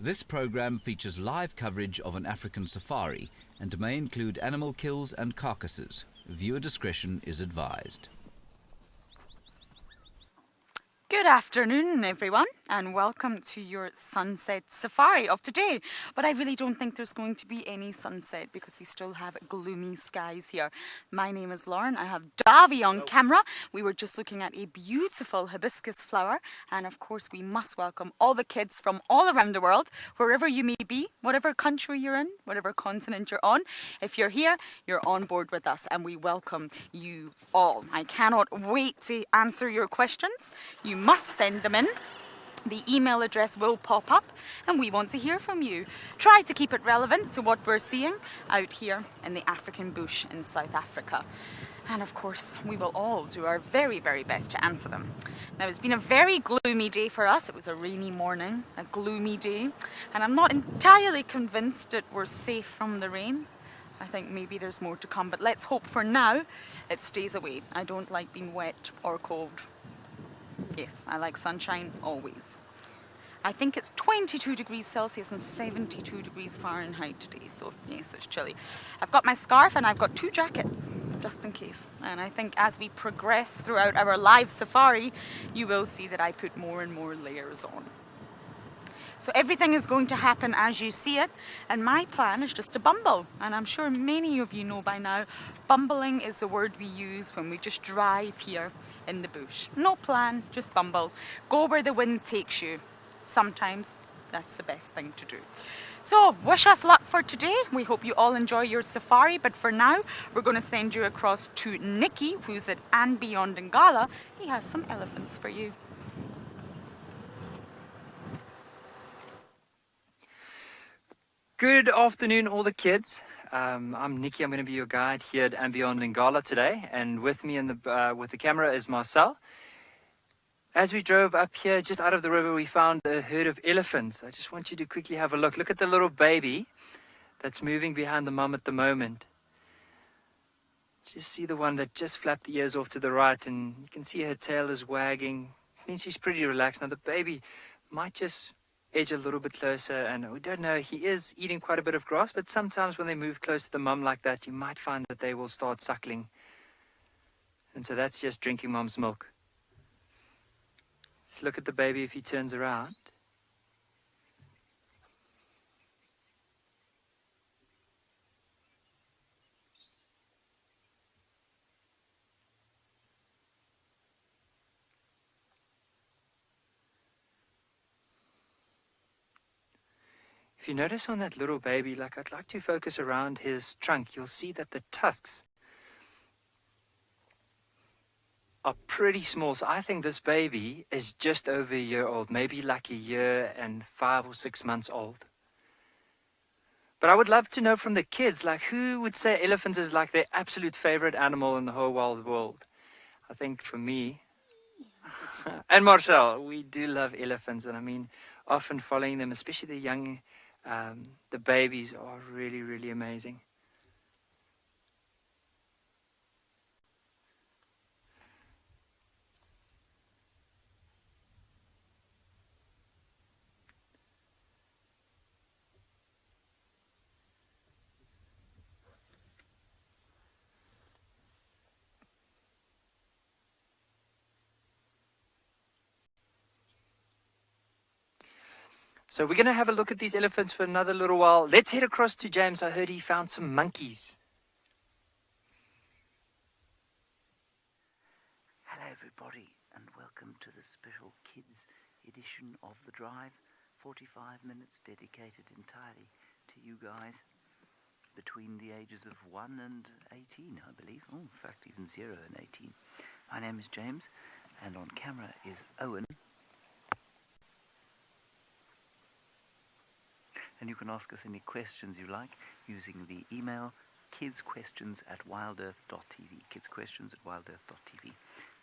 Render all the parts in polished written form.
This program features live coverage of an African safari and may include animal kills and carcasses. Viewer discretion is advised. Good afternoon, everyone, and welcome to your sunset safari of today. But I really don't think there's going to be any sunset because we still have gloomy skies here. My name is Lauren. I have Davy on camera. We were just looking at a beautiful hibiscus flower. And of course, we must welcome all the kids from all around the world, wherever you may be, whatever country you're in, whatever continent you're on. If you're here, you're on board with us, and we welcome you all. I cannot wait to answer your questions. You must send them in. The email address will pop up and we want to hear from you. Try to keep it relevant to what we're seeing out here in the African bush in South Africa. And of course, we will all do our very, very best to answer them. Now, it's been a very gloomy day for us. It was a rainy morning, a gloomy day. And I'm not entirely convinced that we're safe from the rain. I think maybe there's more to come, but let's hope for now it stays away. I don't like being wet or cold. Yes, I like sunshine always. I think it's 22 degrees Celsius and 72 degrees Fahrenheit today, so yes, it's chilly. I've got my scarf and I've got 2 jackets, just in case. And I think as we progress throughout our live safari, you will see that I put more and more layers on. So everything is going to happen as you see it, and my plan is just to bumble. And I'm sure many of you know by now, bumbling is the word we use when we just drive here in the bush. No plan, just bumble. Go where the wind takes you. Sometimes that's the best thing to do. So wish us luck for today. We hope you all enjoy your safari, but for now, we're going to send you across to Nikki, who's at andBeyond in Ngala. He has some elephants for you. Good afternoon, all the kids. I'm Nikki. I'm going to be your guide here at andBeyond in Ngala today, and with me in the with the camera is Marcel. As we drove up here, just out of the river, we found a herd of elephants. I just want you to quickly have a look. Look at the little baby that's moving behind the mum at the moment. Just see the one that just flapped the ears off to the right, and you can see her tail is wagging. It means she's pretty relaxed. Now the baby might just edge a little bit closer, and we don't know, he is eating quite a bit of grass, but sometimes when they move close to the mum like that, you might find that they will start suckling, and so that's just drinking mum's milk. Let's look at the baby if he turns around. If you notice on that little baby, like I'd like to focus around his trunk, you'll see that the tusks are pretty small. So I think this baby is just over a year old, maybe like a year and 5 or 6 months old. But I would love to know from the kids, like who would say elephants is like their absolute favorite animal in the whole wide world? I think for me, and Marcel, we do love elephants. And I mean, often following them, especially the young, the babies are really, really amazing. So we're going to have a look at these elephants for another little while. Let's head across to James. I heard he found some monkeys. Hello everybody, and welcome to the special kids edition of The Drive. 45 minutes dedicated entirely to you guys between the ages of 1 and 18, I believe. Oh, in fact, even 0 and 18. My name is James, and on camera is Owen. And you can ask us any questions you like using the email kidsquestions@wildearth.tv. kidsquestions@wildearth.tv.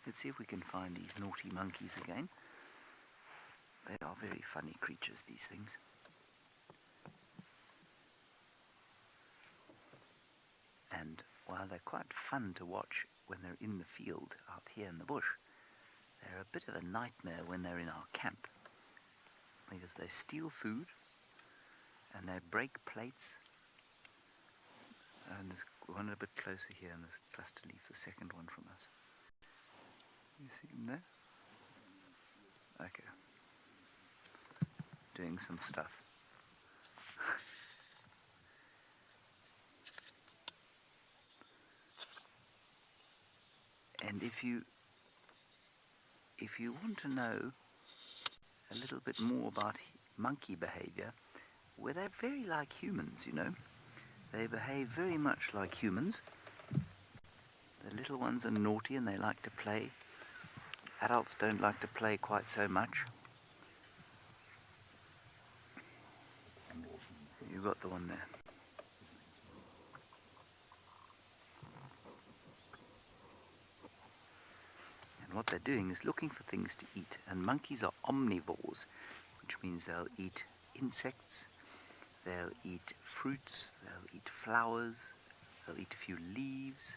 Let's see if we can find these naughty monkeys again. They are very funny creatures, these things. And while they're quite fun to watch when they're in the field out here in the bush, they're a bit of a nightmare when they're in our camp, because they steal food, and they break plates. And there's one a bit closer here in this cluster leaf, the second one from us. You see them there? Okay. Doing some stuff. And if you want to know a little bit more about monkey behavior, well, they're very like humans, you know. They behave very much like humans. The little ones are naughty and they like to play. Adults don't like to play quite so much. You got the one there. And what they're doing is looking for things to eat. And monkeys are omnivores, which means they'll eat insects, they'll eat fruits, they'll eat flowers, they'll eat a few leaves.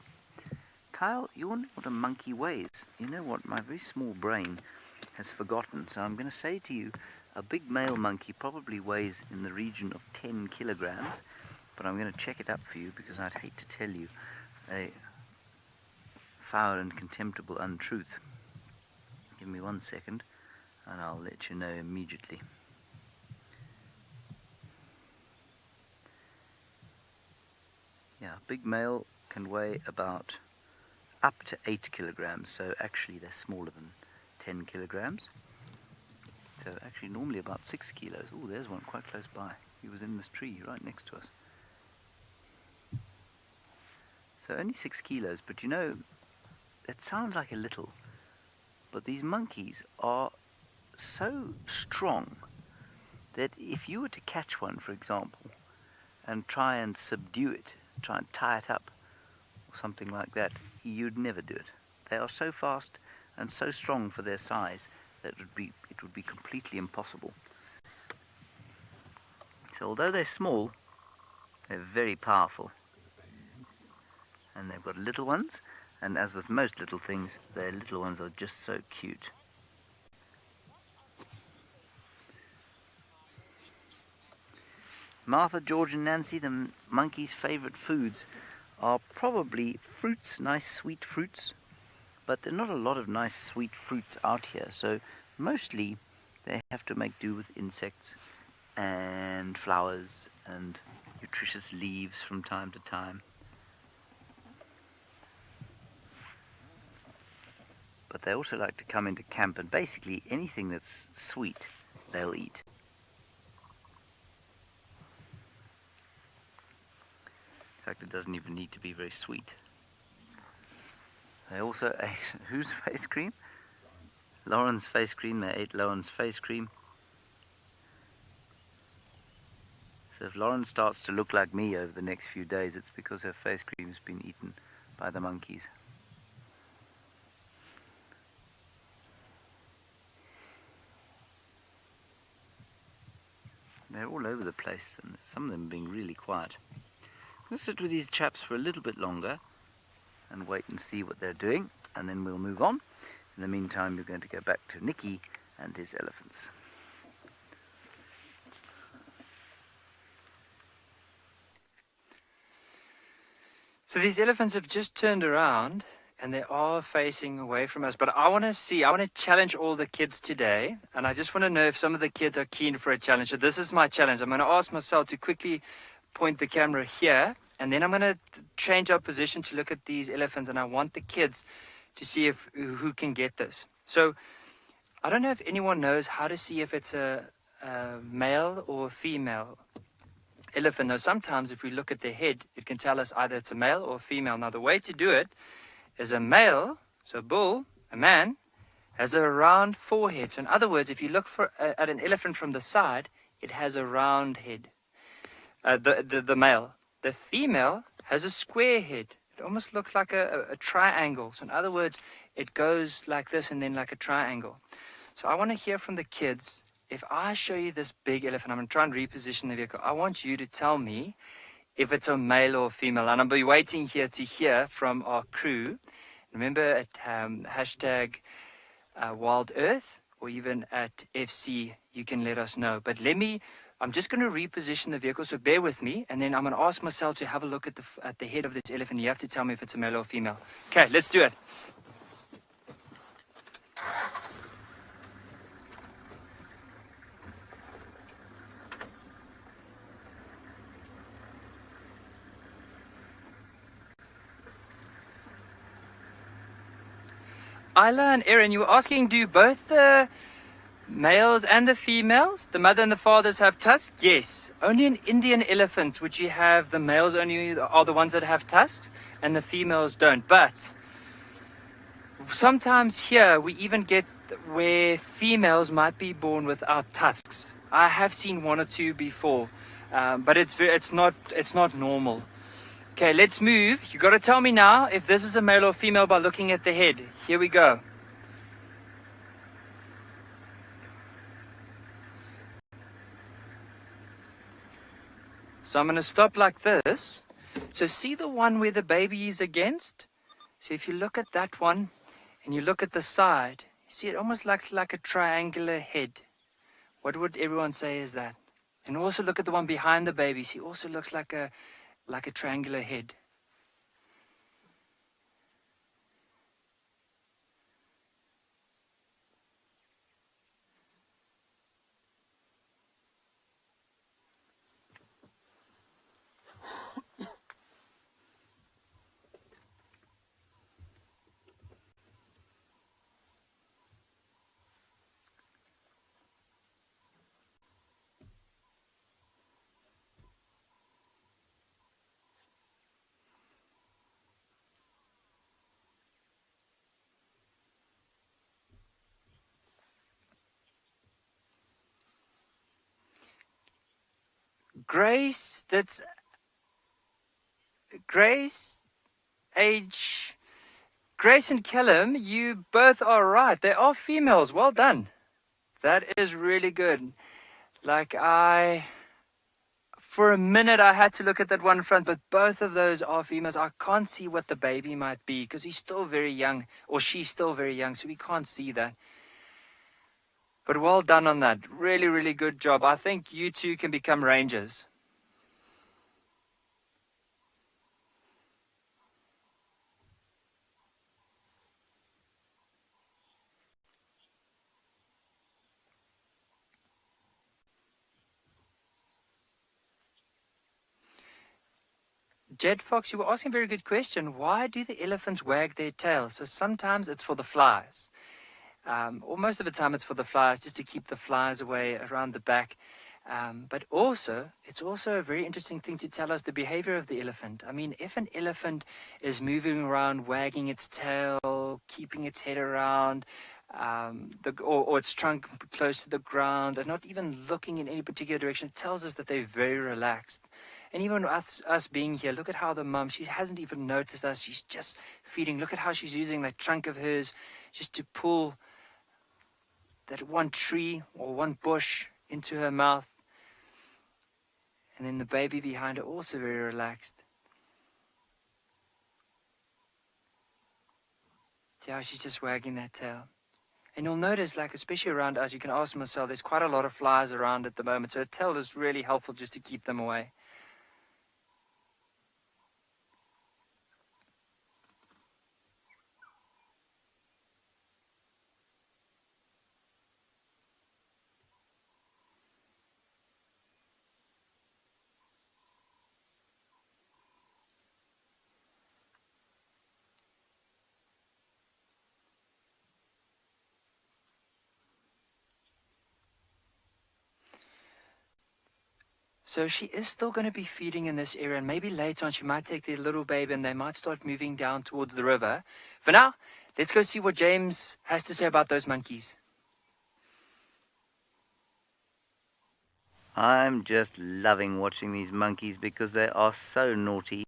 Kyle, you wonder what a monkey weighs. You know what, my very small brain has forgotten, so I'm going to say to you, a big male monkey probably weighs in the region of 10 kilograms, but I'm going to check it up for you because I'd hate to tell you a foul and contemptible untruth. Give me 1 second and I'll let you know immediately. Yeah, a big male can weigh about up to 8 kilograms, so actually they're smaller than 10 kilograms. So actually normally about 6 kilos. Oh, there's one quite close by. He was in this tree right next to us. So only 6 kilos, but you know, that sounds like a little, but these monkeys are so strong that if you were to catch one, for example, and try and subdue it, try and tie it up, or something like that, you'd never do it. They are so fast and so strong for their size that it would be completely impossible. So although they're small, they're very powerful. And they've got little ones, and as with most little things, their little ones are just so cute. Martha, George and Nancy, the monkeys' favourite foods are probably fruits, nice sweet fruits, but there are not a lot of nice sweet fruits out here, so mostly they have to make do with insects and flowers and nutritious leaves from time to time. But they also like to come into camp, and basically anything that's sweet they'll eat. In fact, it doesn't even need to be very sweet. They also ate whose face cream? Lauren's face cream. They ate Lauren's face cream. So if Lauren starts to look like me over the next few days, it's because her face cream has been eaten by the monkeys. They're all over the place, and some of them being really quiet. I'm going to sit with these chaps for a little bit longer and wait and see what they're doing, and then we'll move on. In the meantime, we're going to go back to Nicky and his elephants. So these elephants have just turned around and they are facing away from us. But I want to challenge all the kids today. And I just want to know if some of the kids are keen for a challenge. So this is my challenge. I'm going to ask myself to quickly point the camera here. And then I'm going to change our position to look at these elephants. And I want the kids to see who can get this. So I don't know if anyone knows how to see if it's a male or a female elephant. Now, sometimes if we look at their head, it can tell us either it's a male or a female. Now, the way to do it is a male, so a bull, a man, has a round forehead. So in other words, if you look at an elephant from the side, it has a round head, the male. The female has a square head. It almost looks like a triangle. So in other words, it goes like this and then like a triangle. So I want to hear from the kids. If I show you this big elephant, I'm going to try and reposition the vehicle. I want you to tell me if it's a male or a female. And I'll be waiting here to hear from our crew. Remember at hashtag WildEarth or even at FC, you can let us know. But let me I'm just going to reposition the vehicle, so bear with me, and then I'm going to ask Marcel to have a look at the head of this elephant. You have to tell me if it's a male or female. Okay, let's do it. Isla and Erin, you were asking, do both the males and the females, the mother and the fathers, have tusks? Yes. Only in Indian elephants would you have the males only are the ones that have tusks and the females don't. But sometimes here we even get where females might be born without tusks. I have seen one or two before, but it's not normal. Okay, let's move. You got to tell me now if this is a male or female by looking at the head. Here we go. So I'm going to stop like this. So see the one where the baby is against? So if you look at that one and you look at the side, you see it almost looks like a triangular head. What would everyone say is that? And also look at the one behind the baby. See, also looks like a triangular head. Grace and Callum, you both are right. They are females. Well done. That is really good. For a minute I had to look at that one front, but both of those are females. I can't see what the baby might be because he's still very young, or she's still very young, so we can't see that. But well done on that. Really, really good job. I think you two can become rangers. Jed Fox, you were asking a very good question. Why do the elephants wag their tails? So sometimes it's for the flies. Or most of the time it's for the flies, just to keep the flies away around the back. But also, it's also a very interesting thing to tell us the behavior of the elephant. I mean, if an elephant is moving around, wagging its tail, keeping its head around, or its trunk close to the ground, and not even looking in any particular direction, it tells us that they're very relaxed. And even us being here, look at how the mum, she hasn't even noticed us. She's just feeding. Look at how she's using that trunk of hers just to pull that one tree or one bush into her mouth. And then the baby behind her also very relaxed. See how she's just wagging that tail. And you'll notice, especially around us, you can ask Marcel, there's quite a lot of flies around at the moment. So a tail is really helpful just to keep them away. So she is still going to be feeding in this area, and maybe later on she might take the little baby and they might start moving down towards the river. For now, let's go see what James has to say about those monkeys. I'm just loving watching these monkeys because they are so naughty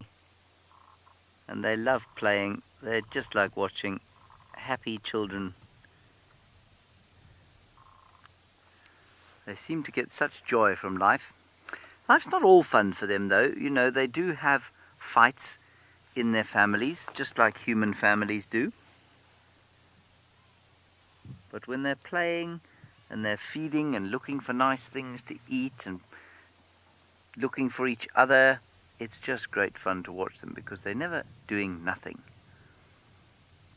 and they love playing. They're just like watching happy children. They seem to get such joy from life. Life's not all fun for them though. You know, they do have fights in their families, just like human families do. But when they're playing and they're feeding and looking for nice things to eat and looking for each other. It's just great fun to watch them because they're never doing nothing.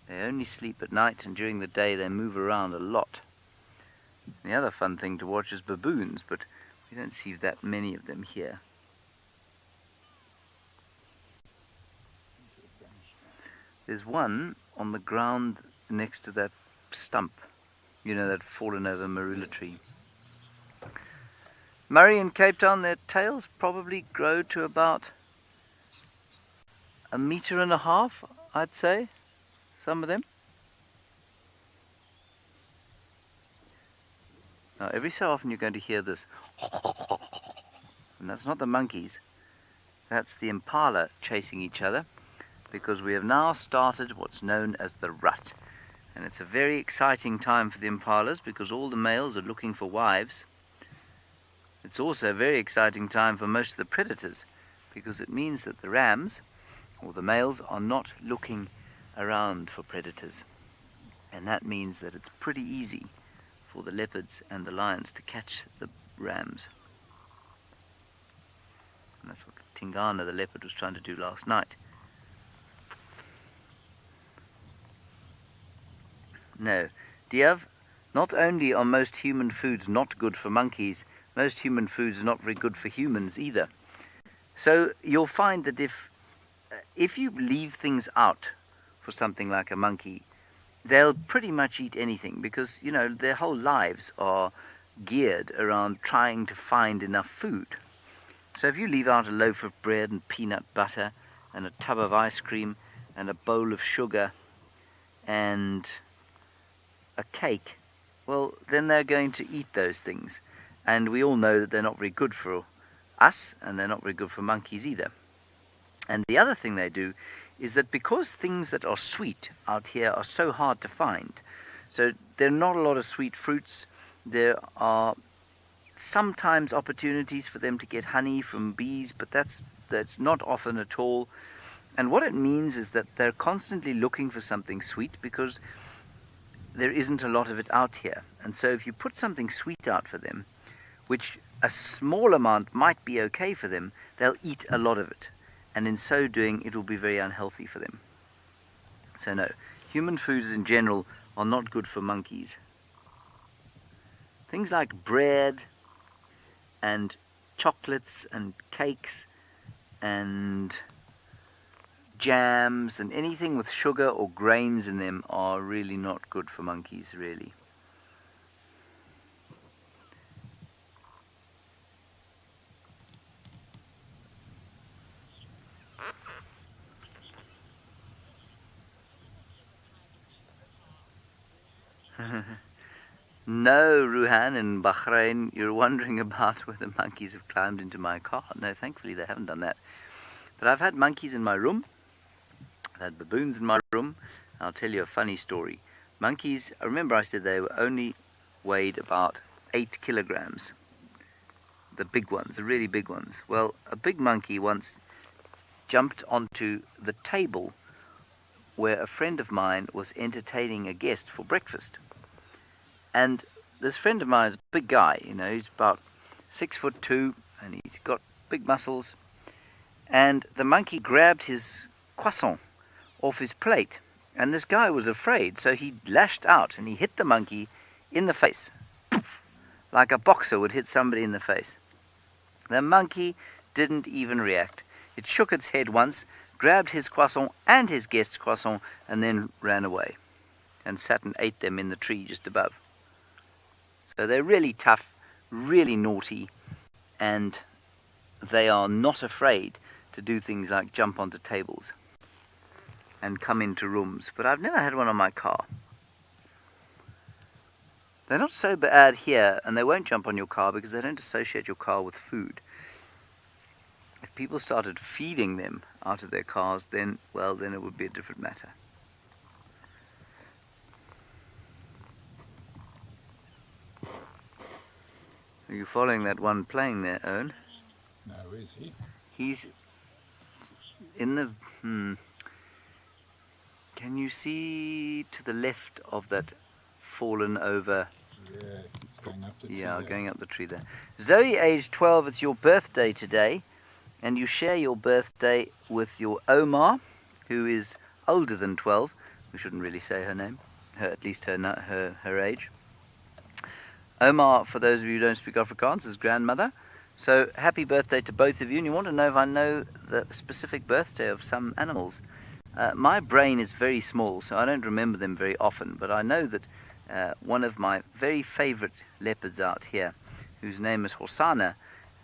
They only sleep at night, and during the day they move around a lot. The other fun thing to watch is baboons, but we don't see that many of them here. There's one on the ground next to that stump, you know, that fallen over marula tree. Murray and Cape Town, their tails probably grow to about 1.5 meters, I'd say, some of them. Now, every so often you're going to hear this, and that's not the monkeys, that's the Impala chasing each other, because we have now started what's known as the rut. And it's a very exciting time for the Impalas because all the males are looking for wives. It's also a very exciting time for most of the predators because it means that the rams, or the males, are not looking around for predators. And that means that it's pretty easy for the leopards and the lions to catch the rams. And that's what Tingana, the leopard, was trying to do last night. No. Diav, not only are most human foods not good for monkeys, most human foods are not very good for humans either. So you'll find that if you leave things out for something like a monkey, they'll pretty much eat anything because, you know, their whole lives are geared around trying to find enough food. So if you leave out a loaf of bread and peanut butter and a tub of ice cream and a bowl of sugar and a cake, well, then they're going to eat those things. And we all know that they're not very good for us, and they're not very good for monkeys either. And the other thing they do is that because things that are sweet out here are so hard to find, so there are not a lot of sweet fruits, there are sometimes opportunities for them to get honey from bees, but that's not often at all. And what it means is that they're constantly looking for something sweet because there isn't a lot of it out here. And so if you put something sweet out for them, which a small amount might be okay for them, they'll eat a lot of it. And in so doing, it will be very unhealthy for them. So no, human foods in general are not good for monkeys. Things like bread and chocolates and cakes and jams and anything with sugar or grains in them are really not good for monkeys, really. No, Ruhan, in Bahrain, you're wondering about whether monkeys have climbed into my car. No, thankfully they haven't done that. But I've had monkeys in my room. I've had baboons in my room. I'll tell you a funny story. Monkeys, I remember I said they were only weighed about 8 kilograms. The big ones, the really big ones. Well, a big monkey once jumped onto the table where a friend of mine was entertaining a guest for breakfast. And this friend of mine is a big guy, you know, he's about 6'2", and he's got big muscles. And the monkey grabbed his croissant off his plate, and this guy was afraid, so he lashed out and he hit the monkey in the face, like a boxer would hit somebody in the face. The monkey didn't even react. It shook its head once, grabbed his croissant and his guest's croissant, and then ran away and sat and ate them in the tree just above. So they're really tough, really naughty, and they are not afraid to do things like jump onto tables and come into rooms. But I've never had one on my car. They're not so bad here, and they won't jump on your car because they don't associate your car with food. If people started feeding them out of their cars, then it would be a different matter. Are you following that one playing there, Owen? No, is he? He's in the... Can you see to the left of that fallen over... Yeah, Going up the tree. Yeah, there. going up the tree there. Zoe, age 12, it's your birthday today, and you share your birthday with your Omar, who is older than 12. We shouldn't really say her name, at least her age. Omar, for those of you who don't speak Afrikaans, is grandmother. So happy birthday to both of you. And you want to know if I know the specific birthday of some animals. My brain is very small, so I don't remember them very often, but I know that one of my very favorite leopards out here, whose name is Hosanna,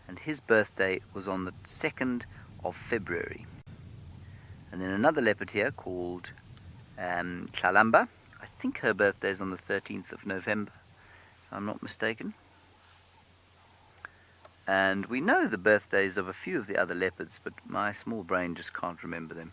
and his birthday was on the 2nd of February. And then another leopard here called Tlalamba. I think her birthday is on the 13th of November, if I'm not mistaken. And we know the birthdays of a few of the other leopards, but my small brain just can't remember them.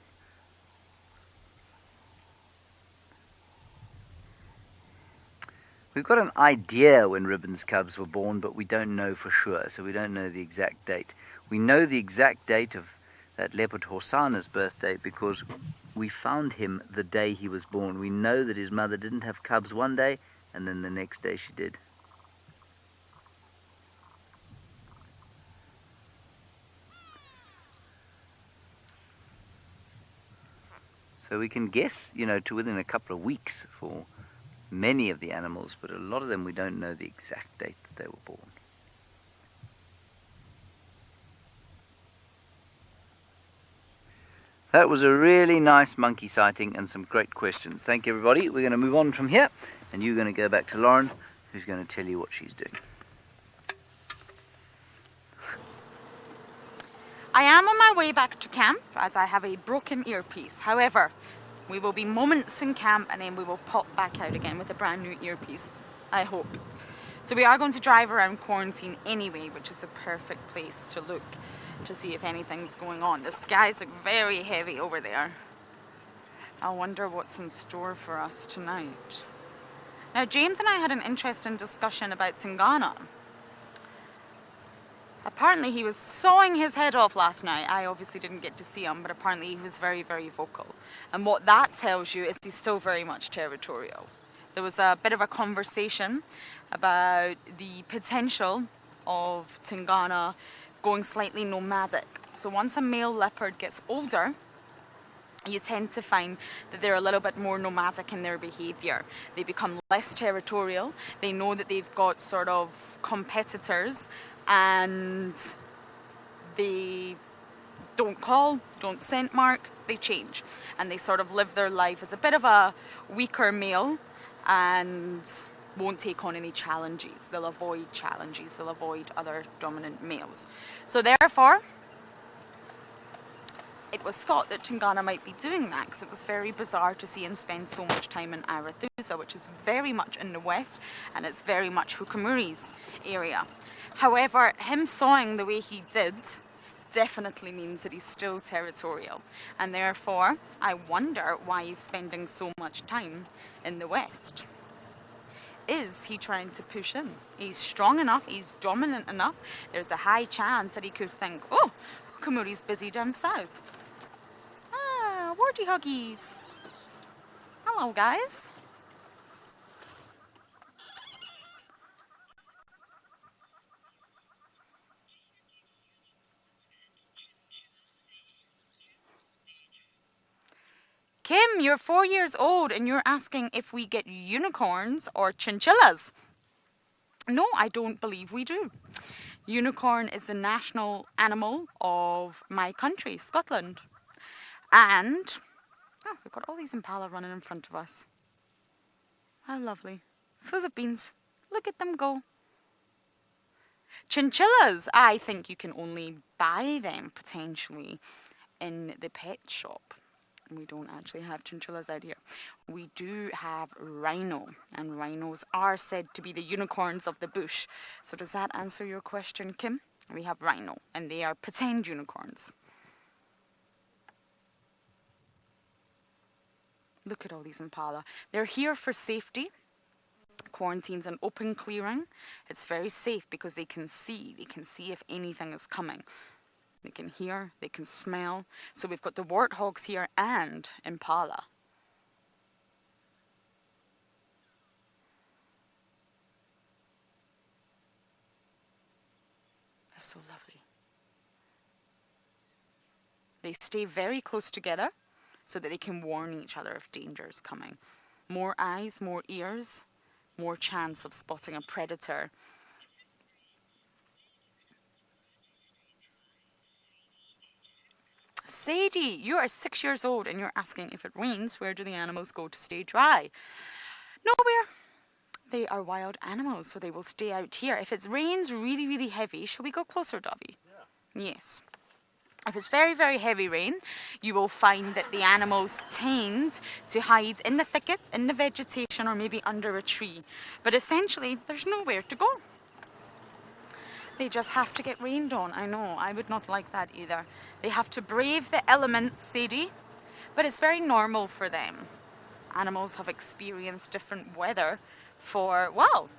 We've got an idea when Ribbon's cubs were born, but we don't know for sure, so we don't know the exact date. We know the exact date of that leopard Hosanna's birthday because we found him the day he was born. We know that his mother didn't have cubs one day, and then the next day she did. So we can guess, to within a couple of weeks for many of the animals, but a lot of them we don't know the exact date that they were born. That was a really nice monkey sighting and some great questions. Thank you, everybody. We're going to move on from here, and you're going to go back to Lauren, who's going to tell you what she's doing. I am on my way back to camp as I have a broken earpiece. However, we will be moments in camp and then we will pop back out again with a brand new earpiece, I hope. So we are going to drive around quarantine anyway, which is a perfect place to look to see if anything's going on. The skies look very heavy over there. I wonder what's in store for us tonight. Now, James and I had an interesting discussion about Tingana. Apparently he was sawing his head off last night. I obviously didn't get to see him, but apparently he was very, very vocal. And what that tells you is he's still very much territorial. There was a bit of a conversation about the potential of Tingana going slightly nomadic. So once a male leopard gets older, you tend to find that they're a little bit more nomadic in their behavior. They become less territorial. They know that they've got sort of competitors, and they don't call, don't scent mark, they change. And they sort of live their life as a bit of a weaker male and won't take on any challenges. They'll avoid challenges, they'll avoid other dominant males. So therefore, it was thought that Tingana might be doing that because it was very bizarre to see him spend so much time in Arathusa, which is very much in the west, and it's very much Hukamuri's area. However, him sawing the way he did definitely means that he's still territorial, and therefore I wonder why he's spending so much time in the west. Is he trying to push in? He's strong enough, he's dominant enough. There's a high chance that he could think, oh, Hukamuri's busy down south. Ah, warty huggies. Hello, guys. Kim, you're 4 years old and you're asking if we get unicorns or chinchillas. No, I don't believe we do. Unicorn is the national animal of my country, Scotland. And, oh, we've got all these Impala running in front of us. How lovely. Full of beans. Look at them go. Chinchillas, I think you can only buy them potentially in the pet shop. We don't actually have chinchillas out here. We do have rhino, and rhinos are said to be the unicorns of the bush. So does that answer your question, Kim? We have rhino, and they are pretend unicorns. Look at all these Impala. They're here for safety. Quarantine's an open clearing. It's very safe because they can see. They can see if anything is coming. They can hear, they can smell. So we've got the warthogs here and Impala. That's so lovely. They stay very close together so that they can warn each other if danger is coming. More eyes, more ears, more chance of spotting a predator. Sadie, you are 6 years old and you're asking, if it rains, where do the animals go to stay dry? Nowhere. They are wild animals, so they will stay out here. If it rains really, really heavy, shall we go closer, Dovey? Yeah. Yes. If it's very, very heavy rain, you will find that the animals tend to hide in the thicket, in the vegetation, or maybe under a tree. But essentially, there's nowhere to go. They just have to get rained on. I know, I would not like that either. They have to brave the elements, Sadie, but it's very normal for them. Animals have experienced different weather for, well,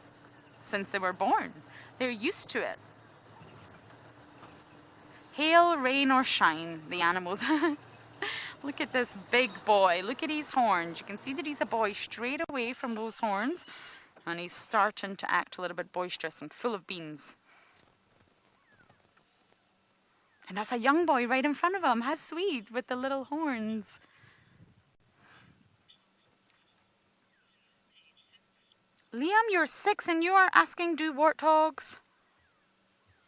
since they were born. They're used to it. Hail, rain or shine, the animals. Look at this big boy. Look at his horns. You can see that he's a boy straight away from those horns. And he's starting to act a little bit boisterous and full of beans. And that's a young boy right in front of him. How sweet, with the little horns. Liam, you're 6 and you are asking, do warthogs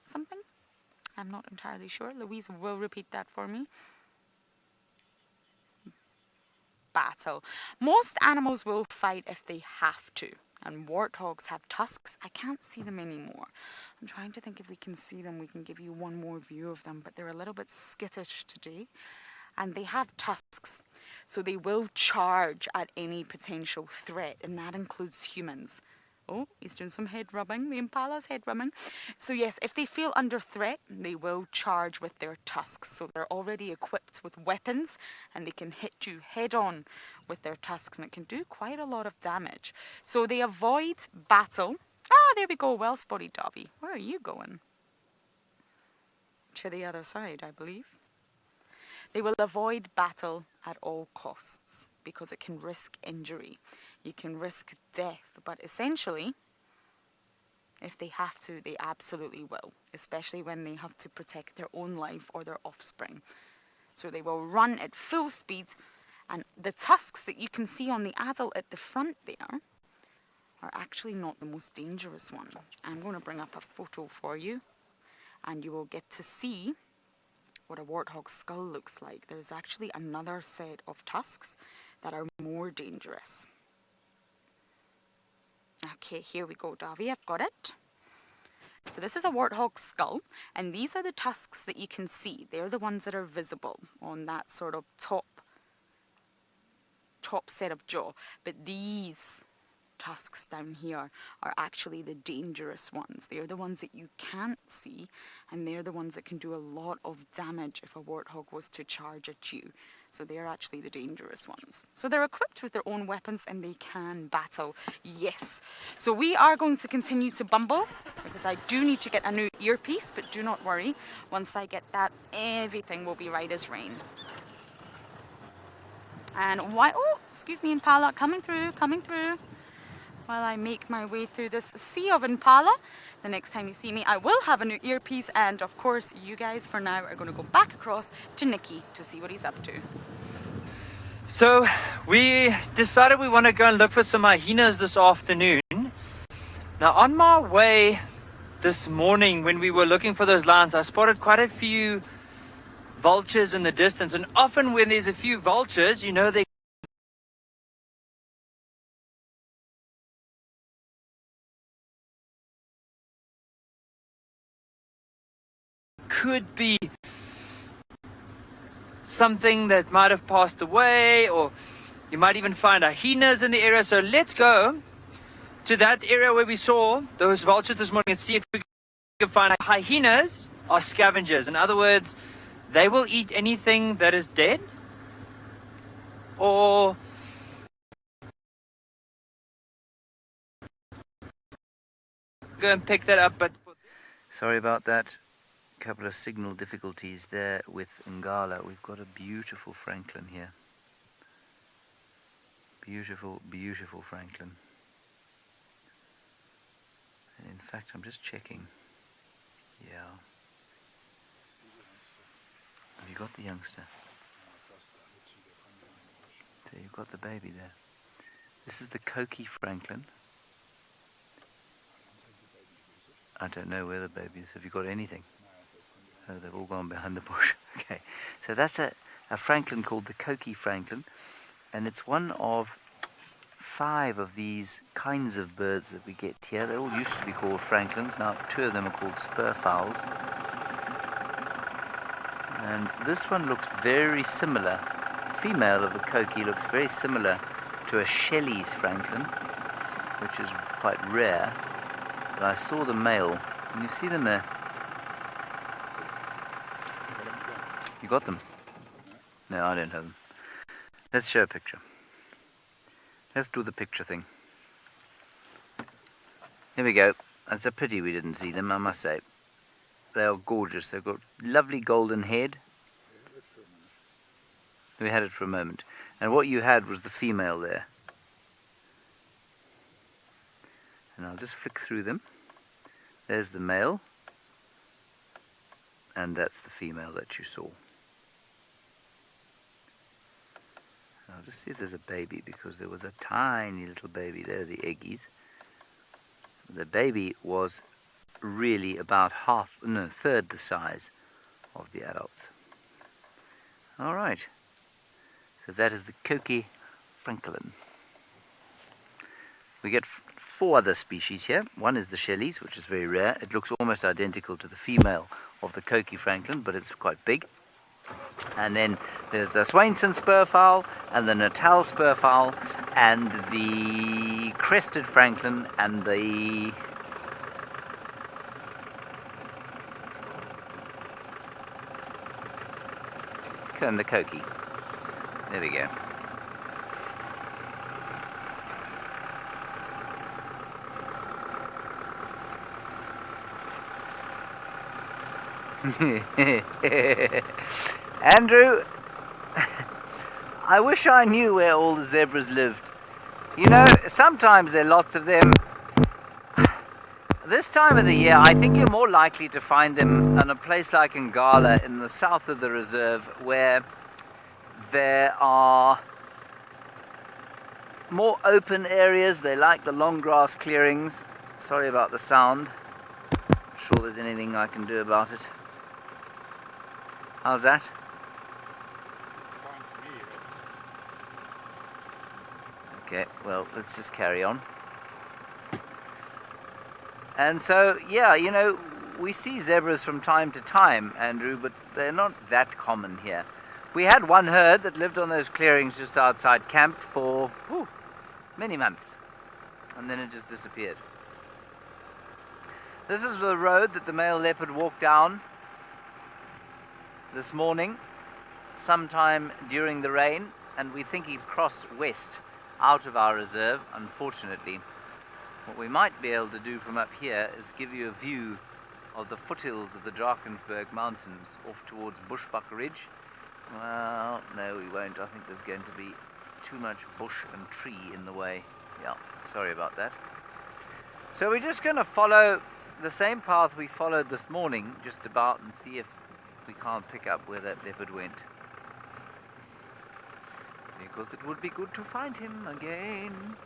something? I'm not entirely sure. Louise will repeat that for me. Battle. Most animals will fight if they have to. And warthogs have tusks. I can't see them anymore. I'm trying to think if we can see them. We can give you one more view of them. But they're a little bit skittish today. And they have tusks. So they will charge at any potential threat. And that includes humans. Oh, he's doing some head rubbing. The Impala's head rubbing. So yes, if they feel under threat, they will charge with their tusks. So they're already equipped with weapons and they can hit you head on with their tusks and it can do quite a lot of damage. So they avoid battle. Ah, there we go. Well spotted, Dobby. Where are you going? To the other side, I believe. They will avoid battle at all costs because it can risk injury. You can risk death, but essentially, if they have to, they absolutely will, especially when they have to protect their own life or their offspring. So they will run at full speed, and the tusks that you can see on the adult at the front there are actually not the most dangerous one. I'm going to bring up a photo for you, and you will get to see what a warthog skull looks like. There's actually another set of tusks that are more dangerous. Okay, here we go, Davy, I've got it. So this is a warthog skull, and these are the tusks that you can see. They're the ones that are visible on that sort of top set of jaw. But these tusks down here are actually the dangerous ones. They're the ones that you can't see, and they're the ones that can do a lot of damage if a warthog was to charge at you. So they're actually the dangerous ones. So they're equipped with their own weapons and they can battle. Yes. So we are going to continue to bumble because I do need to get a new earpiece, but do not worry. Once I get that, everything will be right as rain. And why? Oh, excuse me, Impala, coming through. While I make my way through this sea of Impala. The next time you see me, I will have a new earpiece, and of course, you guys for now are going to go back across to Nicky to see what he's up to. So we decided we want to go and look for some hyenas this afternoon. Now on my way this morning when we were looking for those lions, I spotted quite a few vultures in the distance, and often when there's a few vultures, you know, they could be something that might have passed away, or you might even find hyenas in the area. So let's go to that area where we saw those vultures this morning and see if we can find hyenas are scavengers. In other words, they will eat anything that is dead or go and pick that up. But sorry about that. Couple of signal difficulties there with Ngala. We've got a beautiful francolin here. Beautiful, beautiful francolin. And in fact, I'm just checking. Yeah, Have you got the youngster? So you've got the baby there. This is the Coqui Franklin. I don't know where the baby is. Have you got anything? Oh, they've all gone behind the bush. Okay, so that's a Franklin called the Coqui Franklin, and it's one of 5 of these kinds of birds that we get here. They all used to be called Franklins. Now 2 of them are called spur fowls. And this one looks very similar. The female of the Coqui looks very similar to a Shelley's Franklin, which is quite rare. But I saw the male. Can you see them there? You got them? No, I don't have them. Let's show a picture. Let's do the picture thing. Here we go. It's a pity we didn't see them, I must say. They are gorgeous. They've got lovely golden head. We had it for a moment. And what you had was the female there. And I'll just flick through them. There's the male. And that's the female that you saw. I'll just see if there's a baby, because there was a tiny little baby there, the eggies. The baby was really about third the size of the adults. All right. So that is the Coqui Franklin. We get 4 other species here. One is the Shelley's, which is very rare. It looks almost identical to the female of the Coqui Franklin, but it's quite big. And then there's the Swainson spurfowl and the Natal spurfowl and the crested Franklin and the Coqui. There we go. Andrew, I wish I knew where all the zebras lived. You know, sometimes there are lots of them. This time of the year, I think you're more likely to find them in a place like Ngala in the south of the reserve, where there are more open areas. They like the long grass clearings. Sorry about the sound. Not sure there's anything I can do about it. How's that? Okay, well, let's just carry on. And so, yeah, you know, we see zebras from time to time, Andrew, but they're not that common here. We had one herd that lived on those clearings just outside camp for many months, and then it just disappeared. This is the road that the male leopard walked down this morning, sometime during the rain, and we think he crossed west out of our reserve, unfortunately. What we might be able to do from up here is give you a view of the foothills of the Drakensberg Mountains off towards Bushbuck Ridge. Well, no, we won't. I think there's going to be too much bush and tree in the way. Yeah, sorry about that. So we're just going to follow the same path we followed this morning, just about, and see if we can't pick up where that leopard went. Because it would be good to find him again.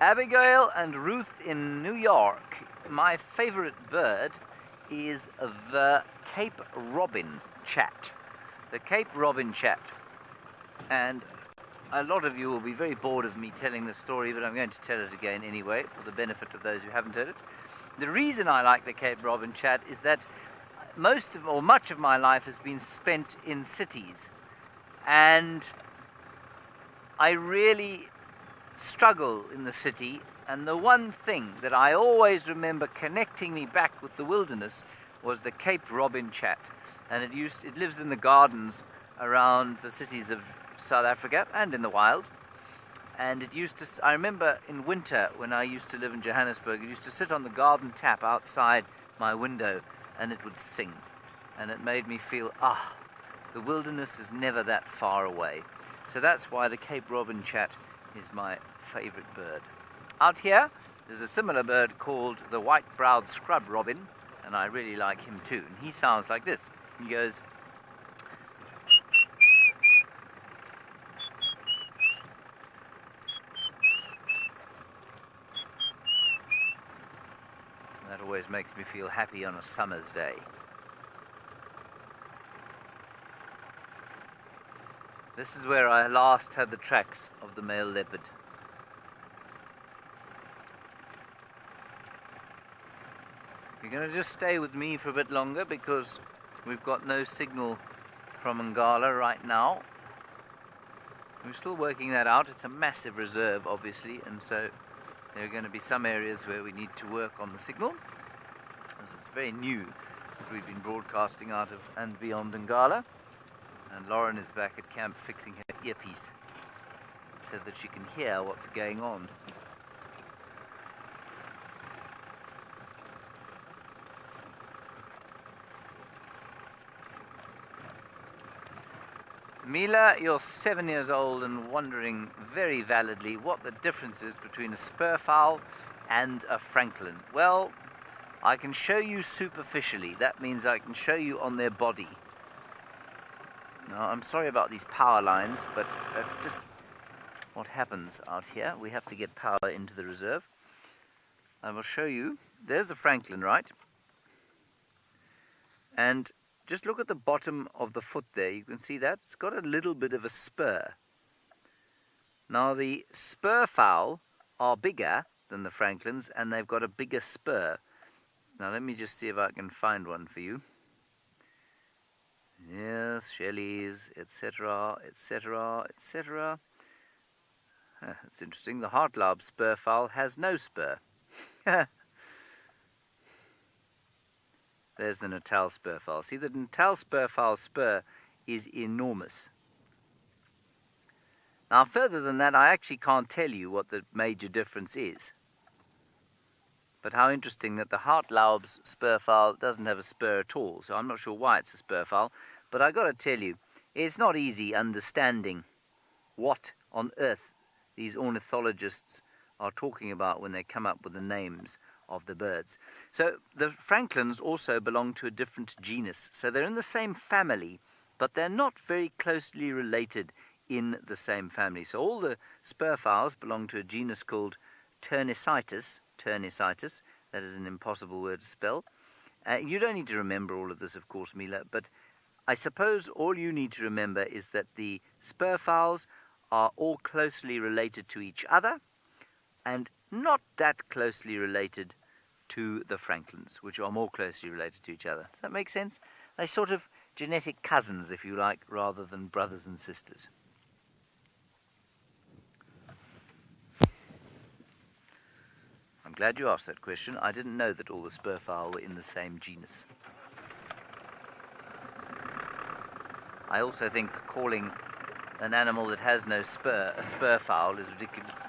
Abigail and Ruth in New York. My favorite bird is the Cape Robin chat. The Cape Robin chat. And a lot of you will be very bored of me telling the story, but I'm going to tell it again anyway, for the benefit of those who haven't heard it. The reason I like the Cape Robin chat is that much of my life has been spent in cities. And I really struggle in the city, and the one thing that I always remember connecting me back with the wilderness was the Cape Robin chat. And it lives in the gardens around the cities of South Africa and in the wild. And I remember in winter when I used to live in Johannesburg, it used to sit on the garden tap outside my window, and it would sing. And it made me feel, the wilderness is never that far away. So that's why the Cape Robin chat is my favorite bird. Out here, There's a similar bird called the white-browed scrub robin, and I really like him too. And he sounds like this. He goes... That always makes me feel happy on a summer's day. This is where I last had the tracks of the male leopard. You're going to just stay with me for a bit longer because we've got no signal from Ngala right now. We're still working that out. It's a massive reserve, obviously, and so there are going to be some areas where we need to work on the signal, as it's very new that we've been broadcasting out of andBeyond Ngala. And Lauren is back at camp fixing her earpiece so that she can hear what's going on. Mila, you're 7 years old and wondering very validly what the difference is between a spurfowl and a francolin. Well, I can show you superficially. That means I can show you on their body. Now, I'm sorry about these power lines, but that's just what happens out here. We have to get power into the reserve. I will show you. There's the francolin, right? And just look at the bottom of the foot there. You can see that. It's got a little bit of a spur. Now, the spurfowl are bigger than the francolins, and they've got a bigger spur. Now, let me just see if I can find one for you. Yes, Shelleys, etc., etc., etc. That's interesting. The heartlaub spurfowl has no spur. There's the Natal spurfowl. See, the Natal spurfowl spur is enormous. Now, further than that, I actually can't tell you what the major difference is. But how interesting that the heartlaub's spurfowl doesn't have a spur at all. So I'm not sure why it's a spurfowl. But I got to tell you, it's not easy understanding what on earth these ornithologists are talking about when they come up with the names of the birds. So the francolins also belong to a different genus. So they're in the same family, but they're not very closely related in the same family. So all the spurfowls belong to a genus called Turnicitus. Turnicitus, that is an impossible word to spell. You don't need to remember all of this, of course, Mila, but I suppose all you need to remember is that the spurfowls are all closely related to each other and not that closely related to the francolins, which are more closely related to each other. Does that make sense? They're sort of genetic cousins, if you like, rather than brothers and sisters. I'm glad you asked that question. I didn't know that all the spurfowl were in the same genus. I also think calling an animal that has no spur a spurfowl is ridiculous.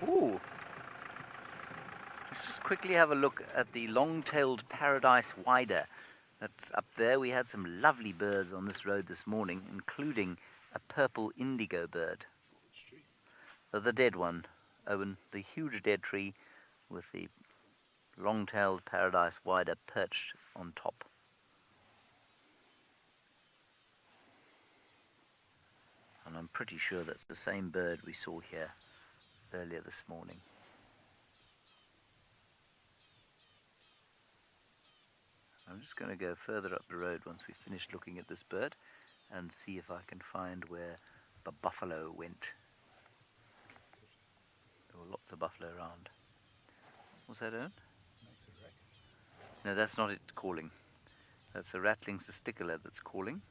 Ooh. Let's just quickly have a look at the long-tailed paradise wider that's up there. We had some lovely birds on this road this morning, including a purple indigo bird. The dead one, Owen, the huge dead tree with the long-tailed paradise wider perched on top. And I'm pretty sure that's the same bird we saw here earlier this morning. I'm just going to go further up the road once we've finished looking at this bird and see if I can find where the buffalo went. There were lots of buffalo around. What's that, Owen? No, that's not it calling. That's a rattling testicular that's calling.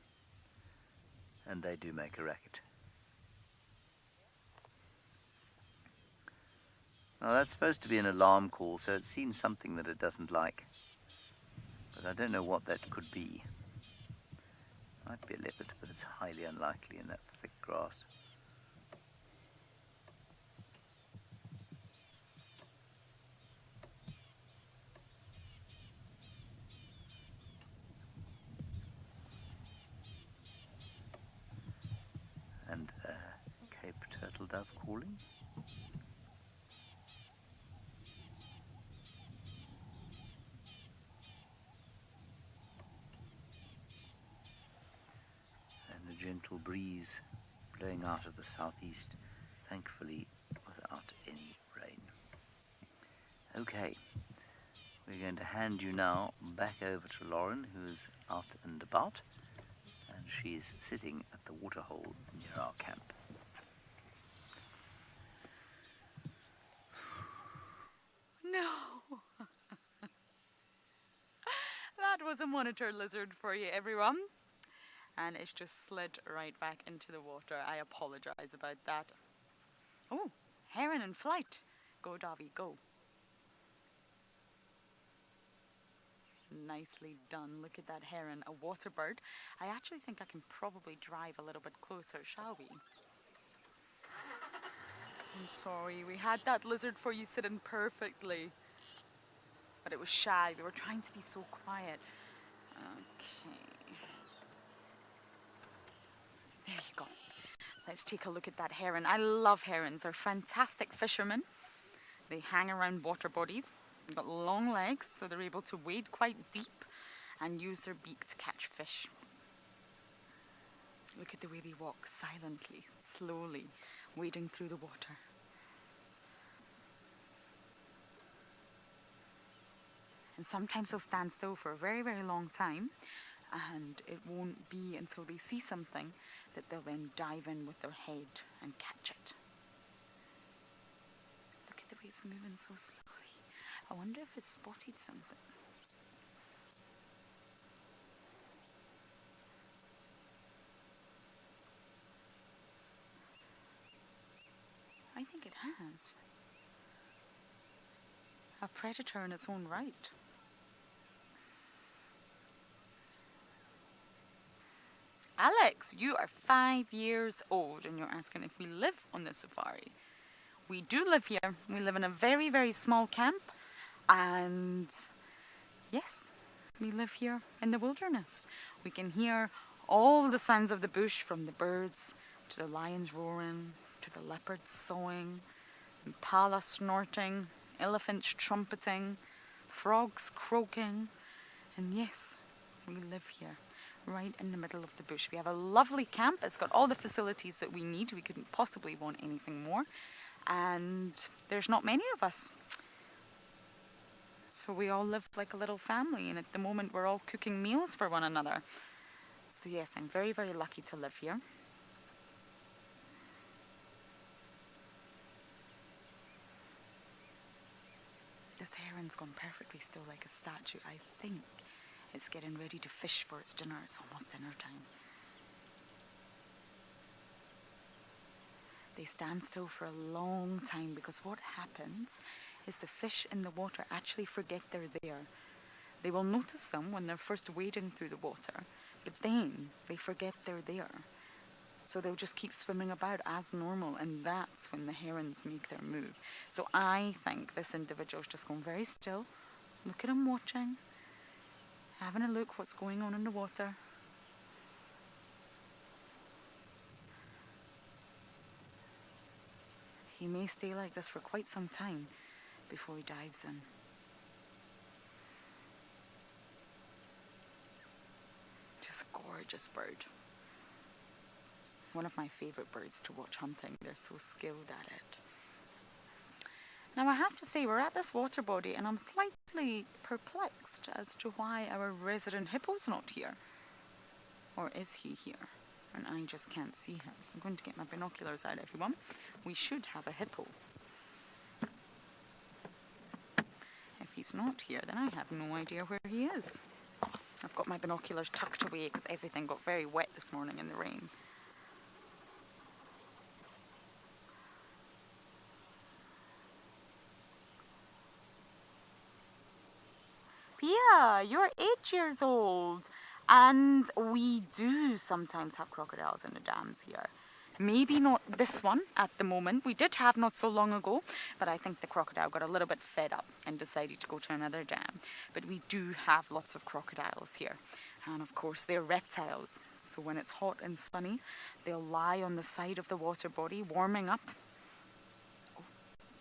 And they do make a racket. Now that's supposed to be an alarm call, so it's seen something that it doesn't like. But I don't know what that could be. Might be a leopard, but it's highly unlikely in that thick grass. And Cape turtle dove calling. gentle breeze blowing out of the southeast, thankfully without any rain. Okay, we're going to hand you now back over to Lauren, who's out and about, and she's sitting at the Waterhole near our camp. No! That was a monitor lizard for you, everyone. And it's just slid right back into the water. I apologize about that. Oh, heron in flight. Go, Dobby, go. Nicely done. Look at that heron, a water bird. I actually think I can probably drive a little bit closer, shall we? I'm sorry, we had that lizard for you sitting perfectly. But it was shy. We were trying to be so quiet. Okay. There you go. Let's take a look at that heron. I love herons. They're fantastic fishermen. They hang around water bodies. They've got long legs, so they're able to wade quite deep and use their beak to catch fish. Look at the way they walk, silently, slowly, wading through the water. And sometimes they'll stand still for a very, very long time, and it won't be until they see something that they'll then dive in with their head and catch it. Look at the way it's moving so slowly. I wonder if it's spotted something. I think it has. A predator in its own right. Alex, you are 5 years old and you're asking if we live on the safari. We do live here. We live in a very, very small camp, and yes, we live here in the wilderness. We can hear all the sounds of the bush, from the birds to the lions roaring, to the leopards sawing, Impala snorting, elephants trumpeting, frogs croaking, and yes, we live here, right in the middle of the bush. We have a lovely camp. It's got all the facilities that we need. We couldn't possibly want anything more. And there's not many of us. So we all live like a little family. And at the moment, we're all cooking meals for one another. So yes, I'm very, very lucky to live here. This heron's gone perfectly still like a statue. I think it's getting ready to fish for its dinner. It's almost dinner time. They stand still for a long time because what happens is the fish in the water actually forget they're there. They will notice them when they're first wading through the water, but then they forget they're there. So they'll just keep swimming about as normal, and that's when the herons make their move. So I think this individual's just gone very still. Look at him watching, having a look what's going on in the water. He may stay like this for quite some time before he dives in. Just a gorgeous bird. One of my favourite birds to watch hunting. They're so skilled at it. Now I have to say, we're at this water body and I'm slightly perplexed as to why our resident hippo's not here. Or is he here? And I just can't see him. I'm going to get my binoculars out, everyone. We should have a hippo. If he's not here, then I have no idea where he is. I've got my binoculars tucked away because everything got very wet this morning in the rain. Pia, you're 8 years old. And we do sometimes have crocodiles in the dams here. Maybe not this one at the moment. We did have not so long ago, but I think the crocodile got a little bit fed up and decided to go to another dam. But we do have lots of crocodiles here. And of course, they're reptiles. So when it's hot and sunny, they'll lie on the side of the water body, warming up,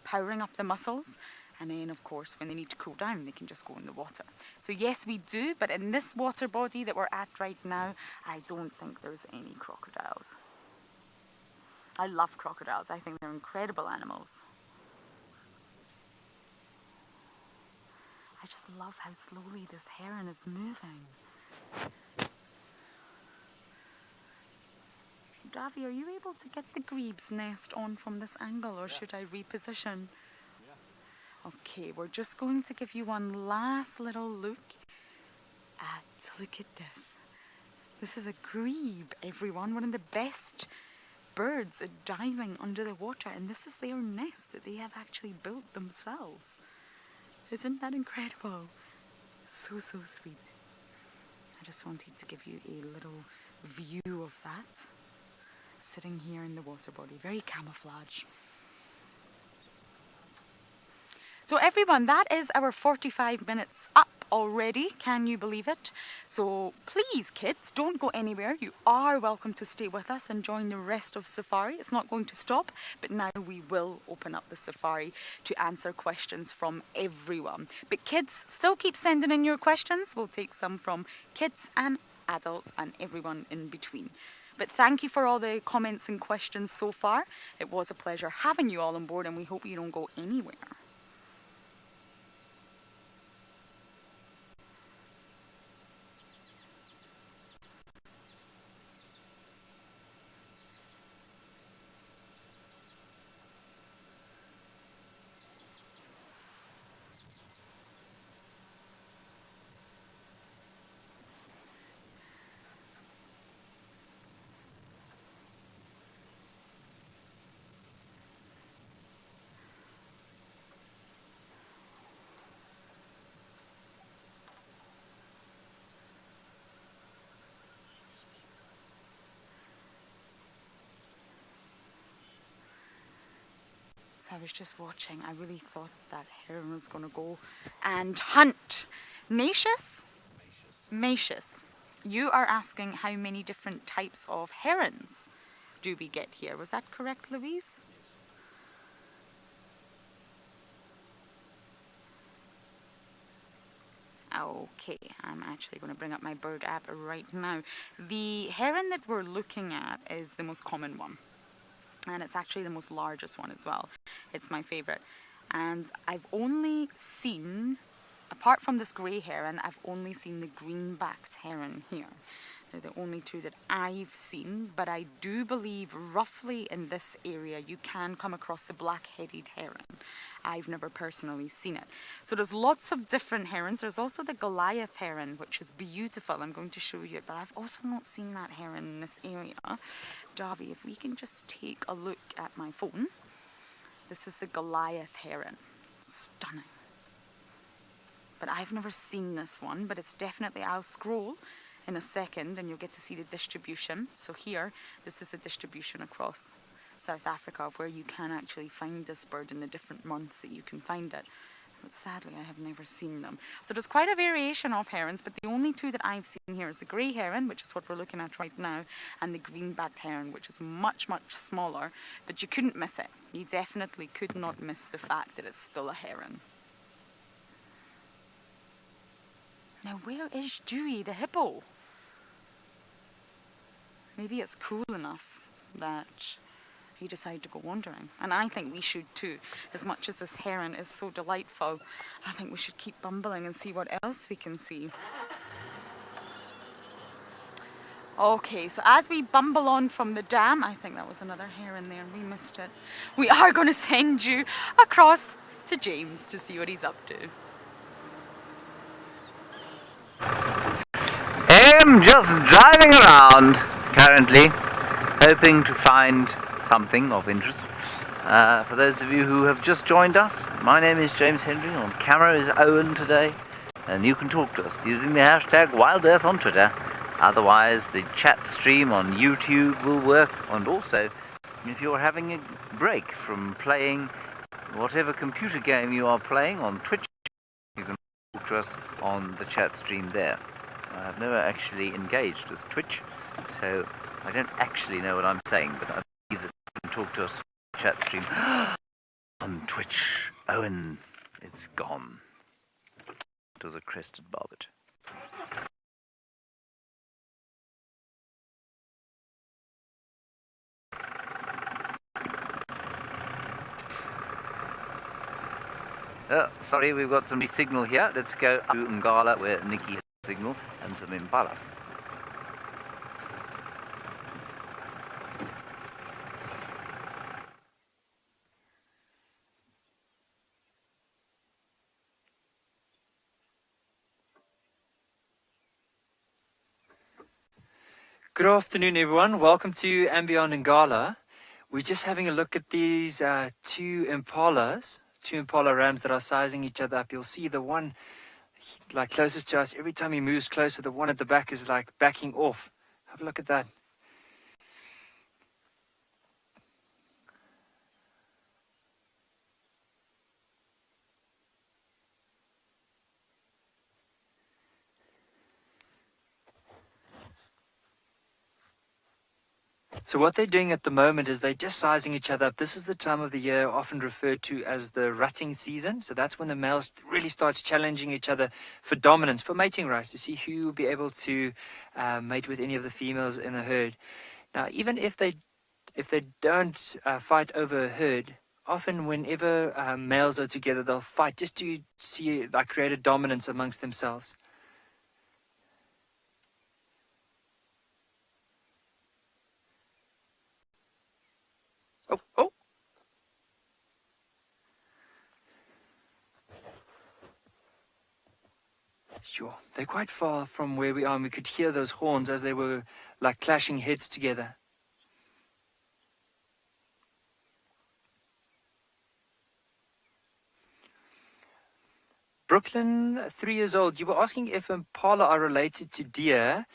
powering up the muscles, And then, of course, when they need to cool down, they can just go in the water. So yes, we do, but in this water body that we're at right now, I don't think there's any crocodiles. I love crocodiles. I think they're incredible animals. I just love how slowly this heron is moving. Davi, are you able to get the grebe's nest on from this angle, or should I reposition? Okay, we're just going to give you one last little look at this. This is a grebe, everyone, one of the best birds at diving under the water, and this is their nest that they have actually built themselves. Isn't that incredible? So, so sweet. I just wanted to give you a little view of that, sitting here in the water body, very camouflage. So everyone, that is our 45 minutes up already. Can you believe it? So please, kids, don't go anywhere. You are welcome to stay with us and join the rest of safari. It's not going to stop, but now we will open up the safari to answer questions from everyone. But kids, still keep sending in your questions. We'll take some from kids and adults and everyone in between. But thank you for all the comments and questions so far. It was a pleasure having you all on board, and we hope you don't go anywhere. So I was just watching. I really thought that heron was going to go and hunt. Macius? Macius. You are asking how many different types of herons do we get here. Was that correct, Louise? Okay, I'm actually going to bring up my bird app right now. The heron that we're looking at is the most common one. And it's actually the most largest one as well. It's my favorite. And I've only seen, apart from this grey heron, I've only seen the green-backed heron here. They're the only two that I've seen, but I do believe roughly in this area you can come across the black-headed heron. I've never personally seen it. So there's lots of different herons. There's also the Goliath heron, which is beautiful. I'm going to show you it, but I've also not seen that heron in this area. Davi, if we can just take a look at my phone. This is the Goliath heron. Stunning. But I've never seen this one, but it's definitely, I'll scroll in a second and you'll get to see the distribution. So here, this is a distribution across South Africa of where you can actually find this bird in the different months that you can find it. But sadly, I have never seen them. So there's quite a variation of herons, but the only two that I've seen here is the grey heron, which is what we're looking at right now, and the green-backed heron, which is much, much smaller, but you couldn't miss it. You definitely could not miss the fact that it's still a heron. Now, where is Dewey, the hippo? Maybe it's cool enough that he decided to go wandering. And I think we should too. As much as this heron is so delightful, I think we should keep bumbling and see what else we can see. Okay, so as we bumble on from the dam, I think that was another heron there and we missed it. We are going to send you across to James to see what he's up to. I'm just driving around currently, hoping to find something of interest. For those of you who have just joined us, my name is James Hendry. On camera is Owen today, and you can talk to us using the hashtag WildEarth on Twitter. Otherwise, the chat stream on YouTube will work, and also, if you're having a break from playing whatever computer game you are playing on Twitch, you can talk to us on the chat stream there. I've never actually engaged with Twitch, so I don't actually know what I'm saying, but I believe that you can talk to us on the chat stream on Twitch. Owen It's gone. It was a crested barbet. Oh, sorry, we've got some signal here. Let's go to Ngala where Nikki has signal and some Impalas. Good afternoon, everyone. Welcome to andBeyond in Ngala. We're just having a look at these two Impala rams that are sizing each other up. You'll see the one like closest to us, every time he moves closer, the one at the back is like backing off. Have a look at that. So what they're doing at the moment is they're just sizing each other up. This is the time of the year often referred to as the rutting season. So that's when the males really starts challenging each other for dominance, for mating rights, to see who will be able to mate with any of the females in the herd. Now, even if they don't fight over a herd, often whenever males are together, they'll fight just to see, like, create a dominance amongst themselves. Oh. Sure. They're quite far from where we are, and we could hear those horns as they were like clashing heads together. Brooklyn, 3 years old. You were asking if Impala are related to deer.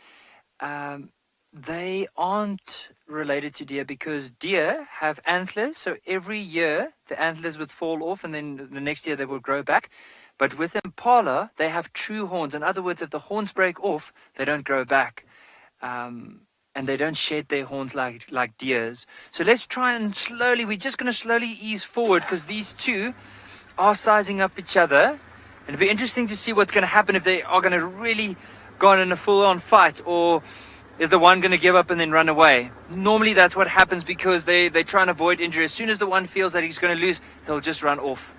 They aren't related to deer because deer have antlers. So every year the antlers would fall off and then the next year they would grow back. But with Impala, they have true horns. In other words, if the horns break off, they don't grow back. And they don't shed their horns like deers. So let's try and we're just going to slowly ease forward because these two are sizing up each other. And it'll be interesting to see what's going to happen if they are going to really go on in a full-on fight, or is the one going to give up and then run away? Normally that's what happens because they try and avoid injury. As soon as the one feels that he's going to lose, he'll just run off.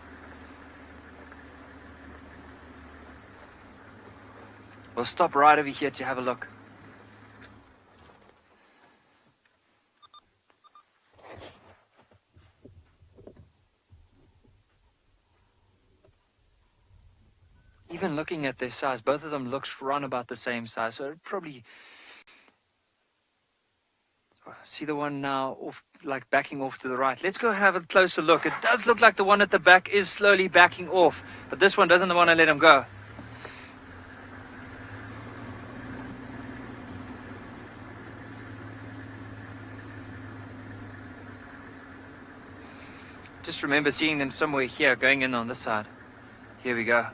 We'll stop right over here to have a look. Even looking at their size, both of them looks run about the same size. So probably see the one now off, like backing off to the right. Let's go have a closer look. It does look like the one at the back is slowly backing off, but this one doesn't want to let him go. Just remember seeing them somewhere here, going in on this side. Here we go.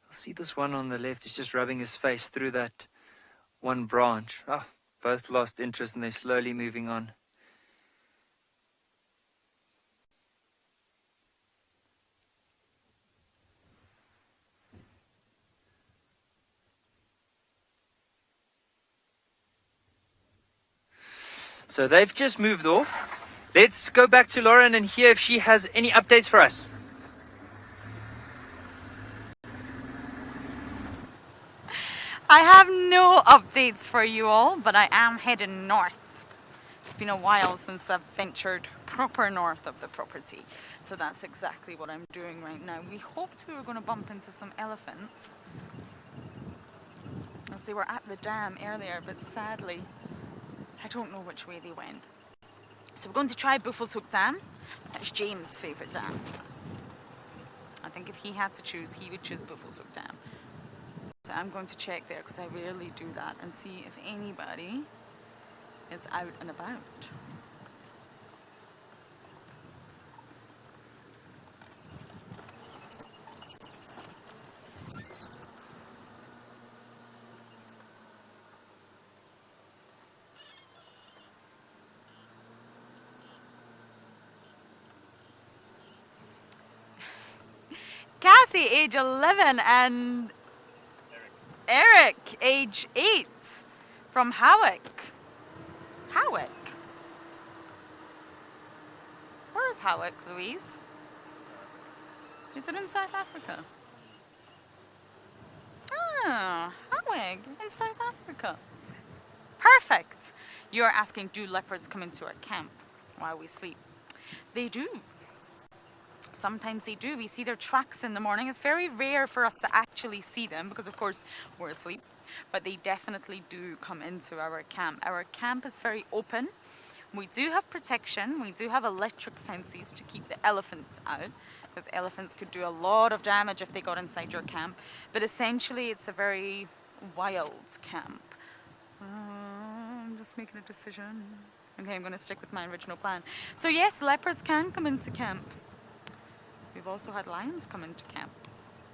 See this one on the left is just rubbing his face through that one branch. Oh, both lost interest and they're slowly moving on. So they've just moved off. Let's go back to Lauren and hear if she has any updates for us. I have no updates for you all, but I am heading north. It's been a while since I've ventured proper north of the property, so that's exactly what I'm doing right now. We hoped we were going to bump into some elephants as they were at the dam earlier, but sadly I don't know which way they went. So we're going to try Buffalo's Hook Dam. That's James' favourite dam. I think if he had to choose, he would choose Buffalo's Hook Dam. So I'm going to check there because I rarely do that and see if anybody is out and about. Jesse, age 11, and Eric, age 8, from Howick. Howick? Where is Howick, Louise? Is it in South Africa? Ah, Howick, in South Africa. Perfect. You're asking, do leopards come into our camp while we sleep? They do. Sometimes they do. We see their tracks in the morning. It's very rare for us to actually see them because, of course, we're asleep. But they definitely do come into our camp. Our camp is very open. We do have protection. We do have electric fences to keep the elephants out, because elephants could do a lot of damage if they got inside your camp. But essentially, it's a very wild camp. I'm just making a decision. Okay, I'm going to stick with my original plan. So yes, leopards can come into camp. We've also had lions come into camp.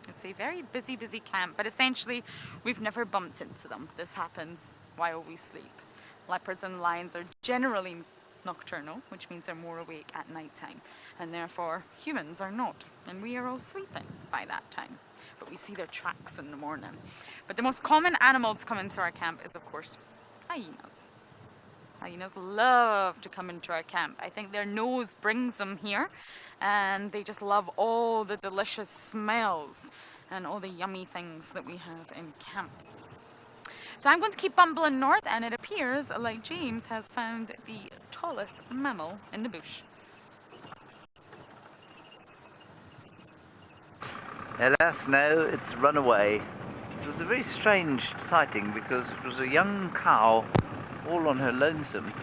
It's a very busy, busy camp, but essentially we've never bumped into them. This happens while we sleep. Leopards and lions are generally nocturnal, which means they're more awake at night time, and therefore humans are not, and we are all sleeping by that time. But we see their tracks in the morning. But the most common animal to come into our camp is, of course, hyenas. Hyenas love to come into our camp. I think their nose brings them here, and they just love all the delicious smells and all the yummy things that we have in camp. So I'm going to keep bumbling north, and it appears like James has found the tallest mammal in the bush. Alas, no, it's run away. It was a very strange sighting because it was a young cow all on her lonesome.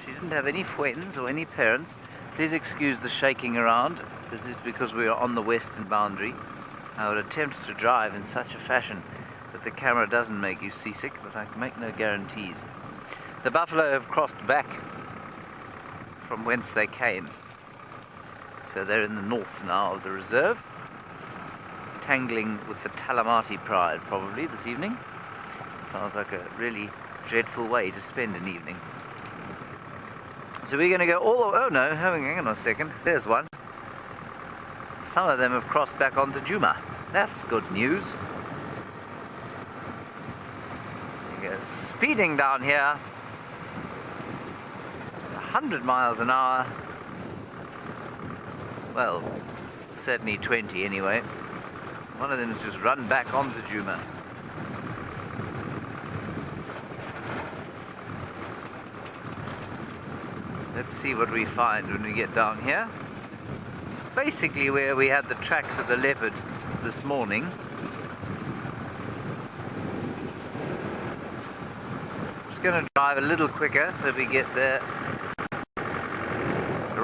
She didn't have any friends or any parents. Please excuse the shaking around. This is because we are on the western boundary. I would attempt to drive in such a fashion that the camera doesn't make you seasick, but I can make no guarantees. The buffalo have crossed back from whence they came. So they're in the north now of the reserve, tangling with the Talamati pride probably this evening. Sounds like a really dreadful way to spend an evening. So we're going to go all the... Oh no, hang on a second. There's one. Some of them have crossed back onto Djuma. That's good news. We go speeding down here. 100 miles an hour. Well, certainly 20 anyway. One of them has just run back onto Djuma. Let's see what we find when we get down here. It's basically where we had the tracks of the leopard this morning. Just going to drive a little quicker so we get the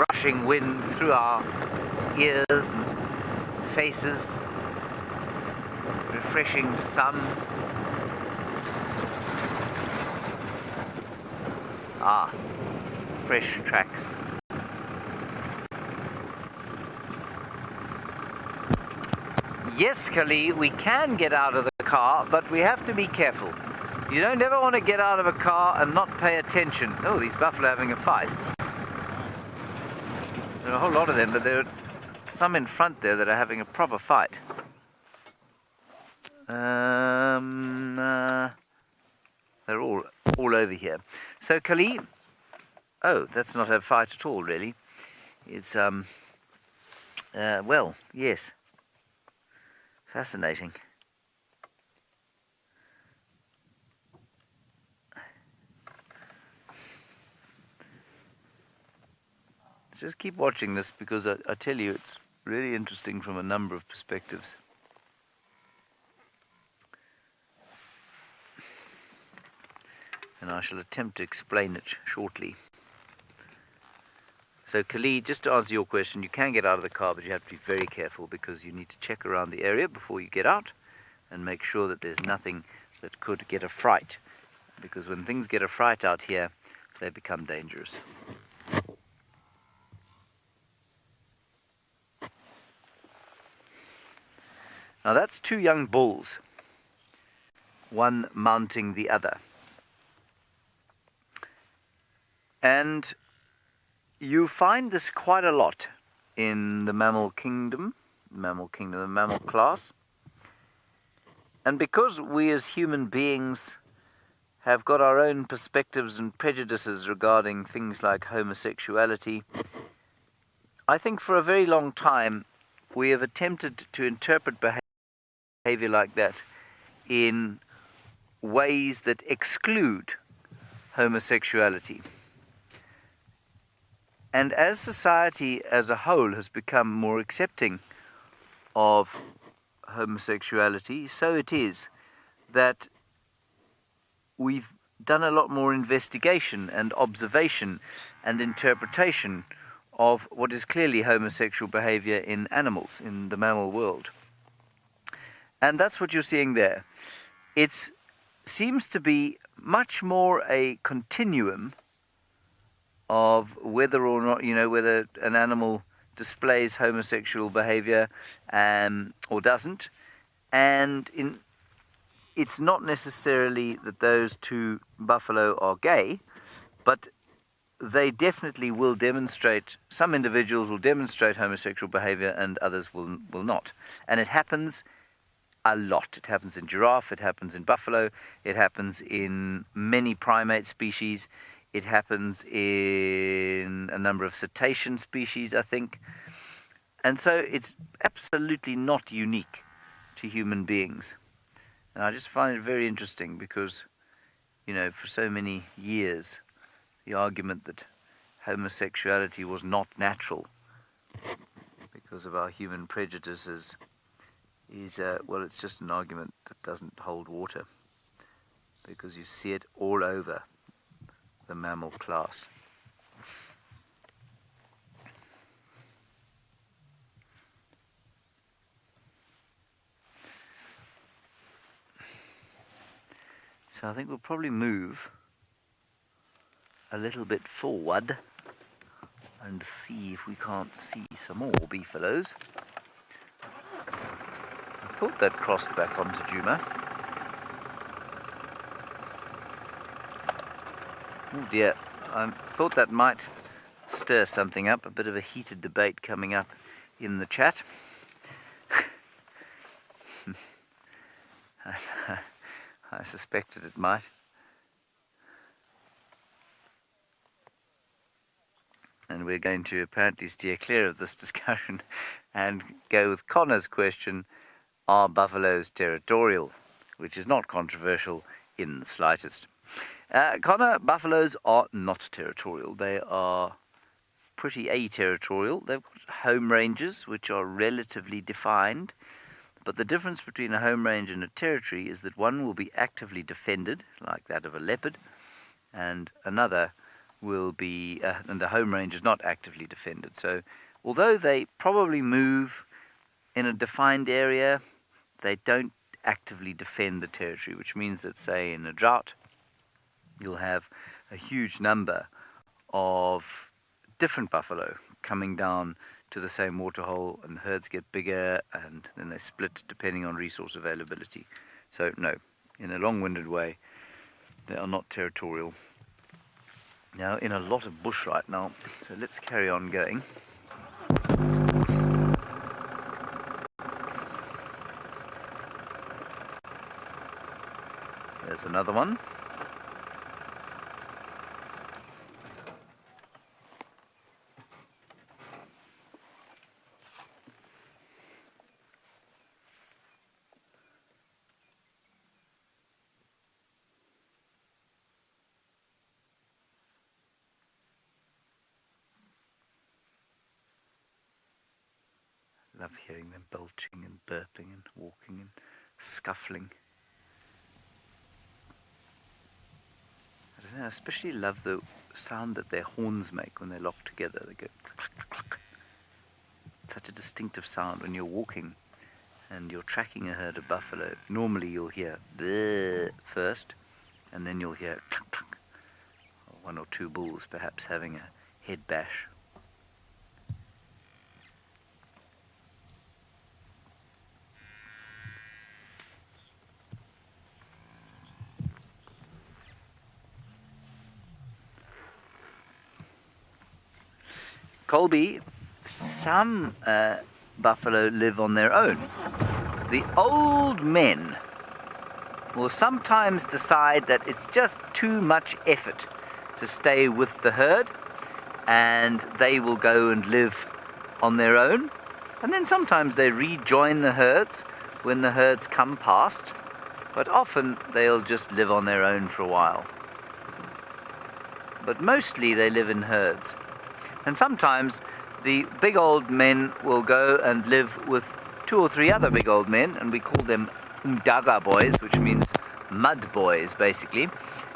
rushing wind through our ears and faces. Refreshing sun. Ah, fresh tracks. Yes, Kali, we can get out of the car, but we have to be careful. You don't ever want to get out of a car and not pay attention. Oh, these buffalo are having a fight. There are a whole lot of them, but there are some in front there that are having a proper fight. They're all over here. So Kali, oh, that's not a fight at all, really. It's well, yes, fascinating. Just keep watching this because I tell you, it's really interesting from a number of perspectives. And I shall attempt to explain it shortly. So Khalid, just to answer your question, you can get out of the car, but you have to be very careful because you need to check around the area before you get out and make sure that there's nothing that could get a fright. Because when things get a fright out here, they become dangerous. Now that's two young bulls, one mounting the other. And you find this quite a lot in the mammal kingdom, mammal kingdom, the mammal class. And because we as human beings have got our own perspectives and prejudices regarding things like homosexuality, I think for a very long time we have attempted to interpret behavior like that in ways that exclude homosexuality. And as society as a whole has become more accepting of homosexuality, so it is that we've done a lot more investigation and observation and interpretation of what is clearly homosexual behavior in animals, in the mammal world. And that's what you're seeing there. It seems to be much more a continuum of whether or not, whether an animal displays homosexual behavior or doesn't. And it's not necessarily that those two buffalo are gay, but they definitely will demonstrate, some individuals will demonstrate homosexual behavior and others will not. And it happens a lot. It happens in giraffe, it happens in buffalo, it happens in many primate species, it happens in a number of cetacean species, I think. And so it's absolutely not unique to human beings. And I just find it very interesting because, for so many years, the argument that homosexuality was not natural because of our human prejudices is, it's just an argument that doesn't hold water, because you see it all over the mammal class. So I think we'll probably move a little bit forward and see if we can't see some more beefaloes. I thought that crossed back onto Djuma. Oh dear, I thought that might stir something up, a bit of a heated debate coming up in the chat. I suspected it might. And we're going to apparently steer clear of this discussion and go with Connor's question, are buffaloes territorial? Which is not controversial in the slightest. Connor, buffaloes are not territorial. They are pretty aterritorial. They've got home ranges which are relatively defined. But the difference between a home range and a territory is that one will be actively defended, like that of a leopard, and another will be, and the home range is not actively defended. So although they probably move in a defined area, they don't actively defend the territory, which means that, say, in a drought, you'll have a huge number of different buffalo coming down to the same waterhole, and the herds get bigger, and then they split depending on resource availability. So no, in a long-winded way, they are not territorial. Now, in a lot of bush right now, so let's carry on going. There's another one. Love hearing them belching and burping and walking and scuffling. I don't know, I especially love the sound that their horns make when they're locked together. They go cluck, cluck, cluck. Such a distinctive sound when you're walking and you're tracking a herd of buffalo. Normally you'll hear bleh first, and then you'll hear cluck, cluck. One or two bulls perhaps having a head bash. Colby, some buffalo live on their own. The old men will sometimes decide that it's just too much effort to stay with the herd, and they will go and live on their own. And then sometimes they rejoin the herds when the herds come past, but often they'll just live on their own for a while. But mostly they live in herds. And sometimes the big old men will go and live with 2 or 3 other big old men, and we call them Umdaga boys, which means mud boys, basically.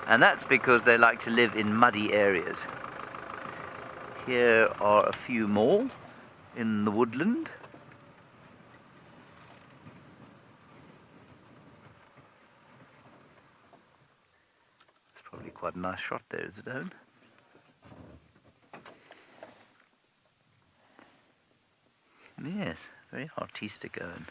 And that's because they like to live in muddy areas. Here are a few more in the woodland. It's probably quite a nice shot there, is it, Owen? Yes, very artistic, Owen.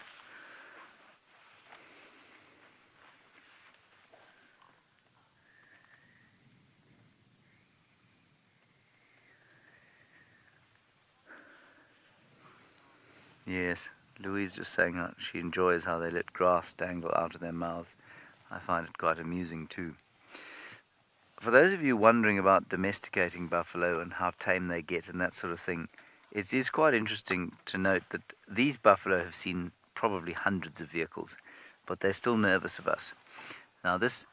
Yes, Louise just saying that she enjoys how they let grass dangle out of their mouths. I find it quite amusing too. For those of you wondering about domesticating buffalo and how tame they get and that sort of thing, it is quite interesting to note that these buffalo have seen probably hundreds of vehicles, but they're still nervous of us. Now this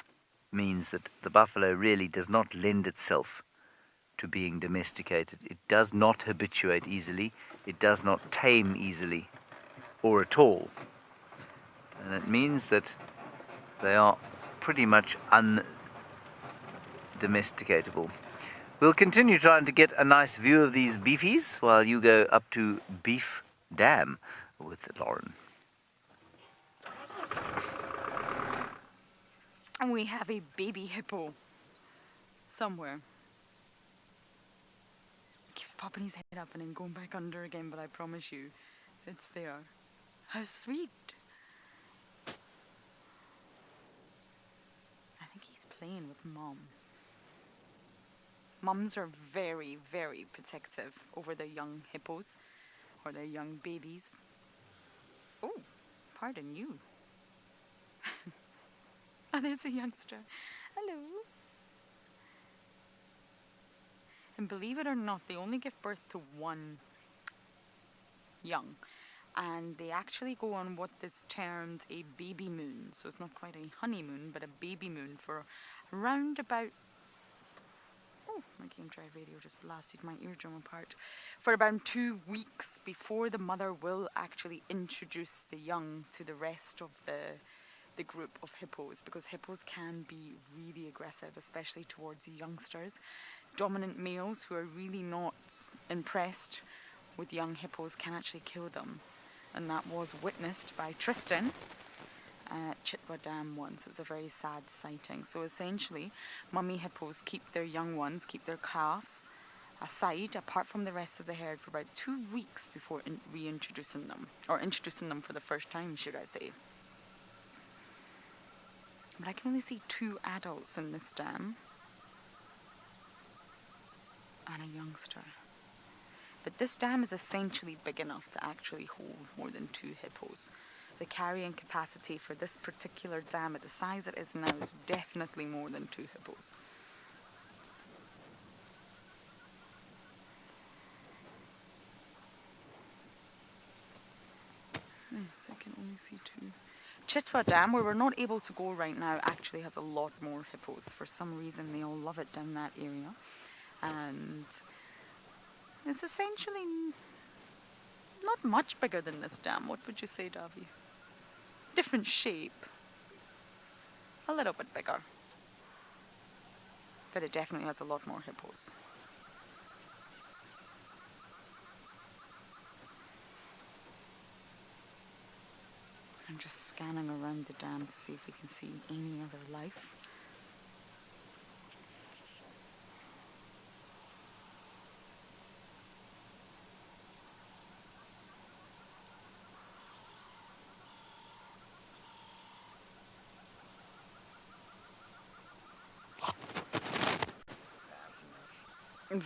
means that the buffalo really does not lend itself to being domesticated. It does not habituate easily. It does not tame easily or at all. And it means that they are pretty much undomesticatable. We'll continue trying to get a nice view of these beefies while you go up to Beef Dam with Lauren. And we have a baby hippo somewhere. He keeps popping his head up and then going back under again, but I promise you, it's there. How sweet. I think he's playing with Mom. Mums are very, very protective over their young hippos or their young babies. Oh, pardon you. Oh, there's a youngster. Hello. And believe it or not, they only give birth to 1 young. And they actually go on what is termed a baby moon. So it's not quite a honeymoon, but a baby moon for around about... Oh, my Game Drive radio just blasted my eardrum apart. For about 2 weeks before the mother will actually introduce the young to the rest of the group of hippos, because hippos can be really aggressive, especially towards youngsters. Dominant males who are really not impressed with young hippos can actually kill them. And that was witnessed by Tristan at Chitwa Dam once. It was a very sad sighting. So essentially, mummy hippos keep their young ones, keep their calves aside, apart from the rest of the herd, for about 2 weeks before reintroducing them, or introducing them for the first time, should I say. But I can only see 2 adults in this dam and a youngster. But this dam is essentially big enough to actually hold more than 2 hippos. The carrying capacity for this particular dam at the size it is now is definitely more than 2 hippos. Yes, I can only see 2. Chitwa Dam, where we're not able to go right now, actually has a lot more hippos. For some reason, they all love it down that area. And it's essentially not much bigger than this dam. What would you say, Davy? Different shape. A little bit bigger. But it definitely has a lot more hippos. I'm just scanning around the dam to see if we can see any other life.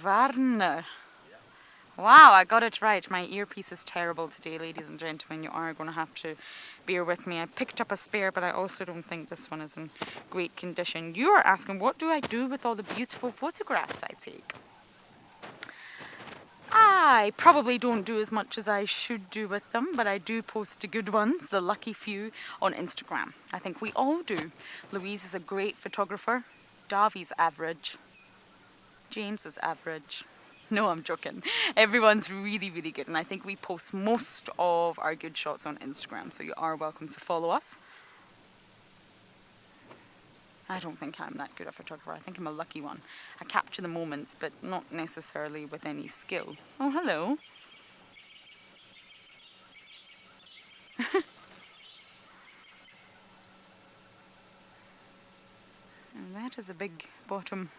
Warner. Wow, I got it right. My earpiece is terrible today, ladies and gentlemen. You are going to have to bear with me. I picked up a spare, but I also don't think this one is in great condition. You are asking, what do I do with all the beautiful photographs I take? I probably don't do as much as I should do with them, but I do post the good ones, the lucky few, on Instagram. I think we all do. Louise is a great photographer. Davi's average. James is average. No, I'm joking. Everyone's really, really good, and I think we post most of our good shots on Instagram, so you are welcome to follow us. I don't think I'm that good a photographer. I think I'm a lucky one. I capture the moments, but not necessarily with any skill. Oh, hello. And that is a big bottom.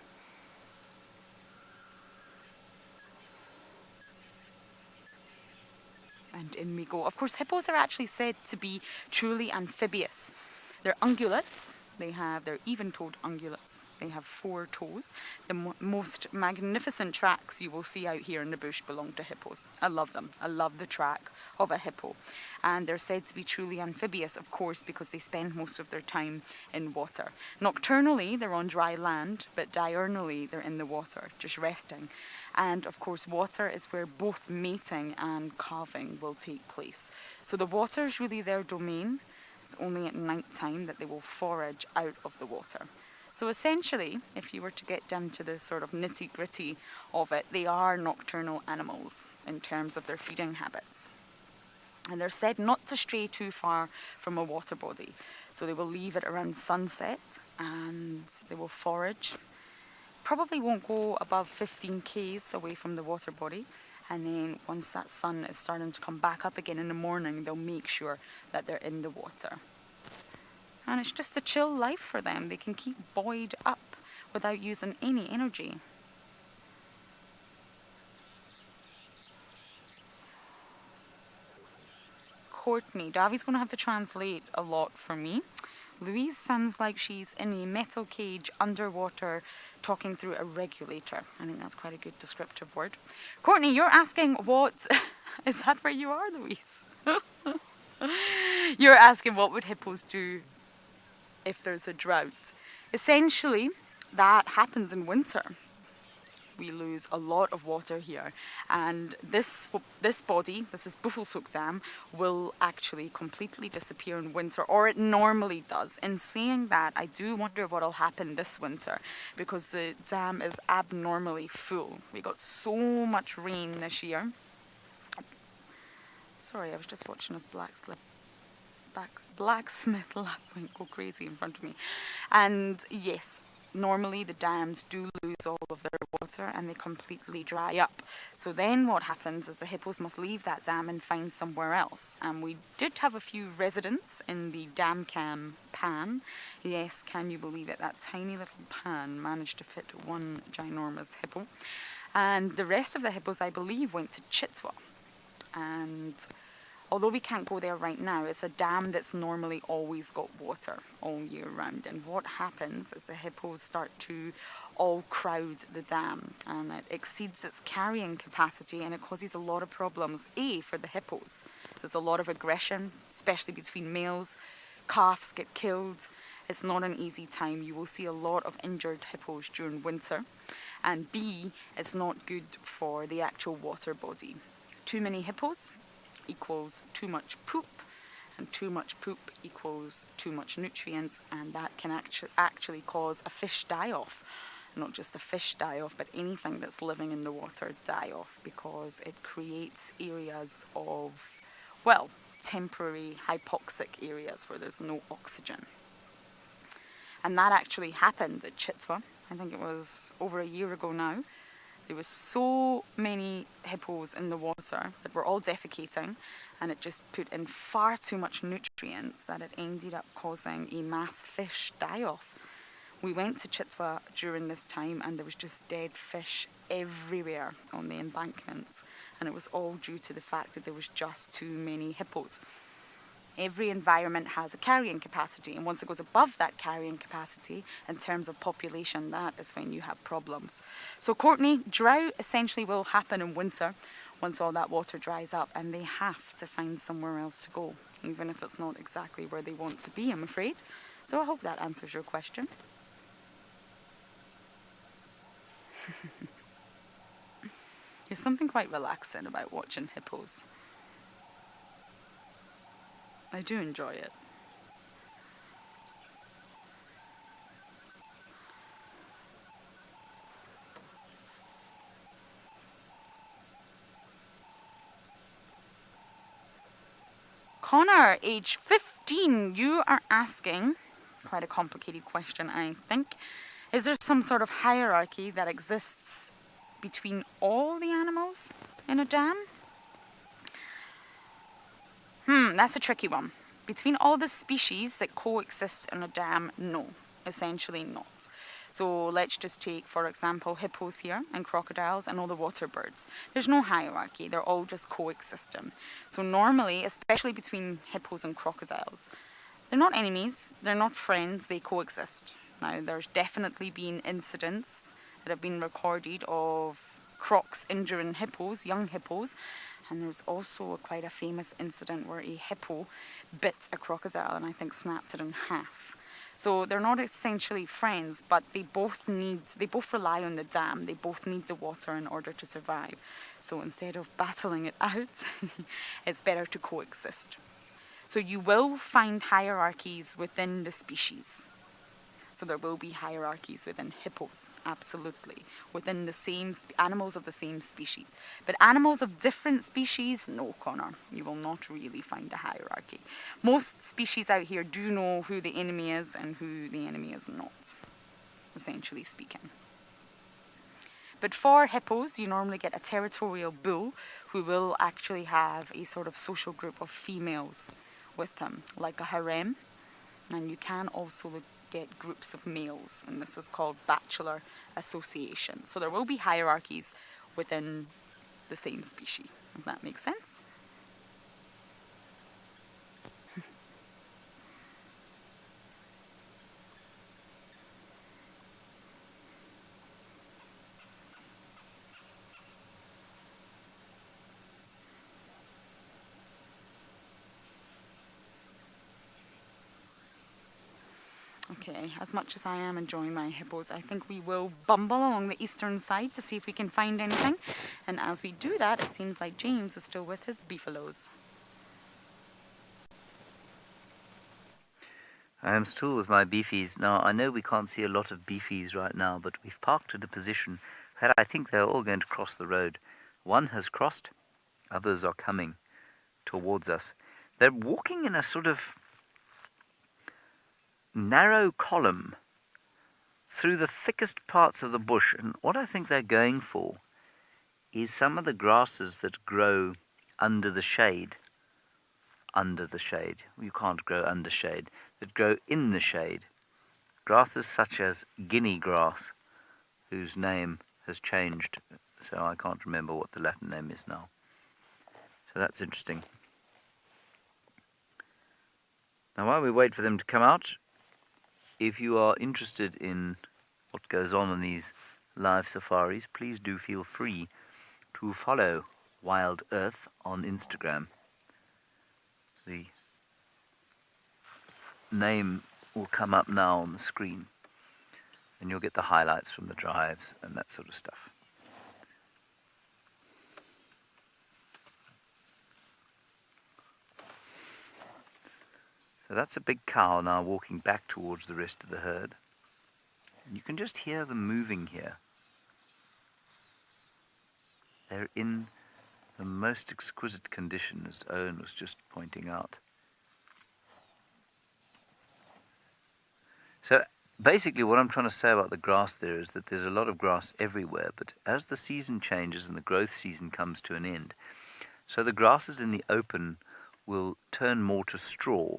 And in we go. Of course, hippos are actually said to be truly amphibious. They're ungulates. They're even-toed ungulates. They have 4 toes. The most magnificent tracks you will see out here in the bush belong to hippos. I love them. I love the track of a hippo. And they're said to be truly amphibious, of course, because they spend most of their time in water. Nocturnally, they're on dry land, but diurnally, they're in the water, just resting. And of course, water is where both mating and calving will take place. So the water is really their domain. It's only at night time that they will forage out of the water. So essentially, if you were to get down to the sort of nitty-gritty of it, they are nocturnal animals in terms of their feeding habits. And they're said not to stray too far from a water body. So they will leave it around sunset and they will forage. Probably won't go above 15 k's away from the water body. And then once that sun is starting to come back up again in the morning, they'll make sure that they're in the water. And it's just a chill life for them. They can keep buoyed up without using any energy. Courtney. Davi's going to have to translate a lot for me. Louise sounds like she's in a metal cage underwater talking through a regulator. I think that's quite a good descriptive word. Courtney, you're asking what... Is that where you are, Louise? You're asking what would hippos do if there's a drought. Essentially, that happens in winter. We lose a lot of water here, and this body, this is Buffelshoek Dam, will actually completely disappear in winter, or it normally does. In saying that, I do wonder what will happen this winter, because the dam is abnormally full. We got so much rain this year. Sorry, I was just watching this blacksmith lapwing go crazy in front of me. And yes, normally the dams do lose all of their water and they completely dry up. So then what happens is the hippos must leave that dam and find somewhere else. And we did have a few residents in the dam cam pan. Yes, can you believe it? That tiny little pan managed to fit one ginormous hippo. And the rest of the hippos, I believe, went to Chitwa. And although we can't go there right now, it's a dam that's normally always got water all year round. And what happens is the hippos start to all crowd the dam, and it exceeds its carrying capacity, and it causes a lot of problems. For the hippos, there's a lot of aggression, especially between males. Calves get killed. It's not an easy time. You will see a lot of injured hippos during winter. And B, it's not good for the actual water body. Too many hippos equals too much poop, and too much poop equals too much nutrients, and that can actually cause a fish die-off. Not just a fish die-off, but anything that's living in the water die-off, because it creates areas of, well, temporary hypoxic areas where there's no oxygen. And that actually happened at Chitwa. I think it was over a year ago now. There was so many hippos in the water that were all defecating, and it just put in far too much nutrients that it ended up causing a mass fish die-off. We went to Chitwa during this time, and there was just dead fish everywhere on the embankments, and it was all due to the fact that there was just too many hippos. Every environment has a carrying capacity, and once it goes above that carrying capacity in terms of population, that is when you have problems. So Courtney, drought essentially will happen in winter once all that water dries up, and they have to find somewhere else to go, even if it's not exactly where they want to be, I'm afraid. So I hope that answers your question. There's something quite relaxing about watching hippos. I do enjoy it. Connor, age 15, you are asking, quite a complicated question I think, is there some sort of hierarchy that exists between all the animals in a dam? That's a tricky one. Between all the species that coexist in a dam, no, essentially not. So let's just take, for example, hippos here and crocodiles and all the water birds. There's no hierarchy, they're all just coexisting. So normally, especially between hippos and crocodiles, they're not enemies, they're not friends, they coexist. Now, there's definitely been incidents that have been recorded of crocs injuring hippos, young hippos, and there's also quite a famous incident where a hippo bit a crocodile and I think snapped it in half. So they're not essentially friends, but they both rely on the dam. They both need the water in order to survive. So instead of battling it out, it's better to coexist. So you will find hierarchies within the species. So there will be hierarchies within hippos, absolutely, within the same animals of the same species. But animals of different species, no, Connor, you will not really find a hierarchy. Most species out here do know who the enemy is and who the enemy is not, essentially speaking. But for hippos, you normally get a territorial bull who will actually have a sort of social group of females with him, like a harem. And you can also get groups of males, and this is called bachelor association. So there will be hierarchies within the same species, if that makes sense. Okay, as much as I am enjoying my hippos, I think we will bumble along the eastern side to see if we can find anything. And as we do that, it seems like James is still with his beefaloes. I am still with my beefies. Now, I know we can't see a lot of beefies right now, but we've parked at a position that I think they're all going to cross the road. One has crossed, others are coming towards us. They're walking in a sort of narrow column through the thickest parts of the bush, and what I think they're going for is some of the grasses that grow under the shade. You can't grow under shade, that grow in the shade. Grasses such as guinea grass, whose name has changed, so I can't remember what the Latin name is now. So that's interesting. Now while we wait for them to come out, if you are interested in what goes on in these live safaris, please do feel free to follow WildEarth on Instagram. The name will come up now on the screen, and you'll get the highlights from the drives and that sort of stuff. So that's a big cow now walking back towards the rest of the herd. And you can just hear them moving here. They're in the most exquisite condition, as Owen was just pointing out. So basically what I'm trying to say about the grass there is that there's a lot of grass everywhere, but as the season changes and the growth season comes to an end, so the grasses in the open will turn more to straw.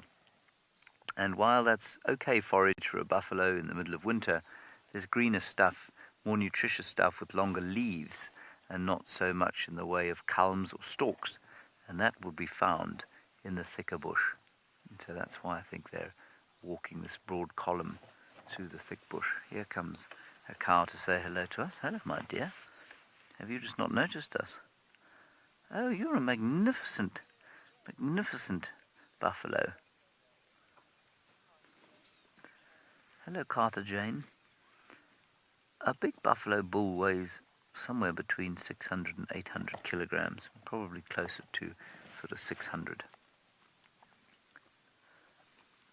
And while that's okay forage for a buffalo in the middle of winter, there's greener stuff, more nutritious stuff with longer leaves and not so much in the way of culms or stalks, and that will be found in the thicker bush. So that's why I think they're walking this broad column through the thick bush. Here comes a cow to say hello to us. Hello, my dear. Have you just not noticed us? Oh, you're a magnificent buffalo. Hello, Carter Jane. A big buffalo bull weighs somewhere between 600 and 800 kilograms, probably closer to sort of 600.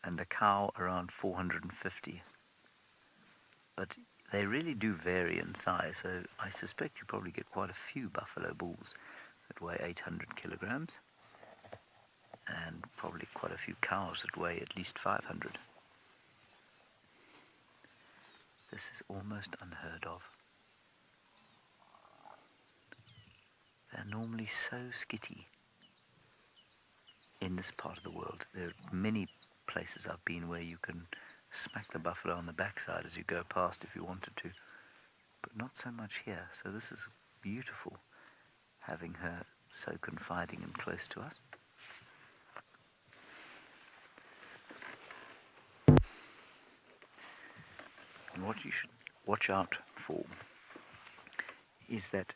And a cow around 450. But they really do vary in size, so I suspect you probably get quite a few buffalo bulls that weigh 800 kilograms, and probably quite a few cows that weigh at least 500. This is almost unheard of. They're normally so skitty in this part of the world. There are many places I've been where you can smack the buffalo on the backside as you go past if you wanted to, but not so much here. So this is beautiful, having her so confiding and close to us. And what you should watch out for is that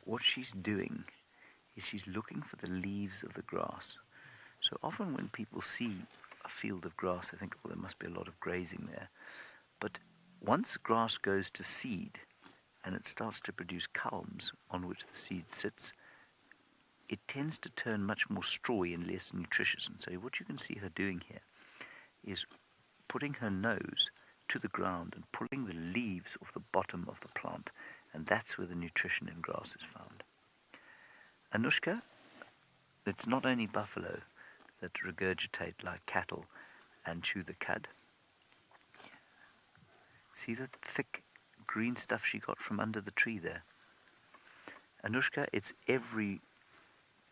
what she's doing is she's looking for the leaves of the grass. So often when people see a field of grass, I think, well, there must be a lot of grazing there. But once grass goes to seed and it starts to produce culms on which the seed sits, it tends to turn much more strawy and less nutritious. And so what you can see her doing here is putting her nose to the ground and pulling the leaves off the bottom of the plant, and that's where the nutrition in grass is found. Anushka, it's not only buffalo that regurgitate like cattle and chew the cud. See the thick green stuff she got from under the tree there? Anushka, it's every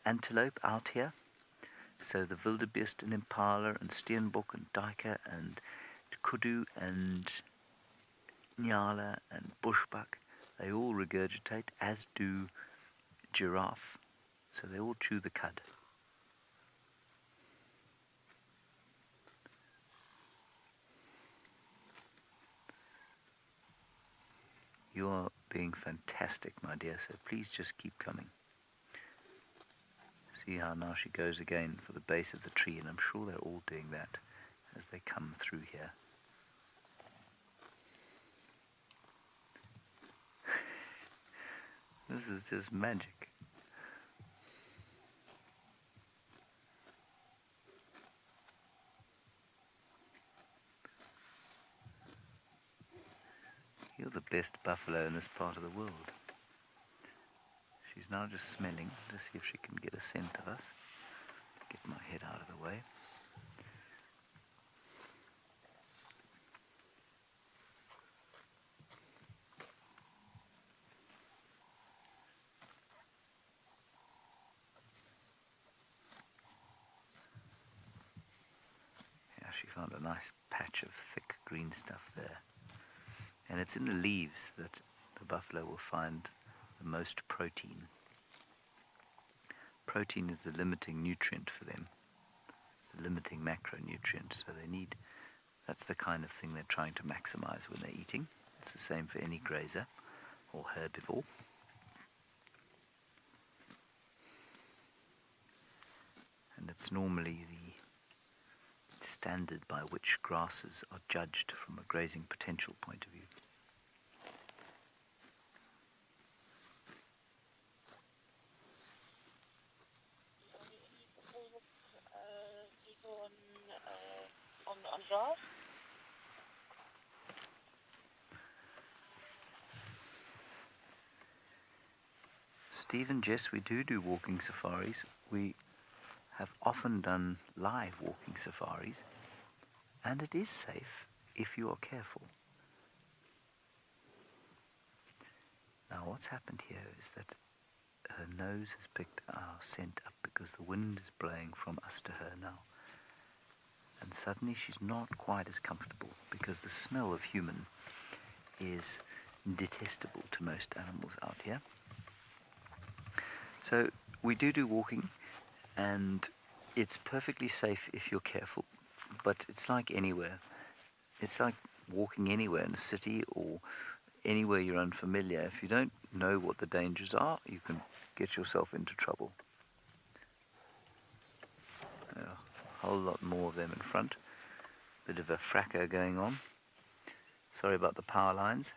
antelope out here. So the wildebeest and Impala and steenbok and duiker and kudu and Ngala and bushbuck, they all regurgitate, as do giraffe. So they all chew the cud. You are being fantastic, my dear, so please just keep coming. See how now she goes again for the base of the tree, and I'm sure they're all doing that as they come through here. This is just magic. You're the best buffalo in this part of the world. She's now just smelling to see if she can get a scent of us. Get my head out of the way. Yeah, she found a nice patch of thick green stuff there. And it's in the leaves that the buffalo will find the most protein. Protein is the limiting nutrient for them, the limiting macronutrient. So they need, that's the kind of thing they're trying to maximize when they're eating. It's the same for any grazer or herbivore. And it's normally the standard by which grasses are judged from a grazing potential point of view. On grass? Steve and Jess, we do walking safaris. We have often done live walking safaris, and it is safe if you are careful. Now what's happened here is that her nose has picked our scent up because the wind is blowing from us to her now. And suddenly she's not quite as comfortable because the smell of human is detestable to most animals out here. So we do walking, and it's perfectly safe if you're careful, but it's like anywhere. It's like walking anywhere in a city or anywhere you're unfamiliar. If you don't know what the dangers are, you can get yourself into trouble. A whole lot more of them in front. Bit of a fracas going on. Sorry about the power lines.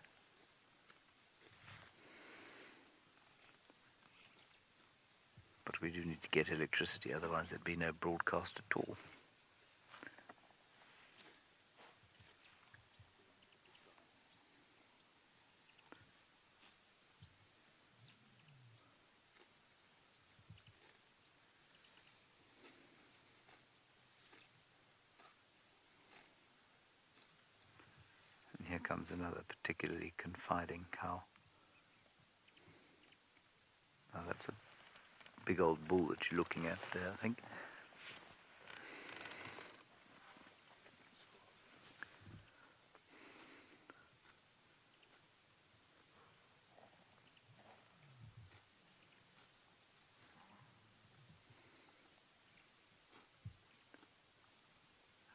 But we do need to get electricity, otherwise there'd be no broadcast at all. And here comes another particularly confiding cow. Now that's a big old bull that you're looking at there, I think.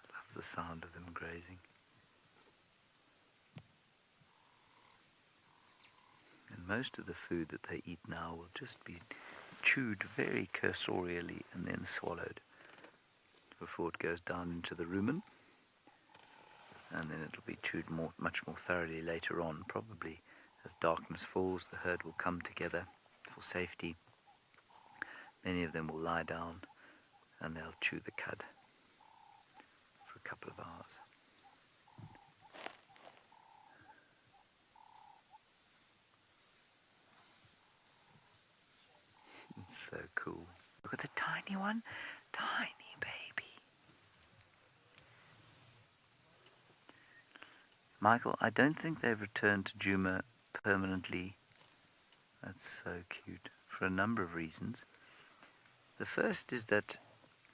I love the sound of them grazing. And most of the food that they eat now will just be chewed very cursorially and then swallowed before it goes down into the rumen, and then it'll be chewed much more thoroughly later on. Probably as darkness falls, the herd will come together for safety. Many of them will lie down and they'll chew the cud for a couple of hours. So cool. Look at the tiny one. Tiny baby. Michael, I don't think they've returned to Djuma permanently. That's so cute. For a number of reasons. The first is that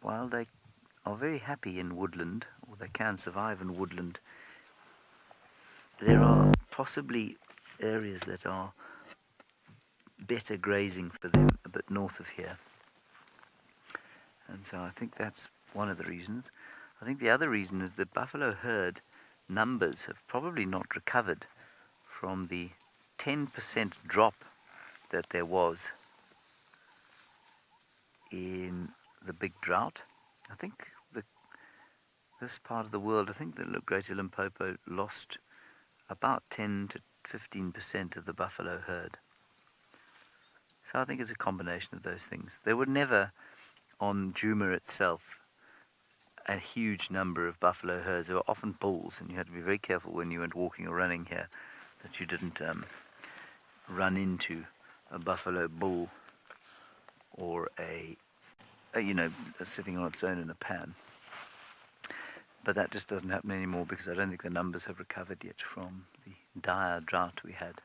while they are very happy in woodland, or they can survive in woodland, there are possibly areas that are better grazing for them a bit north of here. And so I think that's one of the reasons. I think the other reason is that buffalo herd numbers have probably not recovered from the 10% drop that there was in the big drought. I think this part of the world, I think the Greater Limpopo lost about 10 to 15% of the buffalo herd. So I think it's a combination of those things. There were never, on Djuma itself, a huge number of buffalo herds. There were often bulls, and you had to be very careful when you went walking or running here that you didn't run into a buffalo bull or a sitting on its own in a pan. But that just doesn't happen anymore because I don't think the numbers have recovered yet from the dire drought we had.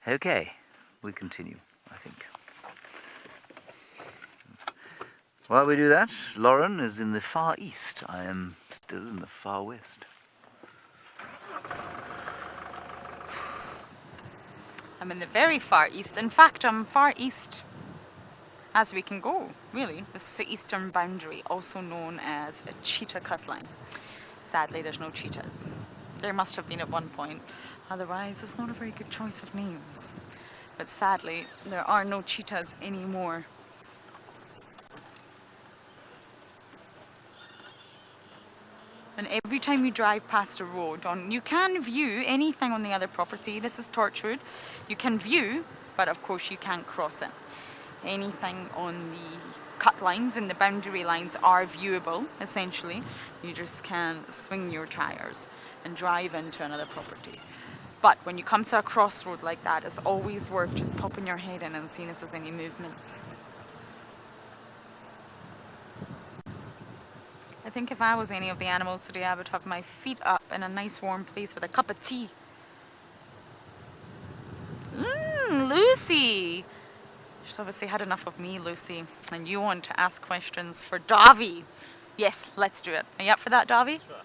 Okay. We continue, I think. While we do that, Lauren is in the far east. I am still in the far west. I'm in the very far east. In fact, I'm far east as we can go, really. This is the eastern boundary, also known as a cheetah cutline. Sadly, there's no cheetahs. There must have been at one point. Otherwise, it's not a very good choice of names. But sadly, there are no cheetahs anymore. And every time you drive past a road, you can view anything on the other property. This is Torchwood. You can view, but of course you can't cross it. Anything on the cut lines and the boundary lines are viewable, essentially. You just can swing your tires and drive into another property. But when you come to a crossroad like that, it's always worth just popping your head in and seeing if there's any movements. I think if I was any of the animals today, I would have my feet up in a nice warm place with a cup of tea. Lucy! She's obviously had enough of me, Lucy. And you want to ask questions for Davi. Yes, let's do it. Are you up for that, Davi? Sure.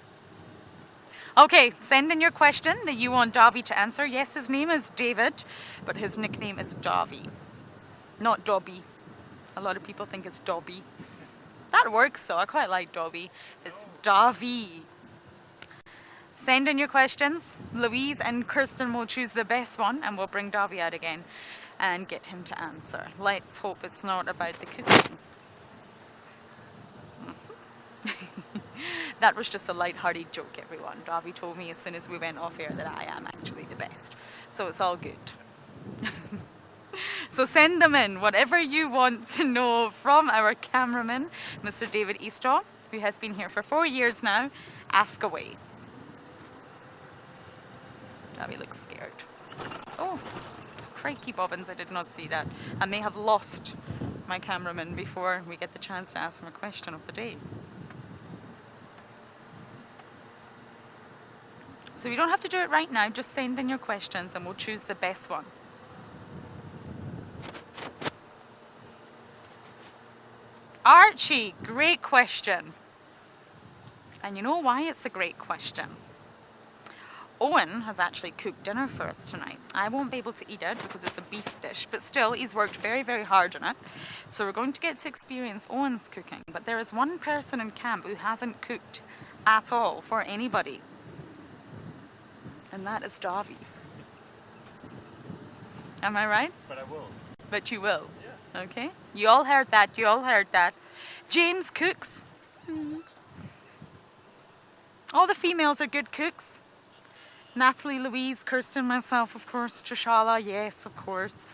Okay, send in your question that you want Davi to answer. Yes, his name is David, but his nickname is Davi. Not Dobby. A lot of people think it's Dobby. That works, so I quite like Dobby. It's Davy. Send in your questions. Louise and Kirsten will choose the best one and we'll bring Davy out again and get him to answer. Let's hope it's not about the cooking. That was just a light-hearted joke, everyone. Davy told me as soon as we went off air that I am actually the best. So it's all good. So send them in, whatever you want to know from our cameraman, Mr. David Eastaugh, who has been here for 4 years now. Ask away. Davy looks scared. Oh, crikey bobbins, I did not see that. I may have lost my cameraman before we get the chance to ask him a question of the day. So you don't have to do it right now, just send in your questions and we'll choose the best one. Archie, great question. And you know why it's a great question? Owen has actually cooked dinner for us tonight. I won't be able to eat it because it's a beef dish, but still he's worked very, very hard on it. So we're going to get to experience Owen's cooking. But there is one person in camp who hasn't cooked at all for anybody. And that is Davy. Am I right? But I will. But you will? Yeah. Okay. You all heard that. You all heard that. James cooks. All the females are good cooks. Natalie, Louise, Kirsten, myself, of course. Trishala, yes, of course.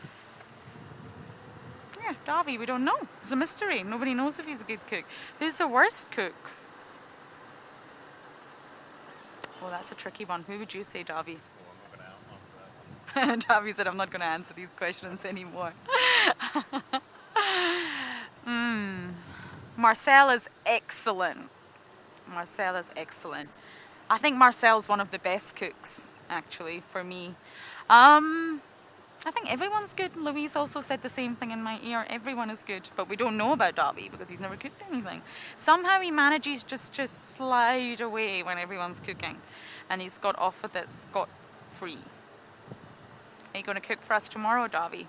Yeah, Davy, we don't know. It's a mystery. Nobody knows if he's a good cook. Who's the worst cook? Well, that's a tricky one. Who would you say, Davy? Well, I'm not going to answer that one. Davy said, I'm not going to answer these questions anymore. Marcel is excellent. Marcel is excellent. I think Marcel's one of the best cooks, actually, for me. I think everyone's good. Louise also said the same thing in my ear. Everyone is good, but we don't know about Davy because he's never cooked anything. Somehow he manages just to slide away when everyone's cooking, and he's got off with it scot-free. Are you going to cook for us tomorrow, Davy?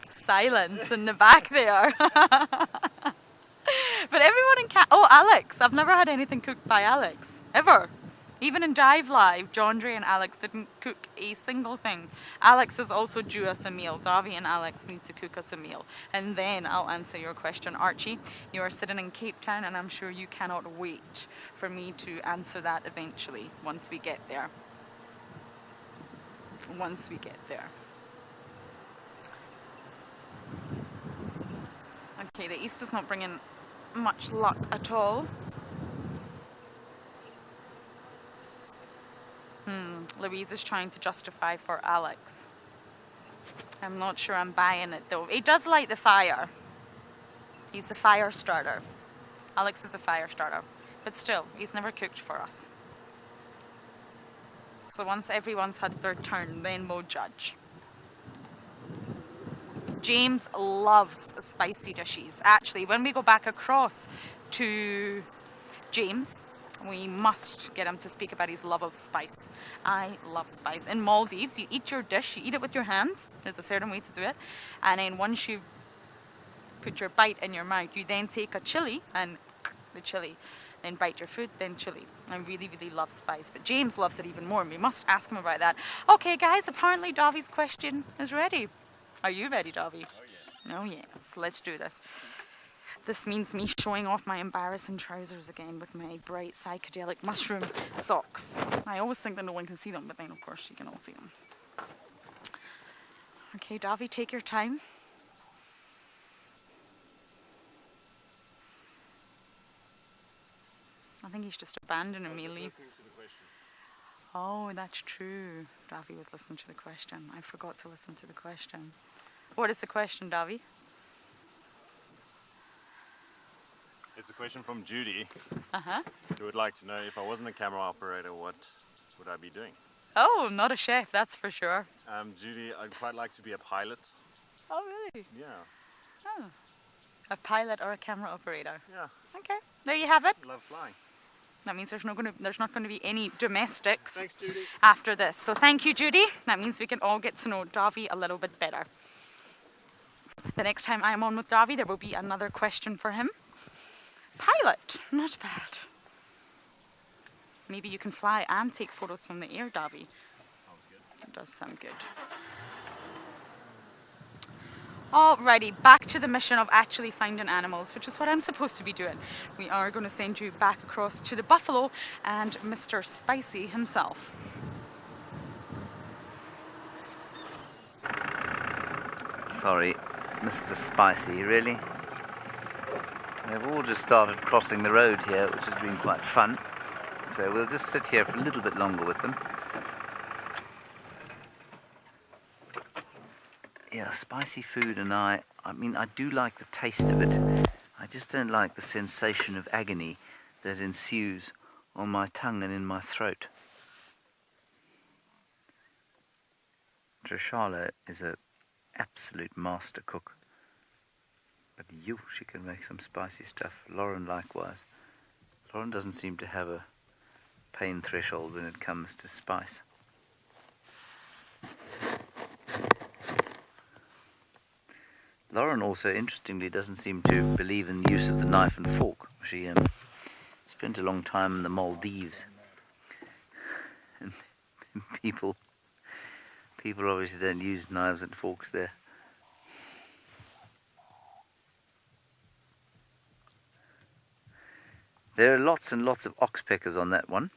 Silence in the back there. But everyone in oh, Alex. I've never had anything cooked by Alex. Ever. Even in Dive Live, Jondre and Alex didn't cook a single thing. Alex is also due us a meal. Davy and Alex need to cook us a meal. And then I'll answer your question. Archie, you are sitting in Cape Town and I'm sure you cannot wait for me to answer that eventually, once we get there. Once we get there. Okay, the Easter's not bringing much luck at all. Louise is trying to justify for Alex. I'm not sure I'm buying it though. He does light the fire. He's a fire starter. Alex is a fire starter. But still, he's never cooked for us. So once everyone's had their turn, then we'll judge. James loves spicy dishes. Actually, when we go back across to James, we must get him to speak about his love of spice. I love spice. In Maldives, you eat your dish, you eat it with your hands. There's a certain way to do it. And then once you put your bite in your mouth, you then take a chili and the chili. Then bite your food, then chili. I really, really love spice. But James loves it even more. And we must ask him about that. Okay, guys, apparently Davy's question is ready. Are you ready, Davy? Oh, yeah. Oh, yes. Let's do this. This means me showing off my embarrassing trousers again with my bright psychedelic mushroom socks. I always think that no one can see them, but then, of course, you can all see them. Okay, Davy, take your time. I think he's just abandoning me. Listening to the question. Oh, that's true. Davy was listening to the question. I forgot to listen to the question. What is the question, Davy? It's a question from Judy, Uh-huh. who would like to know if I wasn't a camera operator, what would I be doing? Oh, not a chef, that's for sure. Judy, I'd quite like to be a pilot. Oh, really? Yeah, Oh. A pilot or a camera operator. yeah, Okay, there you have it. love flying. That means there's not going to be any domestics Thanks, Judy. after this. So thank you, Judy. That means we can all get to know Davy a little bit better. The next time I'm on with Davy, there will be another question for him. Pilot, not bad. Maybe you can fly and take photos from the air, Davy. It does sound good. Alrighty, back to the mission of actually finding animals, which is what I'm supposed to be doing. We are going to send you back across to the buffalo and Mr. Spicy himself. Sorry, Mr. Spicy, really? They've all just started crossing the road here, which has been quite fun. So we'll just sit here for a little bit longer with them. Yeah, spicy food, and I mean, I do like the taste of it. I just don't like the sensation of agony that ensues on my tongue and in my throat. Trishala is an absolute master cook. But she can make some spicy stuff. Lauren likewise. Lauren doesn't seem to have a pain threshold when it comes to spice. Lauren also, interestingly, doesn't seem to believe in the use of the knife and fork. She spent a long time in the Maldives. And people obviously don't use knives and forks there. There are lots and lots of oxpeckers on that one.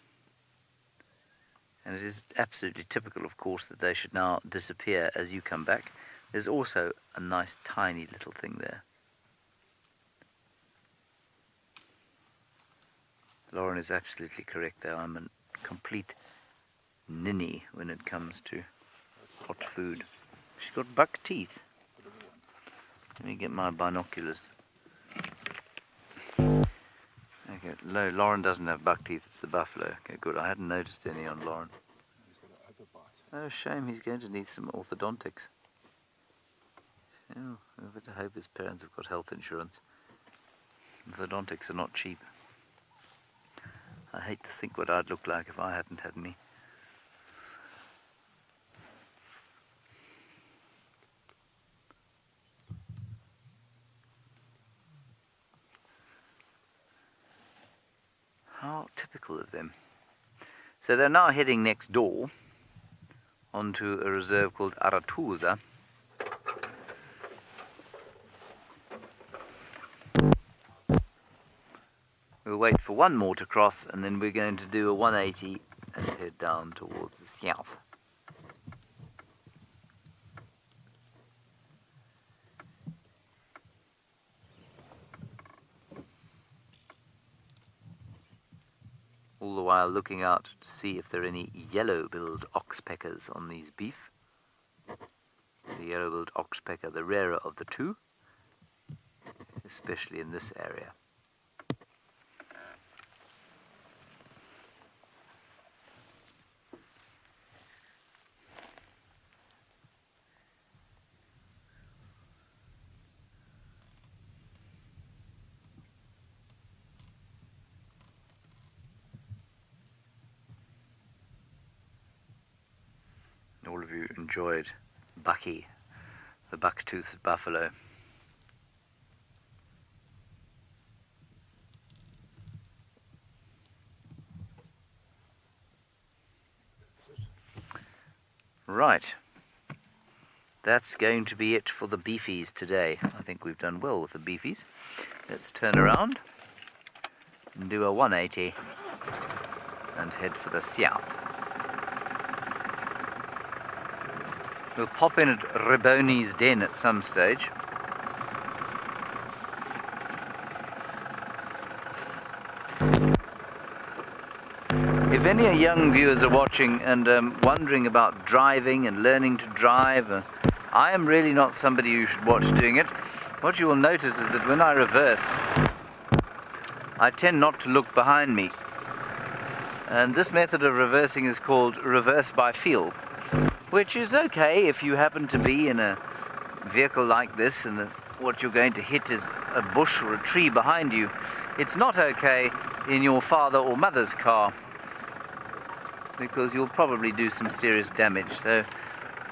And it is absolutely typical, of course, that they should now disappear as you come back. There's also a nice tiny little thing there. Lauren is absolutely correct there. I'm a complete ninny when it comes to hot food. She's got buck teeth. Let me get my binoculars. Okay, Lauren doesn't have buck teeth, it's the buffalo. Okay, good. I hadn't noticed any on Lauren. Oh, shame, he's going to need some orthodontics. Oh, I better hope his parents have got health insurance. Orthodontics are not cheap. I hate to think what I'd look like if I hadn't had any. How typical of them. So they're now heading next door onto a reserve called Aratuza. We'll wait for one more to cross, and then we're going to do a 180 and head down towards the south. All the while looking out to see if there are any yellow-billed oxpeckers on these beef. The yellow-billed oxpecker, the rarer of the two, especially in this area. All of you enjoyed Bucky, the buck-toothed buffalo. Right, that's going to be it for the beefies today. I think we've done well with the beefies. Let's turn around and do a 180 and head for the south. We'll pop in at Reboni's den at some stage. If any young viewers are watching and wondering about driving and learning to drive, I am really not somebody you should watch doing it. What you will notice is that when I reverse, I tend not to look behind me. And this method of reversing is called reverse by feel, which is okay if you happen to be in a vehicle like this and what you're going to hit is a bush or a tree behind you. It's not okay in your father or mother's car, because you'll probably do some serious damage. So,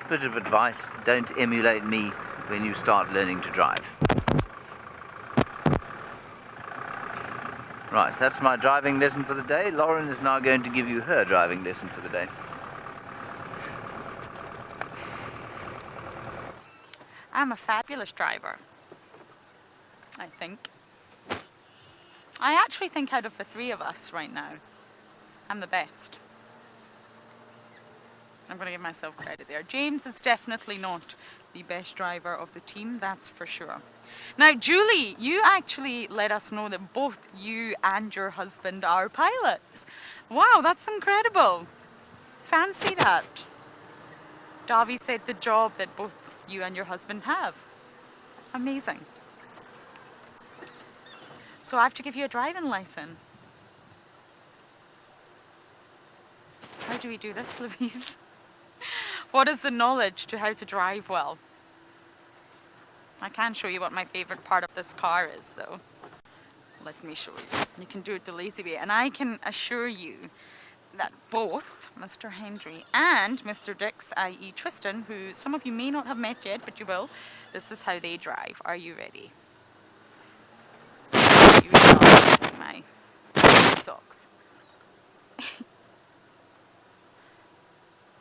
bit of advice, don't emulate me when you start learning to drive. Right, that's my driving lesson for the day. Lauren is now going to give you her driving lesson for the day. I'm a fabulous driver, I think. I actually think out of the three of us right now, I'm the best. I'm going to give myself credit there. James is definitely not the best driver of the team, that's for sure. Now, Julie, you actually let us know that both you and your husband are pilots. Wow, that's incredible. Fancy that. Davi said the job that both you and your husband have. Amazing. So I have to give you a driving lesson. How do we do this, Louise? What is the knowledge to how to drive well? I can show you what my favourite part of this car is, though. Let me show you. You can do it the lazy way. And I can assure you that both Mr. Hendry and Mr. Dix, i.e. Tristan, who some of you may not have met yet, but you will, this is how they drive. Are you ready? You shall see my socks.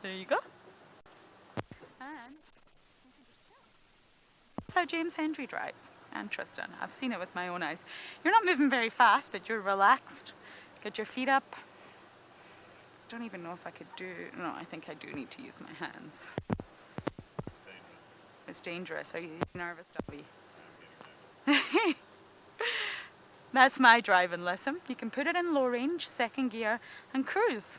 There you go. And that's how James Hendry drives, and Tristan. I've seen it with my own eyes. You're not moving very fast, but you're relaxed. Get your feet up. Don't even know if I could do... No, I think I do need to use my hands. It's dangerous. Are you nervous, Dobby? That's my driving lesson. You can put it in low range, second gear, and cruise.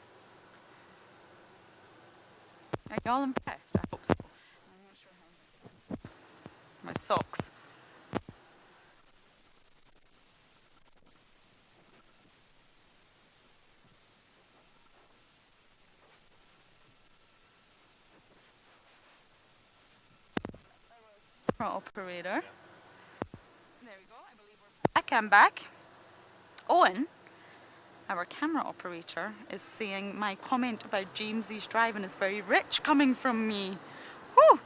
Are y'all impressed? I hope so. I'm not sure how my socks. Operator. There we go. I believe we're back. I'm back. Owen, our camera operator, is saying my comment about Jamesy's driving is very rich coming from me. Whew!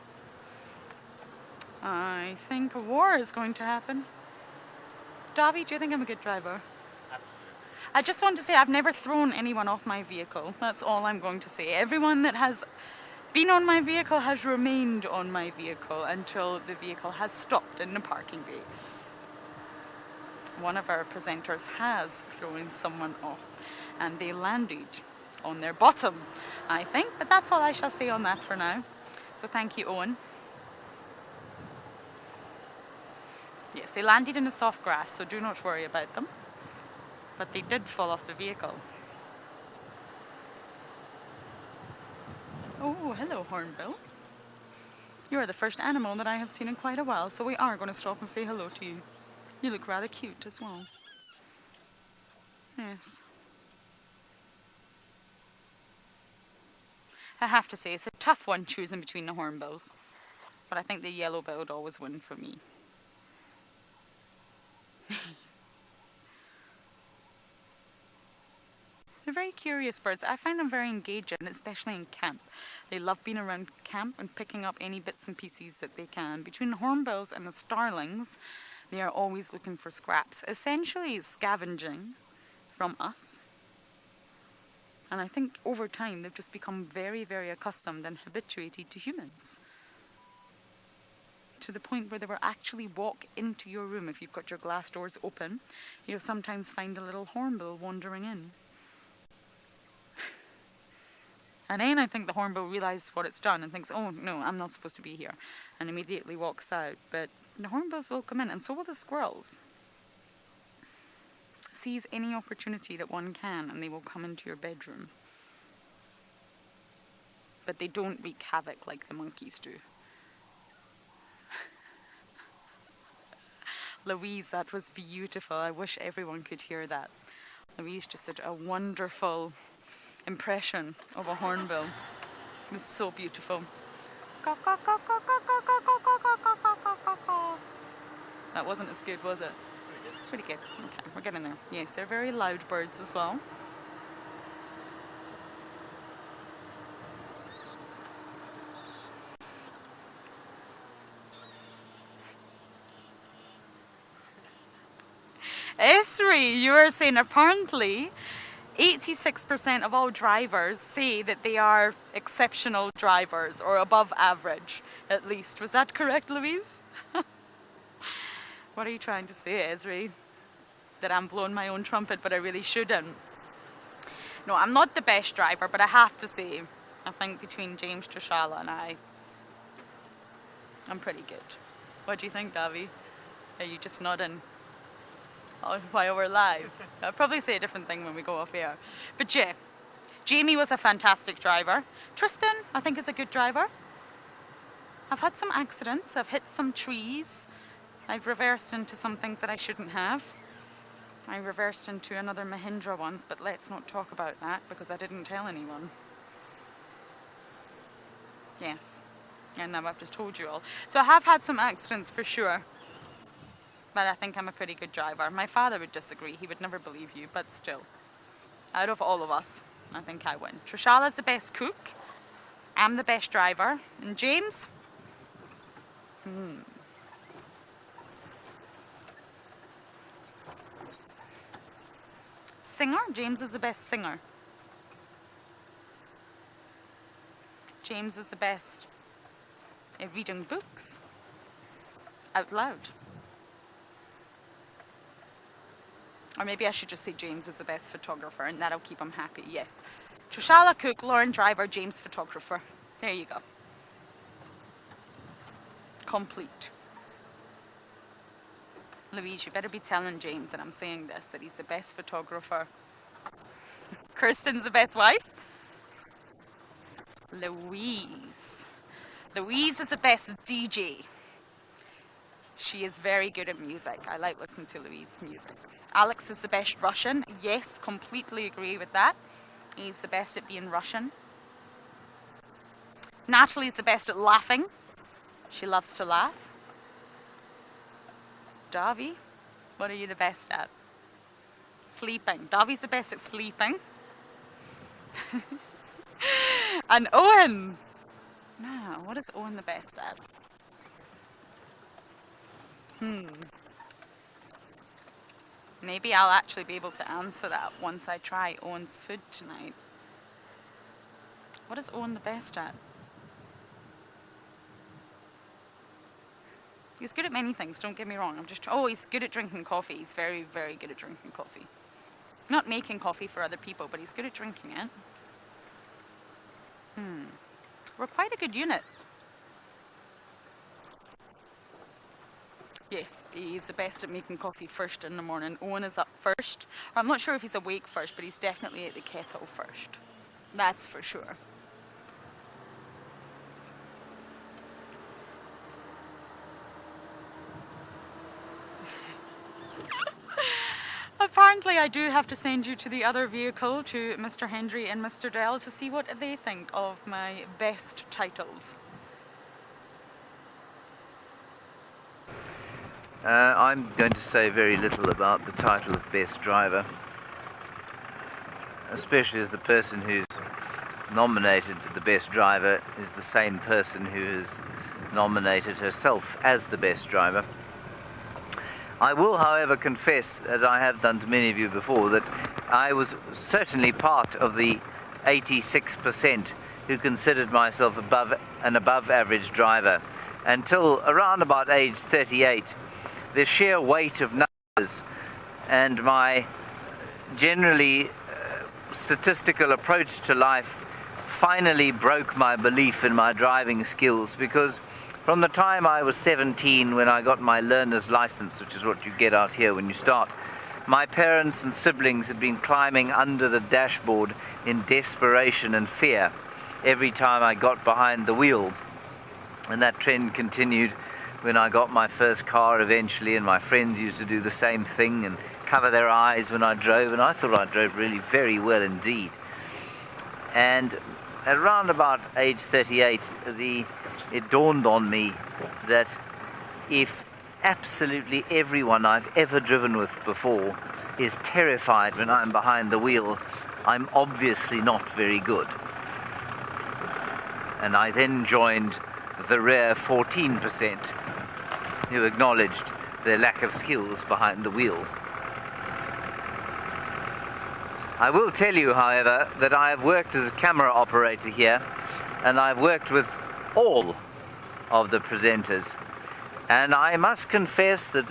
I think a war is going to happen. Davi, do you think I'm a good driver? Absolutely. I just want to say I've never thrown anyone off my vehicle. That's all I'm going to say. Everyone that has been on my vehicle has remained on my vehicle until the vehicle has stopped in the parking bay. One of our presenters has thrown someone off and they landed on their bottom, I think, but that's all I shall say on that for now. So thank you, Owen. Yes, they landed in the soft grass, so do not worry about them. But they did fall off the vehicle. Oh, hello, Hornbill. You are the first animal that I have seen in quite a while, so we are going to stop and say hello to you. You look rather cute as well. Yes. I have to say, it's a tough one choosing between the hornbills. But I think the yellow-billed always win for me. They're very curious birds. I find them very engaging, especially in camp. They love being around camp and picking up any bits and pieces that they can. Between the hornbills and the starlings, they are always looking for scraps, essentially scavenging from us. And I think over time they've just become very, very accustomed and habituated to humans. To the point where they will actually walk into your room if you've got your glass doors open. You'll sometimes find a little hornbill wandering in. And then I think the hornbill realizes what it's done and thinks, oh no, I'm not supposed to be here, and immediately walks out. But the hornbills will come in, and so will the squirrels. Seize any opportunity that one can, and they will come into your bedroom. But they don't wreak havoc like the monkeys do. Louise, that was beautiful. I wish everyone could hear that. Louise just did a wonderful impression of a hornbill. It was so beautiful. That wasn't as good, was it? Pretty good. Okay, we're getting there. Yes, they're very loud birds as well. Esri, you were saying apparently 86% of all drivers say that they are exceptional drivers or above average, at least. Was that correct, Louise? What are you trying to say, Esri? That I'm blowing my own trumpet, but I really shouldn't. No, I'm not the best driver, but I have to say, I think between James Trishala and I'm pretty good. What do you think, Davi? Are you just nodding? Oh, while we're live. I'll probably say a different thing when we go off air. But yeah, Jamie was a fantastic driver. Tristan, I think, is a good driver. I've had some accidents. I've hit some trees. I've reversed into some things that I shouldn't have. I reversed into another Mahindra once, but let's not talk about that because I didn't tell anyone. Yes, and now I've just told you all. So I have had some accidents for sure. But I think I'm a pretty good driver. My father would disagree. He would never believe you, but still. Out of all of us, I think I win. Trishala's the best cook. I'm the best driver. And James? Singer? James is the best singer. James is the best at reading books out loud. Or maybe I should just say James is the best photographer and that'll keep him happy. Yes. Trishala cook, Lauren driver, James photographer. There you go. Complete. Louise, you better be telling James that I'm saying this, that he's the best photographer. Kirsten's the best wife. Louise. Louise is the best DJ. She is very good at music. I like listening to Louise's music. Alex is the best Russian. Yes, completely agree with that. He's the best at being Russian. Natalie's the best at laughing. She loves to laugh. Davi, what are you the best at? Sleeping. Davi's the best at sleeping. And Owen. Now, what is Owen the best at? Maybe I'll actually be able to answer that once I try Owen's food tonight. What is Owen the best at? He's good at many things, don't get me wrong. He's good at drinking coffee. He's very, very good at drinking coffee. Not making coffee for other people, but he's good at drinking it. We're quite a good unit. Yes, he's the best at making coffee first in the morning. Owen is up first. Or I'm not sure if he's awake first, but he's definitely at the kettle first. That's for sure. Apparently I do have to send you to the other vehicle, to Mr. Hendry and Mr. Dell, to see what they think of my best titles. I'm going to say very little about the title of best driver, especially as the person who's nominated the best driver is the same person who has nominated herself as the best driver. I will, however, confess, as I have done to many of you before, that I was certainly part of the 86% who considered myself an above average driver until around about age 38. The sheer weight of numbers and my generally statistical approach to life finally broke my belief in my driving skills, because from the time I was 17, when I got my learner's license, which is what you get out here when you start, my parents and siblings had been climbing under the dashboard in desperation and fear every time I got behind the wheel. And that trend continued when I got my first car eventually, and my friends used to do the same thing and cover their eyes when I drove, and I thought I drove really very well indeed. And at around about age 38, it dawned on me that if absolutely everyone I've ever driven with before is terrified when I'm behind the wheel, I'm obviously not very good. And I then joined the rare 14% who acknowledged their lack of skills behind the wheel. I will tell you, however, that I have worked as a camera operator here, and I've worked with all of the presenters. And I must confess that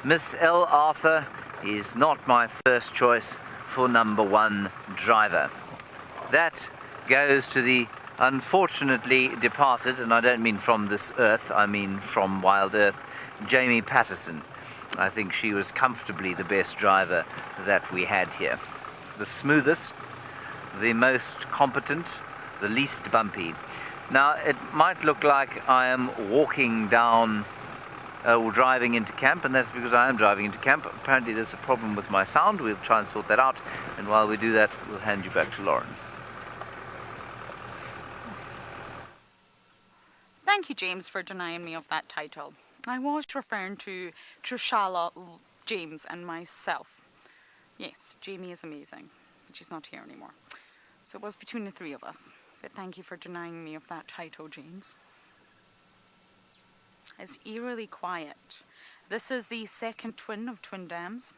Miss L. Arthur is not my first choice for #1 driver. That goes to the unfortunately departed, and I don't mean from this earth, I mean from WildEarth, Jamie Patterson. I think she was comfortably the best driver that we had here. The smoothest, the most competent, the least bumpy. Now, it might look like I am walking down or driving into camp, and that's because I am driving into camp. Apparently there's a problem with my sound. We'll try and sort that out, and while we do that, we'll hand you back to Lauren. Thank you, James, for denying me of that title. I was referring to Trishala, James, and myself. Yes, Jamie is amazing, but she's not here anymore. So it was between the three of us. But thank you for denying me of that title, James. It's eerily quiet. This is the second twin of Twin Dams.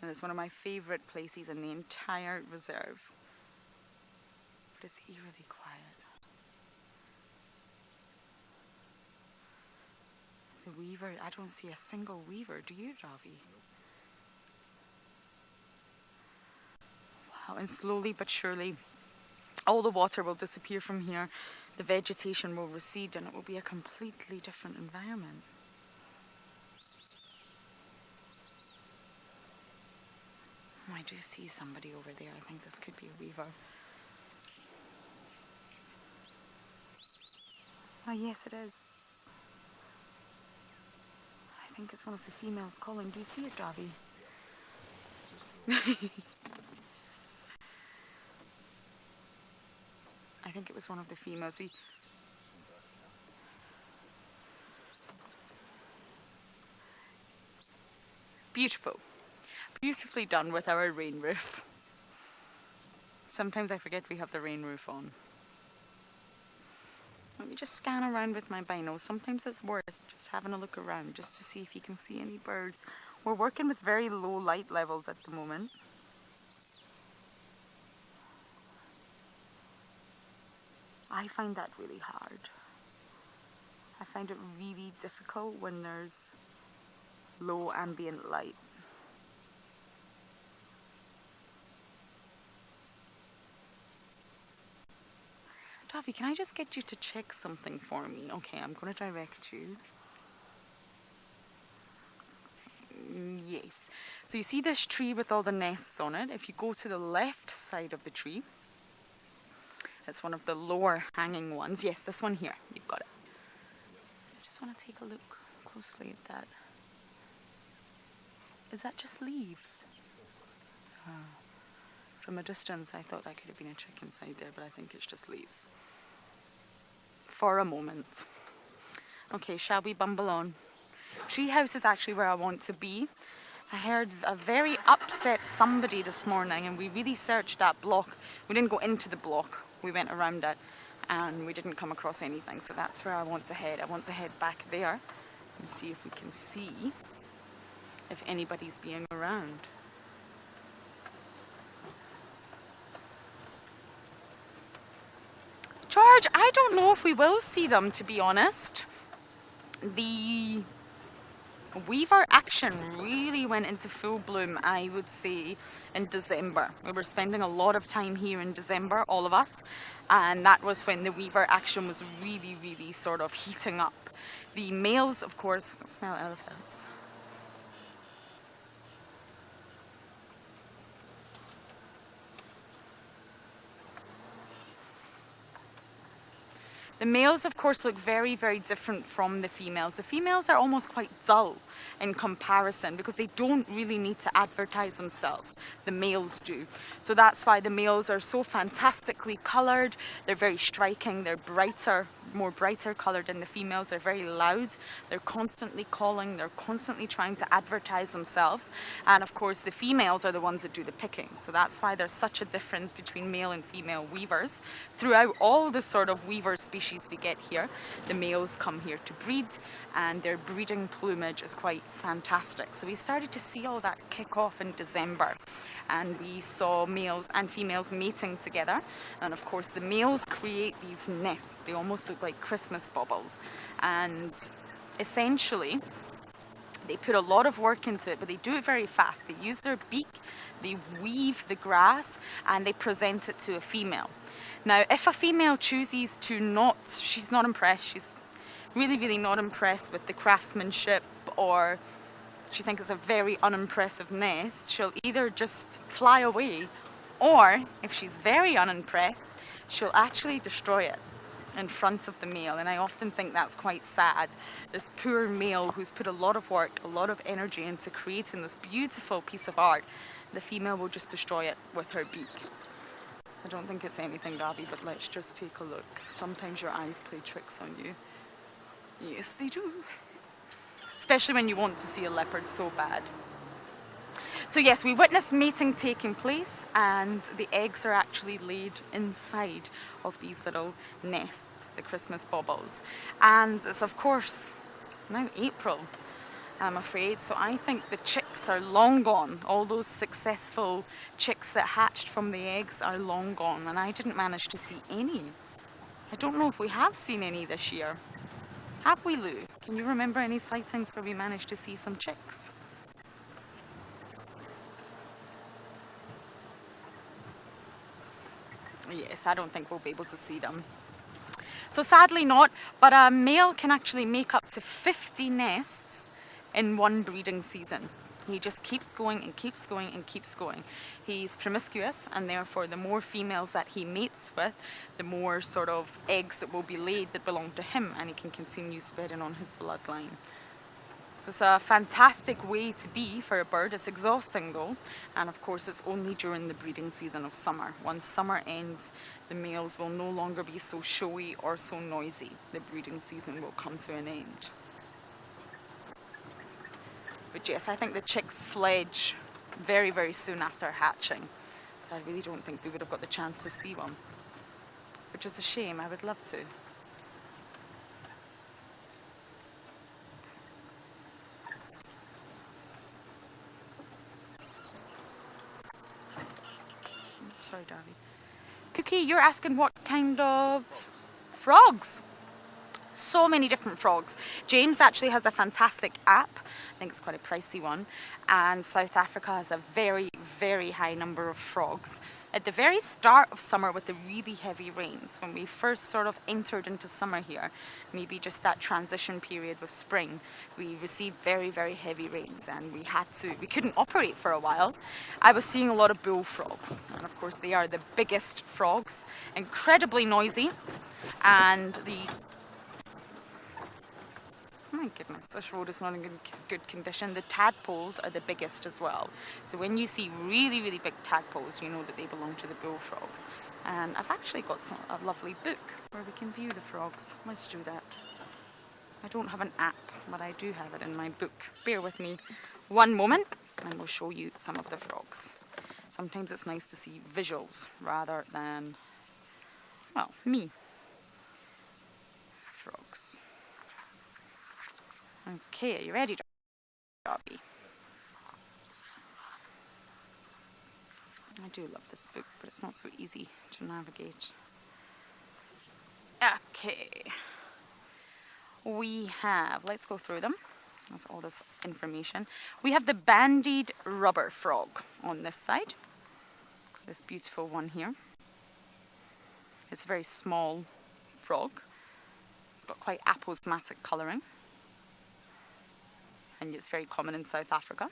And it's one of my favourite places in the entire reserve. But it's eerily quiet. The weaver, I don't see a single weaver, do you, Ravi? Wow, and slowly but surely, all the water will disappear from here, the vegetation will recede, and it will be a completely different environment. Oh, I do see somebody over there. I think this could be a weaver. Oh, yes, it is. I think it's one of the females calling. Do you see it, Ravi? I think it was one of the females. Beautiful. Beautifully done with our rain roof. Sometimes I forget we have the rain roof on. Let me just scan around with my binos. Sometimes it's worth just having a look around just to see if you can see any birds. We're working with very low light levels at the moment. I find that really hard. I find it really difficult when there's low ambient light. Davi, can I just get you to check something for me? Okay, I'm going to direct you. Yes. So you see this tree with all the nests on it? If you go to the left side of the tree, it's one of the lower hanging ones. Yes, this one here. You've got it. I just want to take a look closely at that. Is that just leaves? From a distance, I thought that could have been a chick inside there, but I think it's just leaves. For a moment. Okay, shall we bumble on? Treehouse is actually where I want to be. I heard a very upset somebody this morning, and we really searched that block. We didn't go into the block. We went around it, and we didn't come across anything. So that's where I want to head. I want to head back there and see if we can see if anybody's being around. George, I don't know if we will see them, to be honest. The weaver action really went into full bloom, I would say, in December. We were spending a lot of time here in December, all of us, and that was when the weaver action was really, really sort of heating up. The males, of course, I smell elephants. The males, of course, look very, very different from the females. The females are almost quite dull in comparison because they don't really need to advertise themselves. The males do. So that's why the males are so fantastically coloured. They're very striking. They're brighter, more brighter coloured than the females. They're very loud. They're constantly calling. They're constantly trying to advertise themselves. And of course, the females are the ones that do the picking. So that's why there's such a difference between male and female weavers throughout all the sort of weaver species species we get here. The males come here to breed, and their breeding plumage is quite fantastic. So we started to see all that kick off in December, and we saw males and females mating together. And of course the males create these nests. They almost look like Christmas baubles, and essentially they put a lot of work into it, but they do it very fast. They use their beak, they weave the grass, and they present it to a female. Now, if a female chooses to she's not impressed, she's really not impressed with the craftsmanship, or she thinks it's a very unimpressive nest, she'll either just fly away, or if she's very unimpressed, she'll actually destroy it in front of the male. And I often think that's quite sad. This poor male who's put a lot of work, a lot of energy into creating this beautiful piece of art, the female will just destroy it with her beak. I don't think it's anything, Gabby, but let's just take a look. Sometimes your eyes play tricks on you. Yes, they do. Especially when you want to see a leopard so bad. So yes, we witnessed mating taking place, and the eggs are actually laid inside of these little nests, the Christmas baubles. And it's of course now April, I'm afraid, so I think the chicks are long gone. All those successful chicks that hatched from the eggs are long gone, and I didn't manage to see any. I don't know if we have seen any this year. Have we, Lou? Can you remember any sightings where we managed to see some chicks? Yes, I don't think we'll be able to see them. So sadly not, but a male can actually make up to 50 nests in one breeding season. He just keeps going and keeps going and keeps going. He's promiscuous, and therefore the more females that he mates with, the more sort of eggs that will be laid that belong to him, and he can continue spreading on his bloodline. So it's a fantastic way to be for a bird. It's exhausting though, and of course it's only during the breeding season of summer. Once summer ends, the males will no longer be so showy or so noisy. The breeding season will come to an end. But yes, I think the chicks fledge very soon after hatching. So I really don't think we would have got the chance to see one, which is a shame. I would love to. Sorry, Darby. Cookie, you're asking what kind of frogs? So many different frogs. James actually has a fantastic app. I think it's quite a pricey one. And South Africa has a very high number of frogs. At the very start of summer, with the really heavy rains, when we first sort of entered into summer here, maybe just that transition period with spring, we received very heavy rains, and we couldn't operate for a while. I was seeing a lot of bullfrogs, and of course they are the biggest frogs, incredibly noisy, and my goodness, this road is not in good condition. The tadpoles are the biggest as well. So when you see really big tadpoles, you know that they belong to the bullfrogs. And I've actually got a lovely book where we can view the frogs. Let's do that. I don't have an app, but I do have it in my book. Bear with me one moment and we'll show you some of the frogs. Sometimes it's nice to see visuals rather than, well, me. Frogs. Okay, are you ready, Darby? I do love this book, but it's not so easy to navigate. Okay. We have, let's go through them. That's all this information. We have the bandied rubber frog on this side. This beautiful one here. It's a very small frog. It's got quite aposematic colouring. And it's very common in South Africa.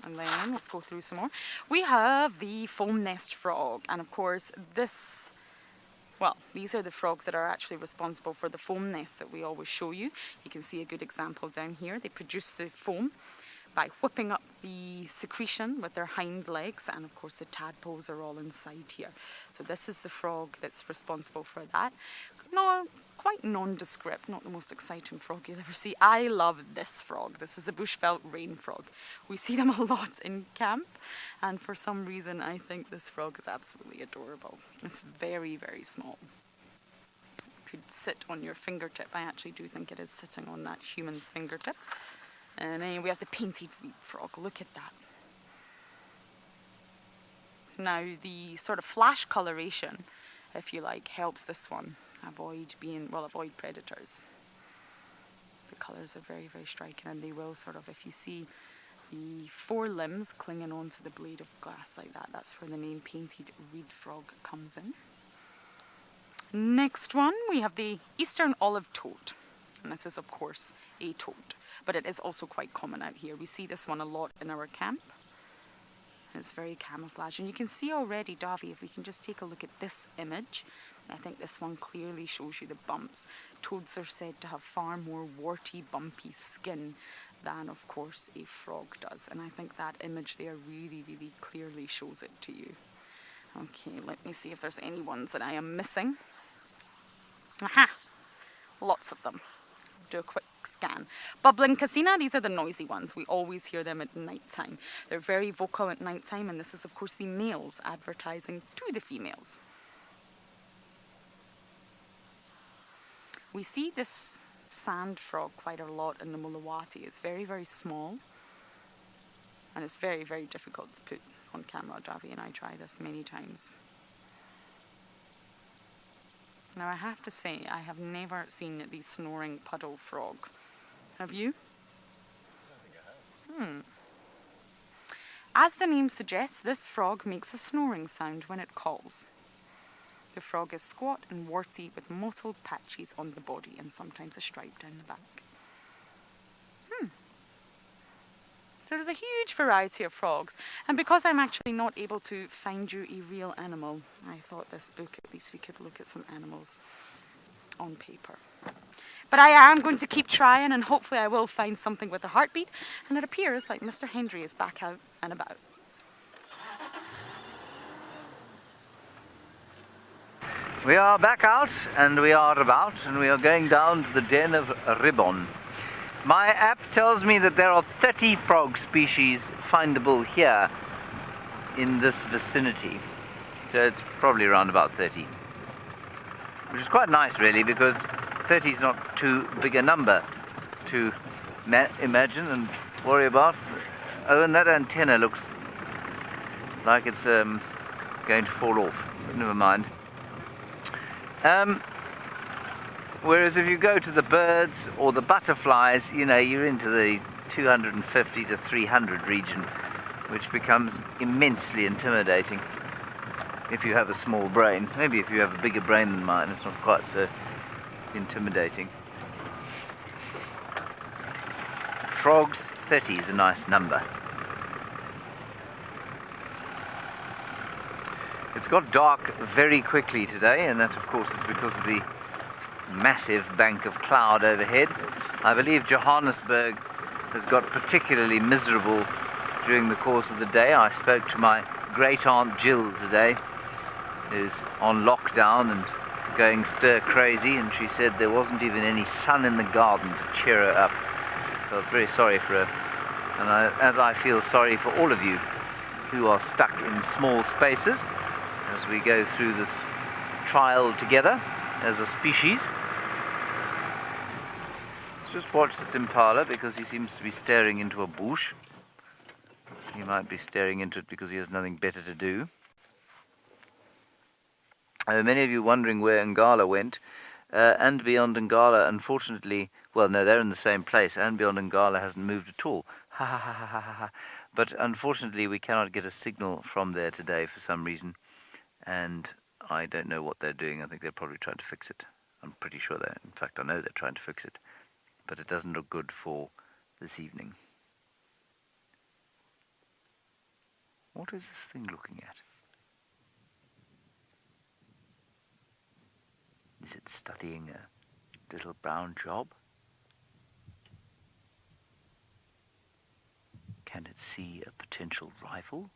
And then let's go through some more. We have the foam nest frog, and of course these are the frogs that are actually responsible for the foam nest that we always show you. You can see a good example down here. They produce the foam by whipping up the secretion with their hind legs, and of course the tadpoles are all inside here. So this is the frog that's responsible for that. No, quite nondescript, not the most exciting frog you'll ever see. I love this frog. This is a bushveld rain frog. We see them a lot in camp, and for some reason I think this frog is absolutely adorable. It's very small. could sit on your fingertip. I actually do think it is sitting on that human's fingertip. And then we have the painted reed frog. Look at that. Now the sort of flash coloration, if you like, helps this one avoid predators. The colours are very, very striking, and they will sort of, if you see the four limbs clinging onto the blade of glass like that, that's where the name painted reed frog comes in. Next one, we have the eastern olive toad. And this is, of course, a toad, but it is also quite common out here. We see this one a lot in our camp. It's very camouflaged, and you can see already, Davi, if we can just take a look at this image, I think this one clearly shows you the bumps. Toads are said to have far more warty, bumpy skin than, of course, a frog does, and I think that image there really, really clearly shows it to you. Okay, let me see if there's any ones that I am missing. Aha! Lots of them. Do a quick scan. Bubbling Casina, these are the noisy ones. We always hear them at night time. They're very vocal at night time, and this is, of course, the males advertising to the females. We see this sand frog quite a lot in the Mulawati. It's very, very small, and it's very, very difficult to put on camera. Davi and I tried this many times. Now, I have to say, I have never seen the snoring puddle frog. Have you? I don't think I have. As the name suggests, this frog makes a snoring sound when it calls. The frog is squat and warty with mottled patches on the body and sometimes a stripe down the back. So there's a huge variety of frogs, and because I'm actually not able to find you a real animal, I thought this book, at least we could look at some animals on paper. But I am going to keep trying, and hopefully I will find something with a heartbeat, and it appears like Mr. Hendry is back out and about. We are back out, and we are about, and we are going down to the den of Ribbon. My app tells me that there are 30 frog species findable here in this vicinity. So it's probably around about 30. Which is quite nice, really, because 30 is not too big a number to imagine and worry about. Oh, and that antenna looks like it's going to fall off. Never mind. Whereas if you go to the birds or the butterflies, you know, you're into the 250 to 300 region, which becomes immensely intimidating if you have a small brain. Maybe if you have a bigger brain than mine, it's not quite so intimidating. Frogs, 30 is a nice number. It's got dark very quickly today, and that of course is because of the massive bank of cloud overhead. I believe Johannesburg has got particularly miserable during the course of the day. I spoke to my great aunt Jill today, who's on lockdown and going stir crazy, and she said there wasn't even any sun in the garden to cheer her up. I felt very sorry for her, and as I feel sorry for all of you who are stuck in small spaces as we go through this trial together as a species. Let's just watch this impala because he seems to be staring into a bush. He might be staring into it because he has nothing better to do. Many of you wondering where Ngala went. andBeyond and Ngala, unfortunately, well, no, they're in the same place. andBeyond and Ngala hasn't moved at all. Ha ha ha ha ha ha. But unfortunately, we cannot get a signal from there today for some reason. And I don't know what they're doing. I think they're probably trying to fix it. I'm pretty sure in fact, I know they're trying to fix it. But it doesn't look good for this evening. What is this thing looking at? Is it studying a little brown job? Can it see a potential rival?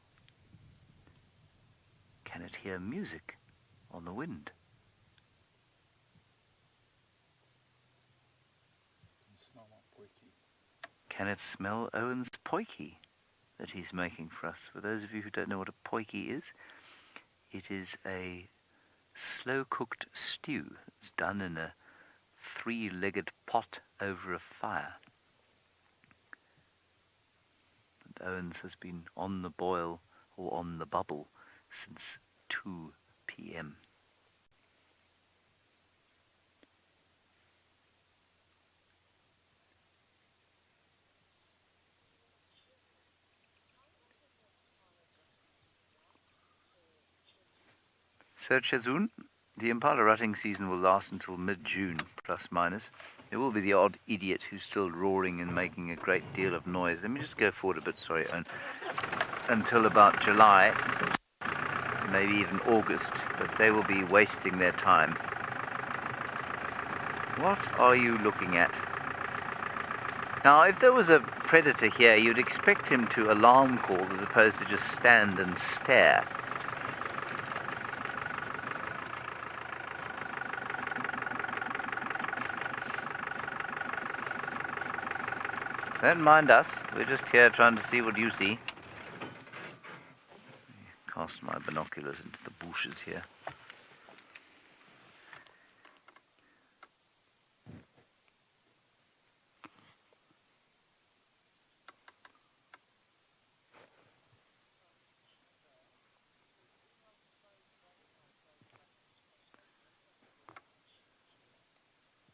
Can it hear music on the wind? Can it smell Owen's poiky that he's making for us? For those of you who don't know what a poiky is, it is a slow-cooked stew It's done in a 3-legged pot over a fire. And Owens has been on the boil or on the bubble since 2 p.m. So Chazun, the Impala rutting season will last until mid-June, plus minus. There will be the odd idiot who's still roaring and making a great deal of noise. Let me just go forward a bit, sorry, until about July, maybe even August, but they will be wasting their time. What are you looking at? Now, if there was a predator here, you'd expect him to alarm call as opposed to just stand and stare. Don't mind us, we're just here trying to see what you see. Cast my binoculars into the bushes here.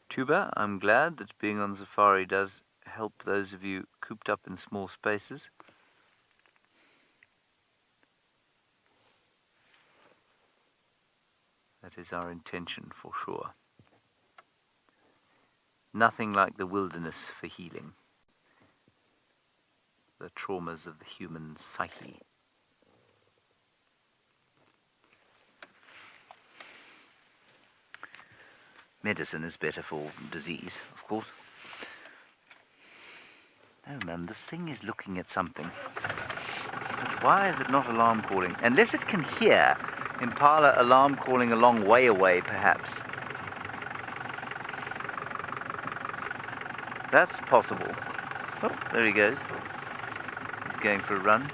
Tuba, I'm glad that being on safari does help those of you cooped up in small spaces. That is our intention for sure. Nothing like the wilderness for healing. The traumas of the human psyche. Medicine is better for disease, of course. Oh man, this thing is looking at something. But why is it not alarm calling? Unless it can hear Impala alarm calling a long way away, perhaps. That's possible. Oh, there he goes. He's going for a run.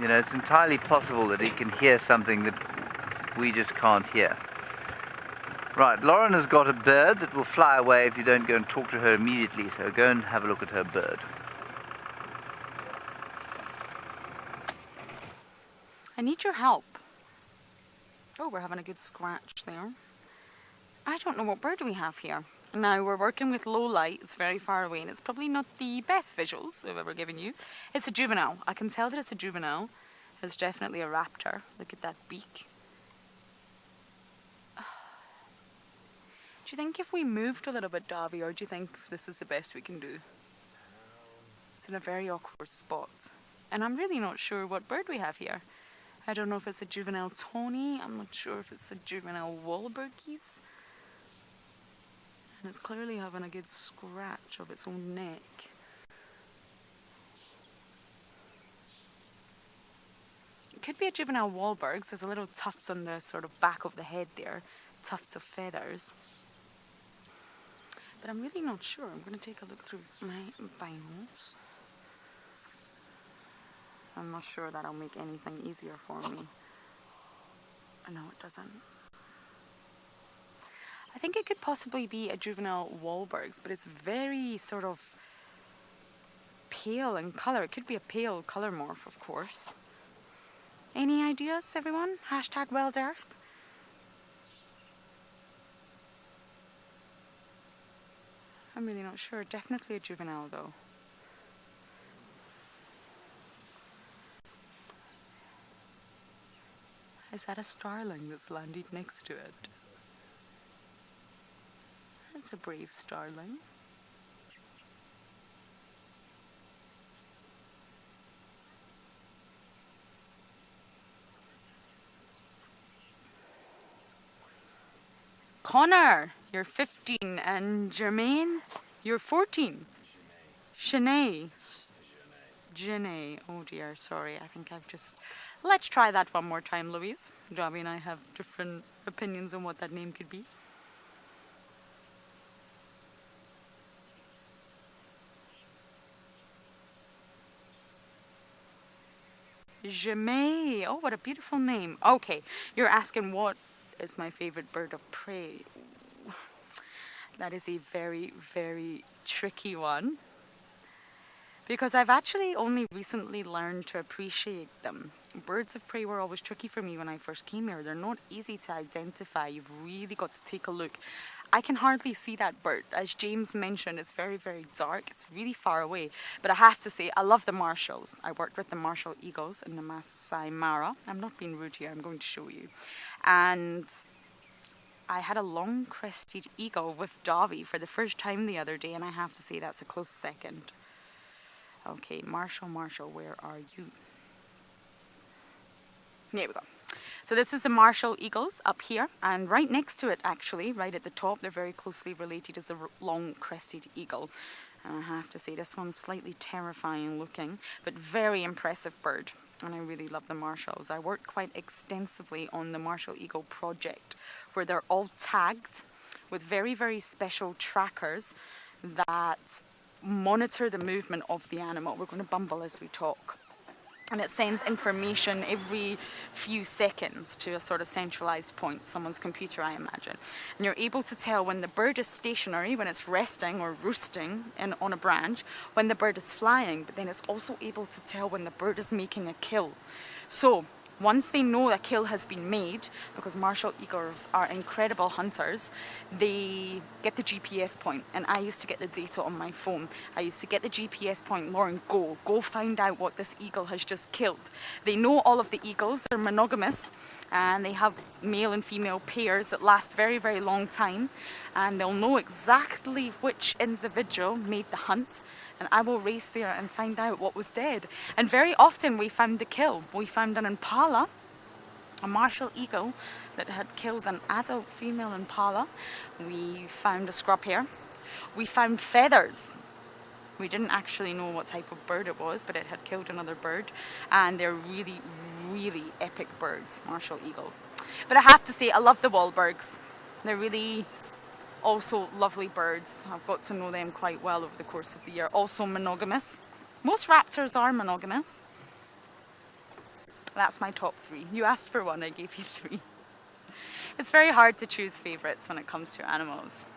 You know, it's entirely possible that he can hear something that we just can't hear. Right, Lauren has got a bird that will fly away if you don't go and talk to her immediately, so go and have a look at her bird. I need your help. Oh, we're having a good scratch there. I don't know what bird we have here. Now, we're working with low light. It's very far away, and it's probably not the best visuals we've ever given you. It's a juvenile. I can tell that it's a juvenile. It's definitely a raptor. Look at that beak. Do you think if we moved a little bit, Davy, or do you think this is the best we can do? It's in a very awkward spot. And I'm really not sure what bird we have here. I don't know if it's a juvenile tawny. I'm not sure if it's a juvenile Wahlbergies. And it's clearly having a good scratch of its own neck. It could be a juvenile Wahlbergs. There's a little tufts on the sort of back of the head there. Tufts of feathers. But I'm really not sure. I'm going to take a look through my binos. I'm not sure that'll make anything easier for me. No, it doesn't. I think it could possibly be a juvenile Wahlbergs, but it's very sort of pale in colour. It could be a pale colour morph, of course. Any ideas, everyone? Hashtag WildEarth. I'm really not sure. Definitely a juvenile, though. Is that a starling that's landed next to it? That's a brave starling. Connor, you're 15, and Jermaine, you're 14. Shanae. Janae. Oh dear, sorry. I think I've just... Let's try that one more time, Louise. Dobby and I have different opinions on what that name could be. Djuma. Oh, what a beautiful name. Okay, you're asking what is my favorite bird of prey. That is a very, very tricky one, because I've actually only recently learned to appreciate them. Birds of prey were always tricky for me when I first came here. They're not easy to identify. You've really got to take a look. I can hardly see that bird. As James mentioned, it's very, very dark. It's really far away. But I have to say, I love the marshals. I worked with the marshal eagles in the Masai Mara. I'm not being rude here, I'm going to show you. And I had a long-crested eagle with Davy for the first time the other day, and I have to say that's a close second. Okay, Marshall, where are you? There we go. So this is the marshal eagles up here, and right next to it, actually, right at the top, they're very closely related, is a long-crested eagle. And I have to say this one's slightly terrifying looking, but very impressive bird. And I really love the marshals. I worked quite extensively on the Marshal Eagle project, where they're all tagged with very, very special trackers that monitor the movement of the animal. We're going to bumble as we talk. And it sends information every few seconds to a sort of centralized point, someone's computer, I imagine. And you're able to tell when the bird is stationary, when it's resting or roosting on a branch, when the bird is flying, but then it's also able to tell when the bird is making a kill. So once they know a kill has been made, because marshal eagles are incredible hunters, they get the GPS point. And I used to get the data on my phone. I used to get the GPS point, Lauren, go find out what this eagle has just killed. They know all of the eagles, they're monogamous, and they have male and female pairs that last very, very long time. And they'll know exactly which individual made the hunt. And I will race there and find out what was dead. And very often we found the kill. We found an Impala, a marshal eagle that had killed an adult female Impala. We found a scrub hare. We found feathers. We didn't actually know what type of bird it was, but it had killed another bird. And they're really, really epic birds, marshal eagles. But I have to say, I love the Wahlbergs. They're really also lovely birds. I've got to know them quite well over the course of the year. Also monogamous. Most raptors are monogamous. That's my top 3. You asked for one, I gave you 3. It's very hard to choose favorites when it comes to animals.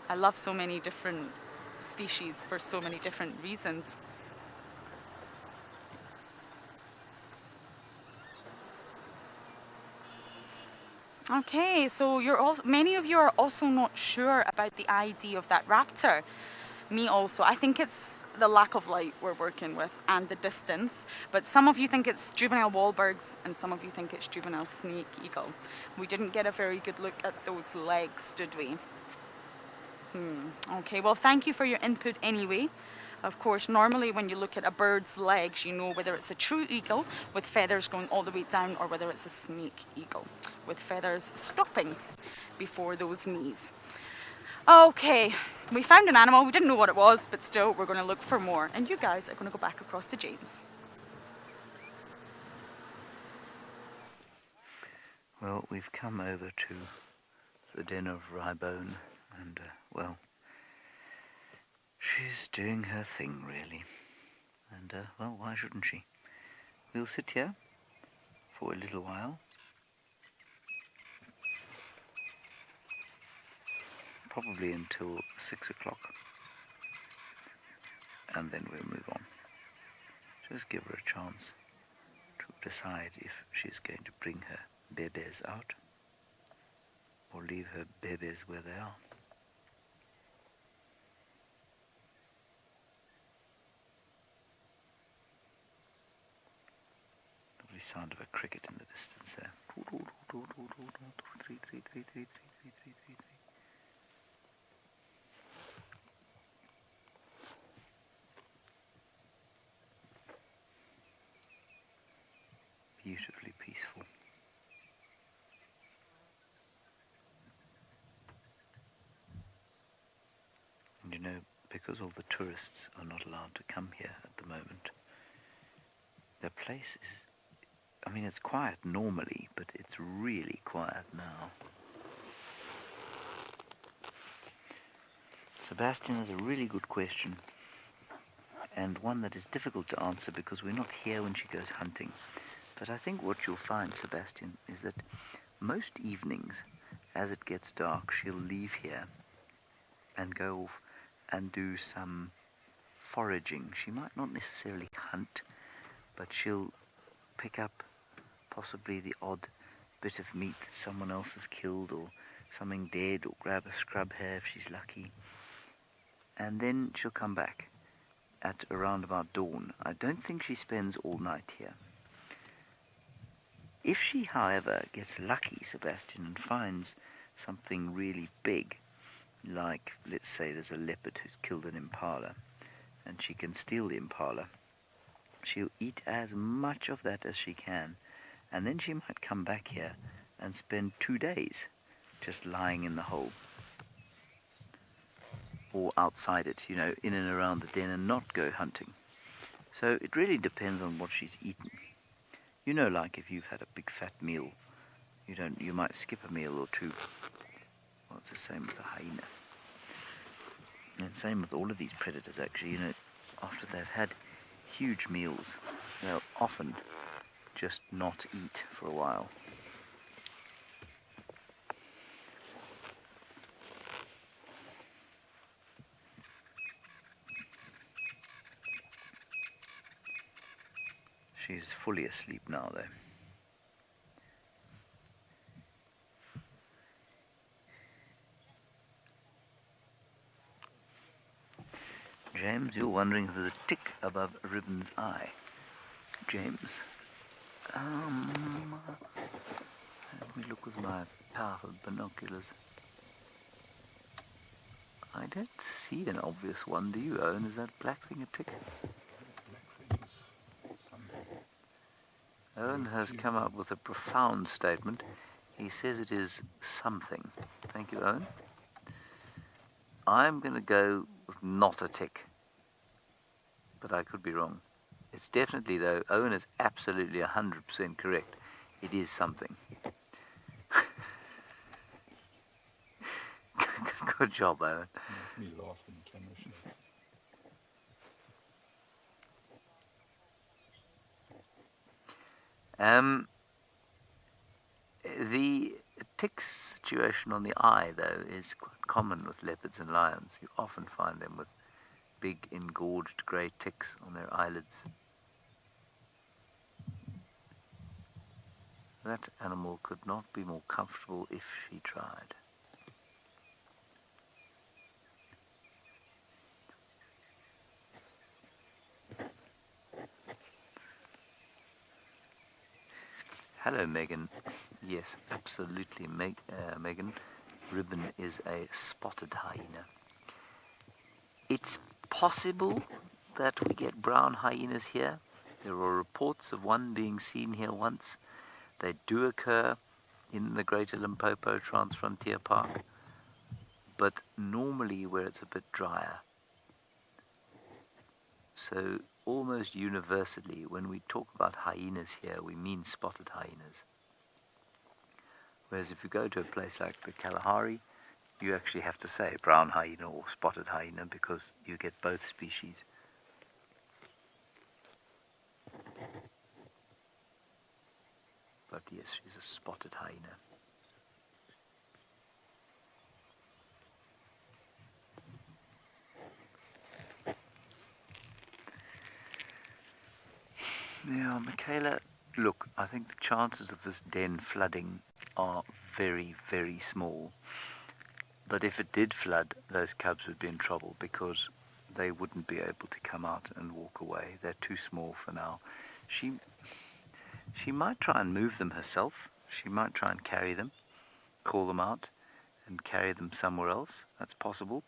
I love so many different species for so many different reasons. Okay, so many of you are also not sure about the ID of that raptor. Me also. I think it's the lack of light we're working with and the distance. But some of you think it's juvenile Wahlbergs and some of you think it's juvenile snake eagle. We didn't get a very good look at those legs, did we? Okay, well, thank you for your input anyway. Of course, normally when you look at a bird's legs, you know whether it's a true eagle with feathers going all the way down or whether it's a snake eagle with feathers stopping before those knees. Okay, we found an animal. We didn't know what it was, but still, we're going to look for more. And you guys are going to go back across to James. Well, we've come over to the den of Rybone, and, well, she's doing her thing, really. And, well, why shouldn't she? We'll sit here for a little while. Probably until 6 o'clock. And then we'll move on. Just give her a chance to decide if she's going to bring her bebés out or leave her bebés where they are. Lovely sound of a cricket in the distance there. Beautifully peaceful. And you know, because all the tourists are not allowed to come here at the moment, the place is, I mean, it's quiet normally, but it's really quiet now. Sebastian has a really good question, and one that is difficult to answer because we're not here when she goes hunting. But I think what you'll find, Sebastian, is that most evenings, as it gets dark, she'll leave here and go off and do some foraging. She might not necessarily hunt, but she'll pick up possibly the odd bit of meat that someone else has killed, or something dead, or grab a scrub hare if she's lucky. And then she'll come back at around about dawn. I don't think she spends all night here. If she, however, gets lucky, Sebastian, and finds something really big, like, let's say there's a leopard who's killed an impala, and she can steal the impala, she'll eat as much of that as she can, and then she might come back here and spend 2 days just lying in the hole, or outside it, you know, in and around the den, and not go hunting. So it really depends on what she's eaten. You know, like if you've had a big fat meal, you might skip a meal or two. Well, it's the same with the hyena. And same with all of these predators, actually. You know, after they've had huge meals, they'll often just not eat for a while. She is fully asleep now, though. James, you're wondering if there's a tick above Ribbon's eye. James. Let me look with my powerful binoculars. I don't see an obvious one, do you, Owen? Is that black thing a tick? Owen has come up with a profound statement. He says it is something. Thank you, Owen. I'm going to go with not a tick, but I could be wrong. It's definitely, though, Owen is absolutely 100% correct. It is something. Good job, Owen. Me laughing, camera shots. The tick situation on the eye, though, is quite common with leopards and lions. You often find them with big engorged grey ticks on their eyelids. That animal could not be more comfortable if she tried. Hello, Megan. Yes, absolutely, Megan. Ribbon is a spotted hyena. It's possible that we get brown hyenas here. There are reports of one being seen here once. They do occur in the Greater Limpopo Transfrontier Park, but normally where it's a bit drier. So almost universally, when we talk about hyenas here, we mean spotted hyenas. Whereas if you go to a place like the Kalahari, you actually have to say brown hyena or spotted hyena because you get both species. But yes, she's a spotted hyena. Yeah, Michaela, look, I think the chances of this den flooding are very, very small. But if it did flood, those cubs would be in trouble because they wouldn't be able to come out and walk away. They're too small for now. She might try and move them herself. She might try and carry them, call them out, and carry them somewhere else. That's possible.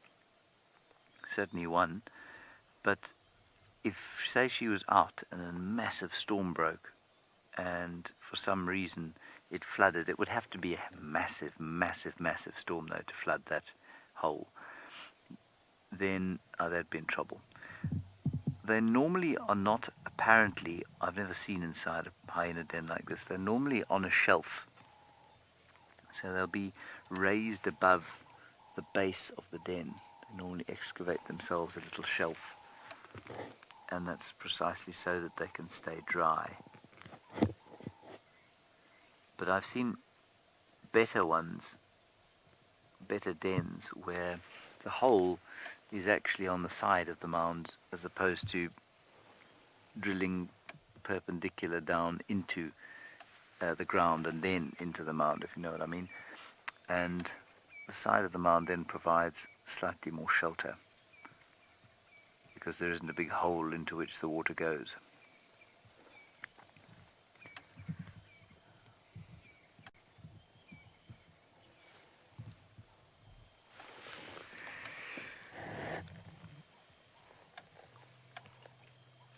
Certainly one. But if, say, she was out and a massive storm broke and for some reason it flooded, it would have to be a massive, massive, massive storm, though, to flood that hole. Then they'd be in trouble. They normally are not, apparently, I've never seen inside a hyena den like this, they're normally on a shelf. So they'll be raised above the base of the den. They normally excavate themselves a little shelf. and that's precisely so that they can stay dry. But I've seen better ones, better dens, where the hole is actually on the side of the mound as opposed to drilling perpendicular down into the ground and then into the mound, if you know what I mean. And the side of the mound then provides slightly more shelter because there isn't a big hole into which the water goes.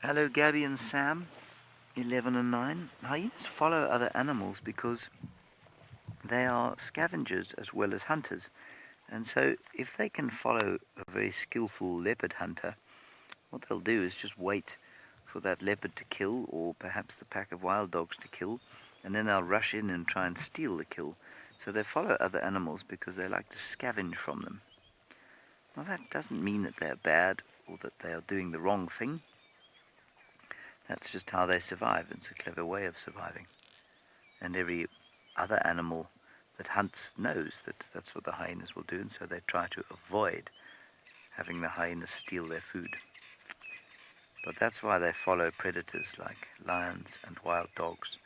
Hello Gabby and Sam, 11 and 9. Hyenas follow other animals because they are scavengers as well as hunters. And so if they can follow a very skillful leopard hunter, what they'll do is just wait for that leopard to kill, or perhaps the pack of wild dogs to kill, and then they'll rush in and try and steal the kill. So they follow other animals because they like to scavenge from them. Now that doesn't mean that they're bad or that they are doing the wrong thing. That's just how they survive. It's a clever way of surviving. And every other animal that hunts knows that that's what the hyenas will do, and so they try to avoid having the hyenas steal their food. But that's why they follow predators like lions and wild dogs.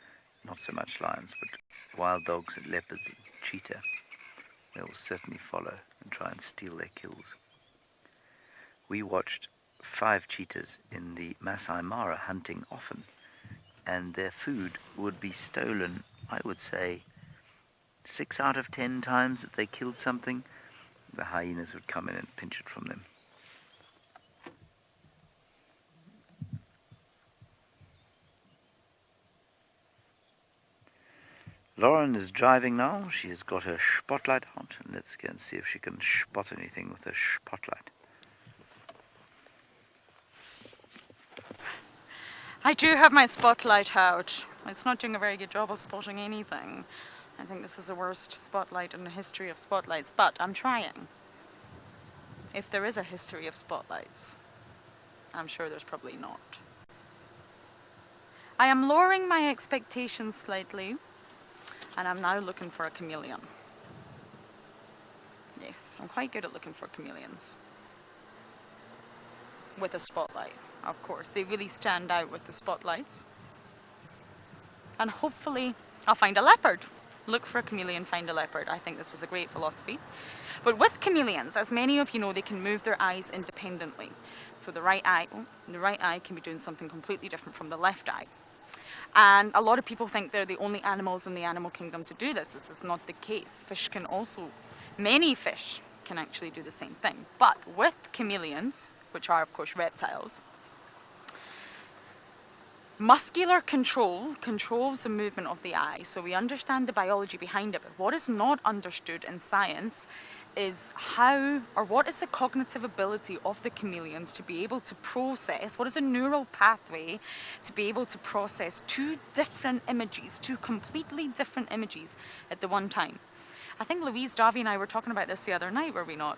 Not so much lions, but wild dogs and leopards and cheetah. They will certainly follow and try and steal their kills. We watched 5 cheetahs in the Masai Mara hunting often, and their food would be stolen, I would say, 6 out of 10 times that they killed something. The hyenas would come in and pinch it from them. Lauren is driving now. She has got her spotlight out, and let's go and see if she can spot anything with her spotlight. I do have my spotlight out. It's not doing a very good job of spotting anything. I think this is the worst spotlight in the history of spotlights, but I'm trying. If there is a history of spotlights, I'm sure there's probably not. I am lowering my expectations slightly, and I'm now looking for a chameleon. Yes, I'm quite good at looking for chameleons. With a spotlight, of course. They really stand out with the spotlights. And hopefully I'll find a leopard. Look for a chameleon, find a leopard. I think this is a great philosophy. But with chameleons, as many of you know, they can move their eyes independently. So the right eye can be doing something completely different from the left eye. And a lot of people think they're the only animals in the animal kingdom to do this. This is not the case. Many fish can actually do the same thing. But with chameleons, which are of course reptiles, muscular control controls the movement of the eye. So we understand the biology behind it, but what is not understood in science is what is the cognitive ability of the chameleons to be able to process, what is a neural pathway to be able to process two completely different images at the one time. I think Louise, Davi and I were talking about this the other night, were we not?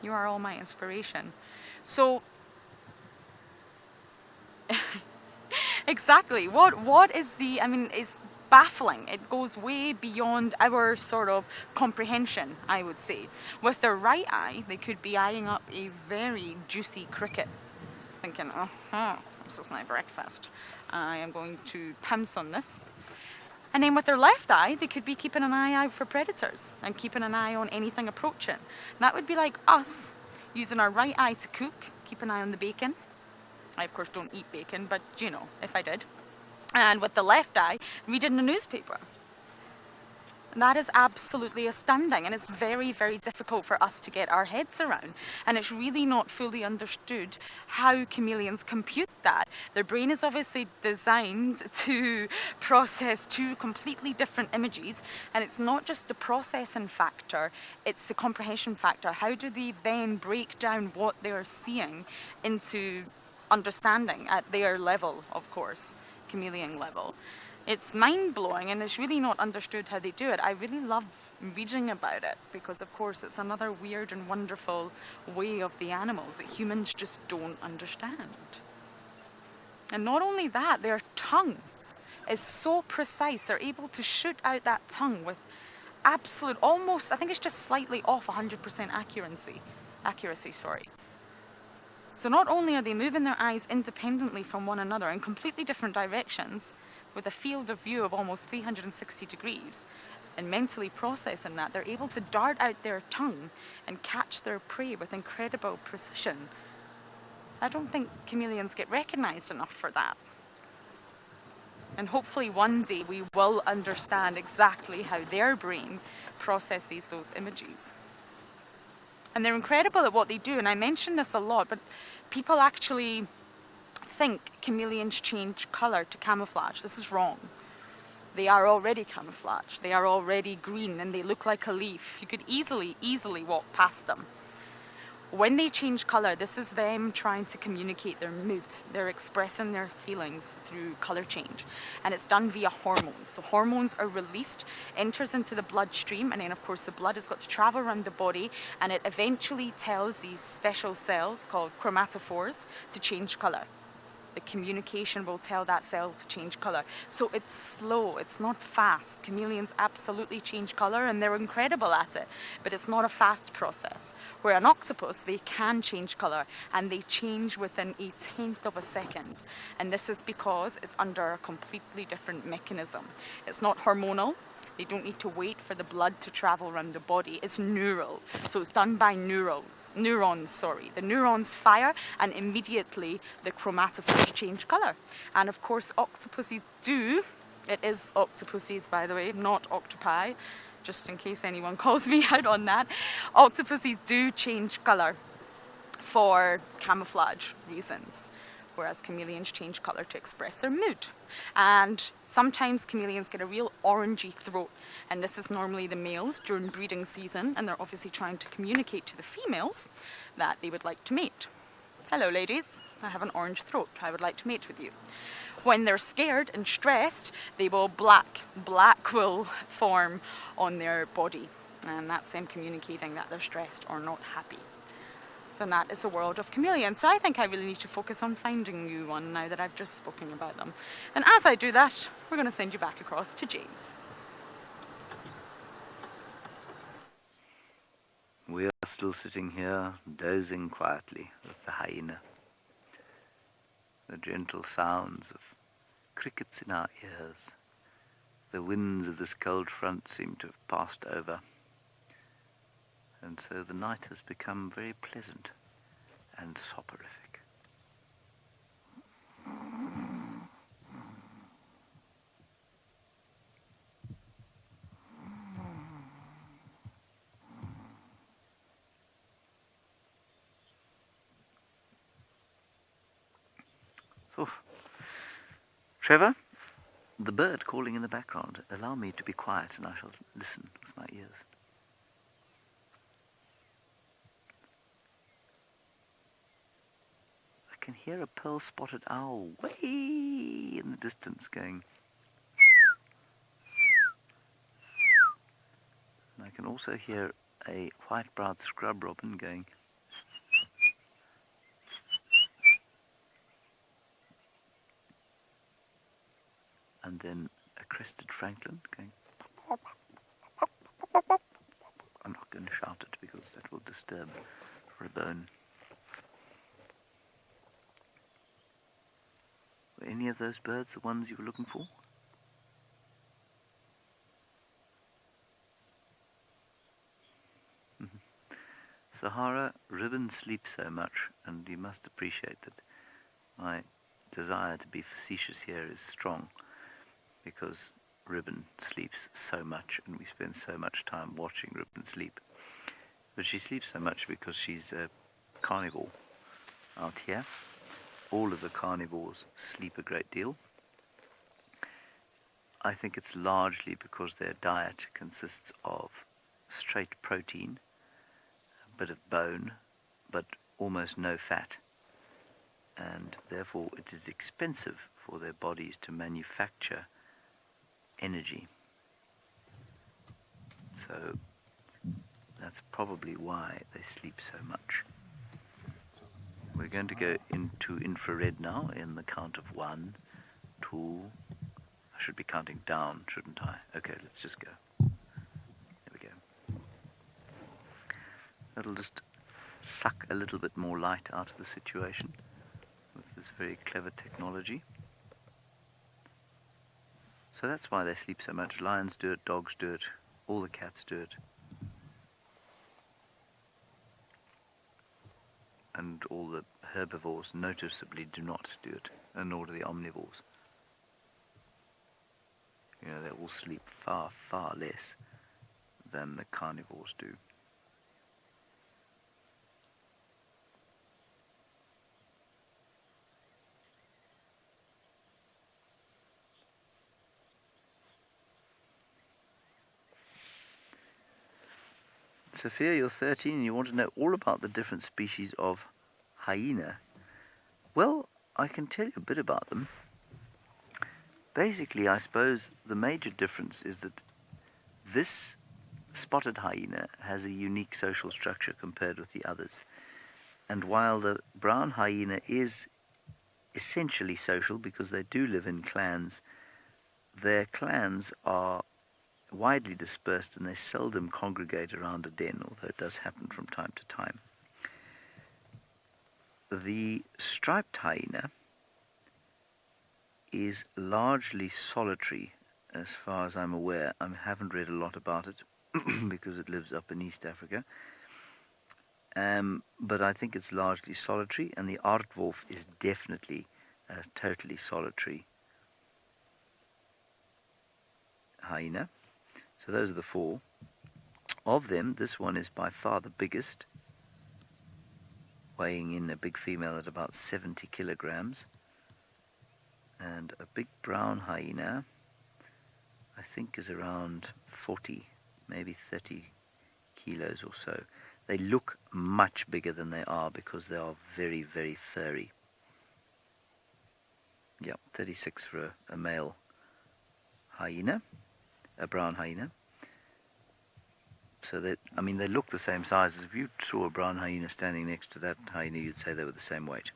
You are all my inspiration. So, exactly, what is is baffling. It goes way beyond our sort of comprehension, I would say. With their right eye, they could be eyeing up a very juicy cricket, thinking, this is my breakfast. I am going to pounce on this. And then with their left eye, they could be keeping an eye out for predators and keeping an eye on anything approaching. And that would be like us using our right eye to cook, keep an eye on the bacon. I, of course, don't eat bacon, but, you know, if I did. And with the left eye, reading the newspaper. And that is absolutely astounding, and it's very, very difficult for us to get our heads around. And it's really not fully understood how chameleons compute that. Their brain is obviously designed to process two completely different images, and it's not just the processing factor, it's the comprehension factor. How do they then break down what they're seeing into understanding at their level, of course, chameleon level? It's mind-blowing, and it's really not understood how they do it. I really love reading about it because, of course, it's another weird and wonderful way of the animals that humans just don't understand. And not only that, their tongue is so precise. They're able to shoot out that tongue with absolute, almost, I think it's just slightly off 100% accuracy. So not only are they moving their eyes independently from one another in completely different directions, with a field of view of almost 360 degrees, and mentally processing that, they're able to dart out their tongue and catch their prey with incredible precision. I don't think chameleons get recognized enough for that. And hopefully one day we will understand exactly how their brain processes those images. And they're incredible at what they do, and I mention this a lot, but people actually think chameleons change colour to camouflage. This is wrong. They are already camouflaged. They are already green, and they look like a leaf. You could easily walk past them. When they change colour, this is them trying to communicate their mood. They're expressing their feelings through colour change. And it's done via hormones. So hormones are released, enters into the bloodstream, and then of course the blood has got to travel around the body, and it eventually tells these special cells called chromatophores to change colour. The communication will tell that cell to change colour. So it's slow, it's not fast. Chameleons absolutely change colour, and they're incredible at it, but it's not a fast process. Where an octopus, they can change colour, and they change within 1/10 of a second. And this is because it's under a completely different mechanism. It's not hormonal. They don't need to wait for the blood to travel around the body. It's neural. So it's done by neurons. The neurons fire, and immediately the chromatophores change colour. And of course, octopuses do. It is octopuses, by the way, not octopi, just in case anyone calls me out on that. Octopuses do change colour for camouflage reasons, whereas chameleons change colour to express their mood. And sometimes chameleons get a real orangey throat, and this is normally the males during breeding season, and they're obviously trying to communicate to the females that they would like to mate. Hello ladies, I have an orange throat, I would like to mate with you. When they're scared and stressed, they will black will form on their body, and that's them communicating that they're stressed or not happy. So that is the world of chameleons. So I think I really need to focus on finding you one now that I've just spoken about them. And as I do that, we're going to send you back across to James. We are still sitting here, dozing quietly with the hyena. The gentle sounds of crickets in our ears. The winds of this cold front seem to have passed over. And so the night has become very pleasant and soporific. Trevor, the bird calling in the background, allow me to be quiet and I shall listen with my ears. I can hear a pearl-spotted owl way in the distance going. And I can also hear a white-browed scrub robin going. And then a crested francolin going. I'm not going to shout it because that will disturb Rabone. Were any of those birds the ones you were looking for? Sahara, Ribbon sleeps so much, and you must appreciate that my desire to be facetious here is strong, because Ribbon sleeps so much, and we spend so much time watching Ribbon sleep. But she sleeps so much because she's a carnivore out here. All of the carnivores sleep a great deal. I think it's largely because their diet consists of straight protein, a bit of bone, but almost no fat. And therefore it is expensive for their bodies to manufacture energy. So that's probably why they sleep so much. We're going to go into infrared now in the count of 1, 2. I should be counting down, shouldn't I? Okay, let's just go. There we go. That'll just suck a little bit more light out of the situation with this very clever technology. So that's why they sleep so much. Lions do it, dogs do it, all the cats do it. And all the herbivores noticeably do not do it, and nor do the omnivores. You know, they all sleep far, far less than the carnivores do. Sophia, you're 13 and you want to know all about the different species of hyena. Well, I can tell you a bit about them. Basically, I suppose the major difference is that this spotted hyena has a unique social structure compared with the others. And while the brown hyena is essentially social because they do live in clans, their clans are widely dispersed and they seldom congregate around a den, although it does happen from time to time. The striped hyena is largely solitary as far as I'm aware. I haven't read a lot about it because it lives up in East Africa. But I think it's largely solitary, and the aardwolf is definitely a totally solitary hyena. So those are the 4. Of them, this one is by far the biggest, weighing in a big female at about 70 kilograms. And a big brown hyena, I think, is around 40, maybe 30 kilos or so. They look much bigger than they are because they are very, very furry. Yep, 36 for a male hyena, a brown hyena. So they look the same size. If you saw a brown hyena standing next to that hyena, you'd say they were the same weight.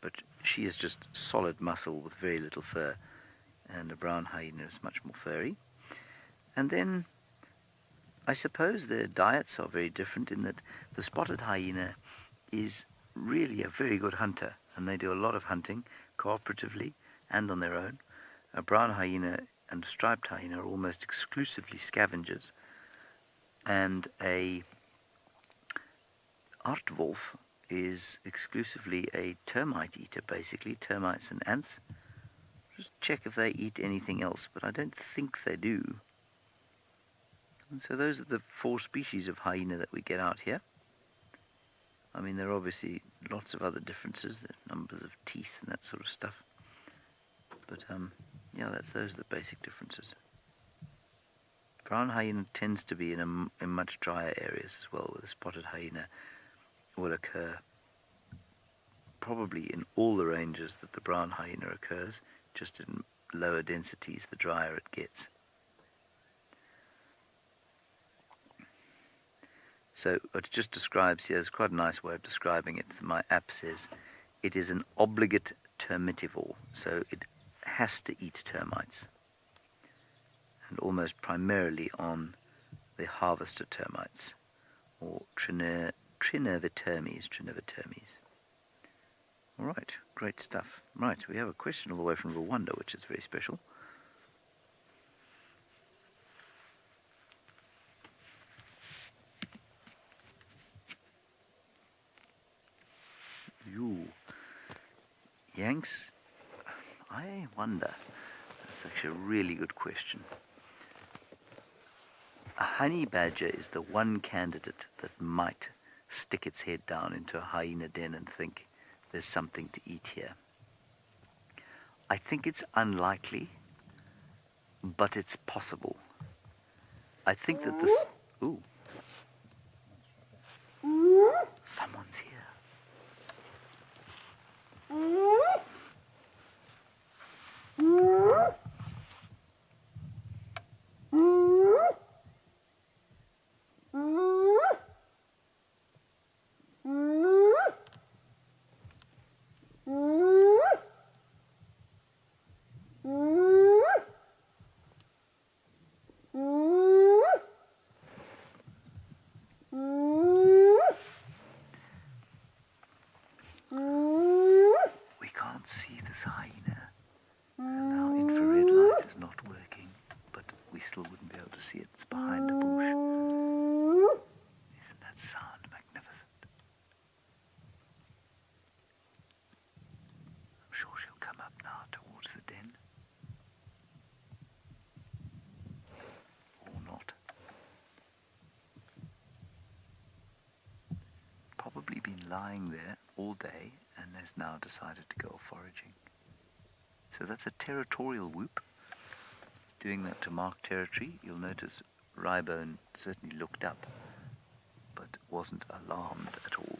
But she is just solid muscle with very little fur, and a brown hyena is much more furry. And then I suppose their diets are very different in that the spotted hyena is really a very good hunter, and they do a lot of hunting cooperatively and on their own. A brown hyena and a striped hyena are almost exclusively scavengers, and a aardwolf is exclusively a termite eater, basically, termites and ants. Just check if they eat anything else, but I don't think they do. And so those are the 4 species of hyena that we get out here. I mean, there are obviously lots of other differences, the numbers of teeth and that sort of stuff. But, yeah, those are the basic differences. Brown hyena tends to be in much drier areas as well, where the spotted hyena will occur probably in all the ranges that the brown hyena occurs, just in lower densities the drier it gets. So it just describes here, there's quite a nice way of describing it. My app says it is an obligate termitivore, so it has to eat termites, and almost primarily on the harvester termites, or Trinervitermes. All right, great stuff. Right, we have a question all the way from Rwanda, which is very special. Yanks, I wonder. That's actually a really good question. A honey badger is the one candidate that might stick its head down into a hyena den and think there's something to eat here. I think it's unlikely, but it's possible. I think that this... Ooh. Someone's here. behind a bush. Isn't that sound magnificent? I'm sure she'll come up now towards the den. Or not. Probably been lying there all day and has now decided to go foraging. So that's a territorial whoop. It's doing that to mark territory. You'll notice Rybone certainly looked up, but wasn't alarmed at all.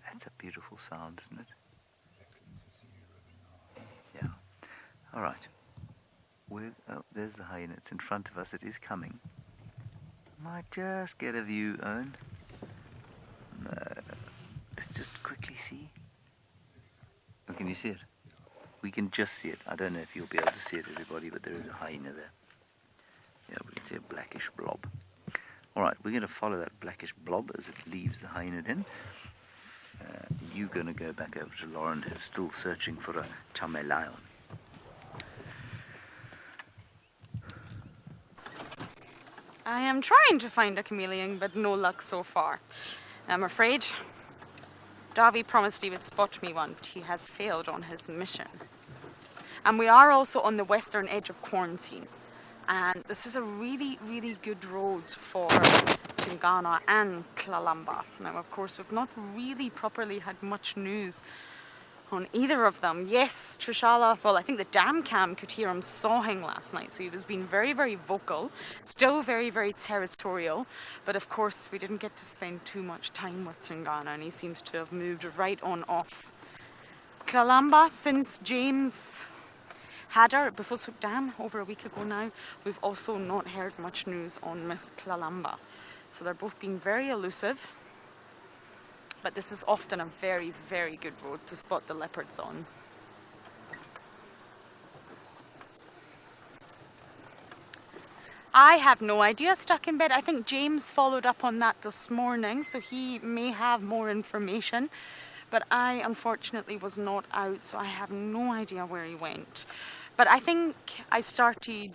That's a beautiful sound, isn't it? Yeah. All right. Oh, there's the hyena. It's in front of us. It is coming. Might just get a view, Owen. No. Let's just quickly see. Oh, can you see it? We can just see it. I don't know if you'll be able to see it, everybody, but there is a hyena there. Yeah, we can see a blackish blob. All right, we're going to follow that blackish blob as it leaves the hyena den. You're going to go back over to Lauren, who's still searching for a Chameleon. I am trying to find a chameleon, but no luck so far. I'm afraid Davy promised he would spot me one, but he has failed on his mission. And we are also on the western edge of quarantine. And this is a really, really good road for Tingana and Klalamba. Now, of course, we've not really properly had much news on either of them. Yes, Trishala, well, I think the dam cam could hear him sawing last night, so he was being very, very vocal, still very, very territorial, but of course we didn't get to spend too much time with Tingana, and he seems to have moved right on off. Klalamba, since James had her at Buffelshoek Dam over a week ago now, we've also not heard much news on Miss Klalamba. So they're both being very elusive. But this is often a very, very good road to spot the leopards on. I have no idea, stuck in bed. I think James followed up on that this morning, so he may have more information. But I, unfortunately, was not out, so I have no idea where he went. But I think I started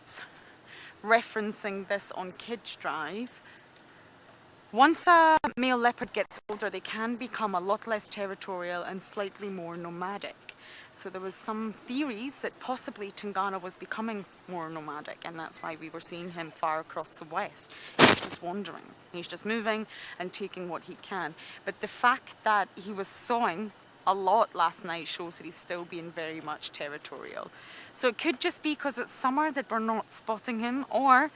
referencing this on Kids Drive. Once a male leopard gets older, they can become a lot less territorial and slightly more nomadic. So there was some theories that possibly Tingana was becoming more nomadic, and that's why we were seeing him far across the west. He's just wandering. He's just moving and taking what he can. But the fact that he was sawing a lot last night shows that he's still being very much territorial. So it could just be because it's summer that we're not spotting him, or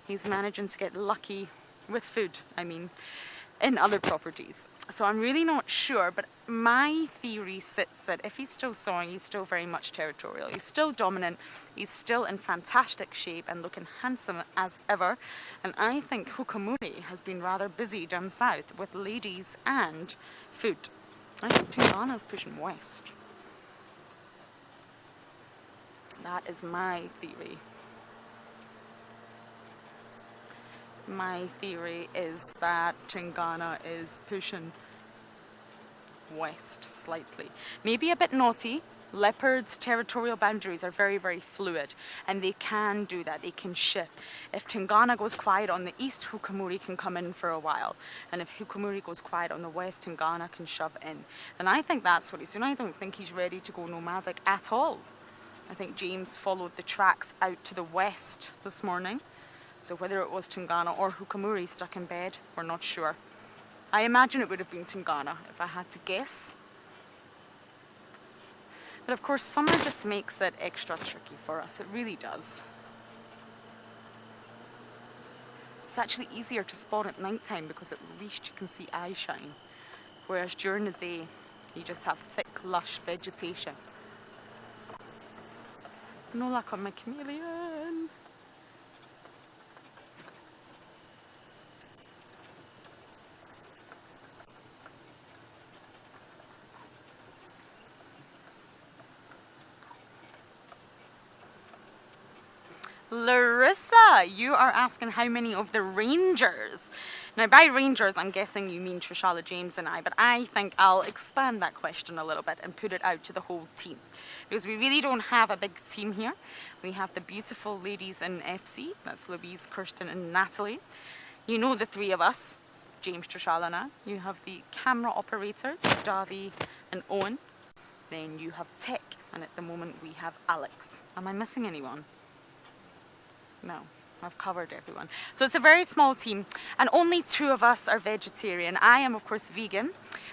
he's managing to get lucky with food, in other properties. So I'm really not sure, but my theory sits that if he's still sawing, he's still very much territorial. He's still dominant, he's still in fantastic shape and looking handsome as ever. And I think Hukamuri has been rather busy down south with ladies and food. I think Tingana's pushing west. That is my theory. My theory is that Tingana is pushing west slightly. Maybe a bit naughty. Leopards' territorial boundaries are very, very fluid, and they can do that. They can shift. If Tingana goes quiet on the east, Hukamuri can come in for a while. And if Hukamuri goes quiet on the west, Tingana can shove in. And I think that's what he's doing. I don't think he's ready to go nomadic at all. I think James followed the tracks out to the west this morning. So whether it was Tingana or Hukamuri stuck in bed, we're not sure. I imagine it would have been Tingana, if I had to guess. But of course, summer just makes it extra tricky for us. It really does. It's actually easier to spot at night time because at least you can see eye shine. Whereas during the day, you just have thick, lush vegetation. No luck on my chameleon. Larissa, you are asking how many of the rangers Now, by rangers, I'm guessing you mean Trishala, James and I, but I think I'll expand that question a little bit and put it out to the whole team. Because we really don't have a big team here. We have the beautiful ladies in FC, that's Louise, Kirsten and Natalie. You know the three of us, James, Trishala and I. You have the camera operators, Davi and Owen. Then you have tech, and at the moment we have Alex. Am I missing anyone? No. I've covered everyone. So it's a very small team, and only 2 of us are vegetarian. I am, of course, vegan,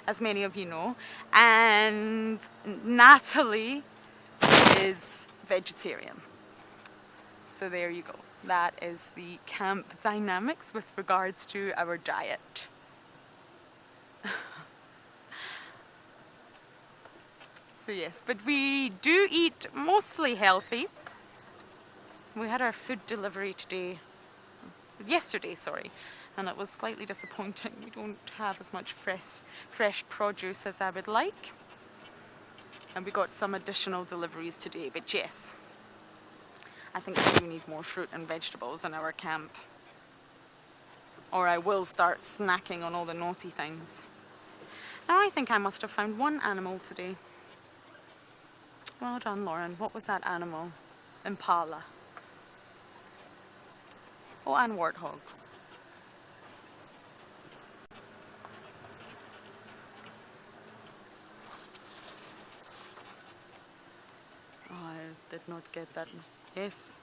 as many of you know, and Natalie is vegetarian. So there you go. That is the camp dynamics with regards to our diet. So yes, but we do eat mostly healthy. We had our food delivery yesterday, and it was slightly disappointing. We don't have as much fresh produce as I would like. And we got some additional deliveries today, but yes, I think we do need more fruit and vegetables in our camp. Or I will start snacking on all the naughty things. Now I think I must have found 1 animal today. Well done, Lauren. What was that animal? Impala. Oh, and warthog. Oh, I did not get that. Yes.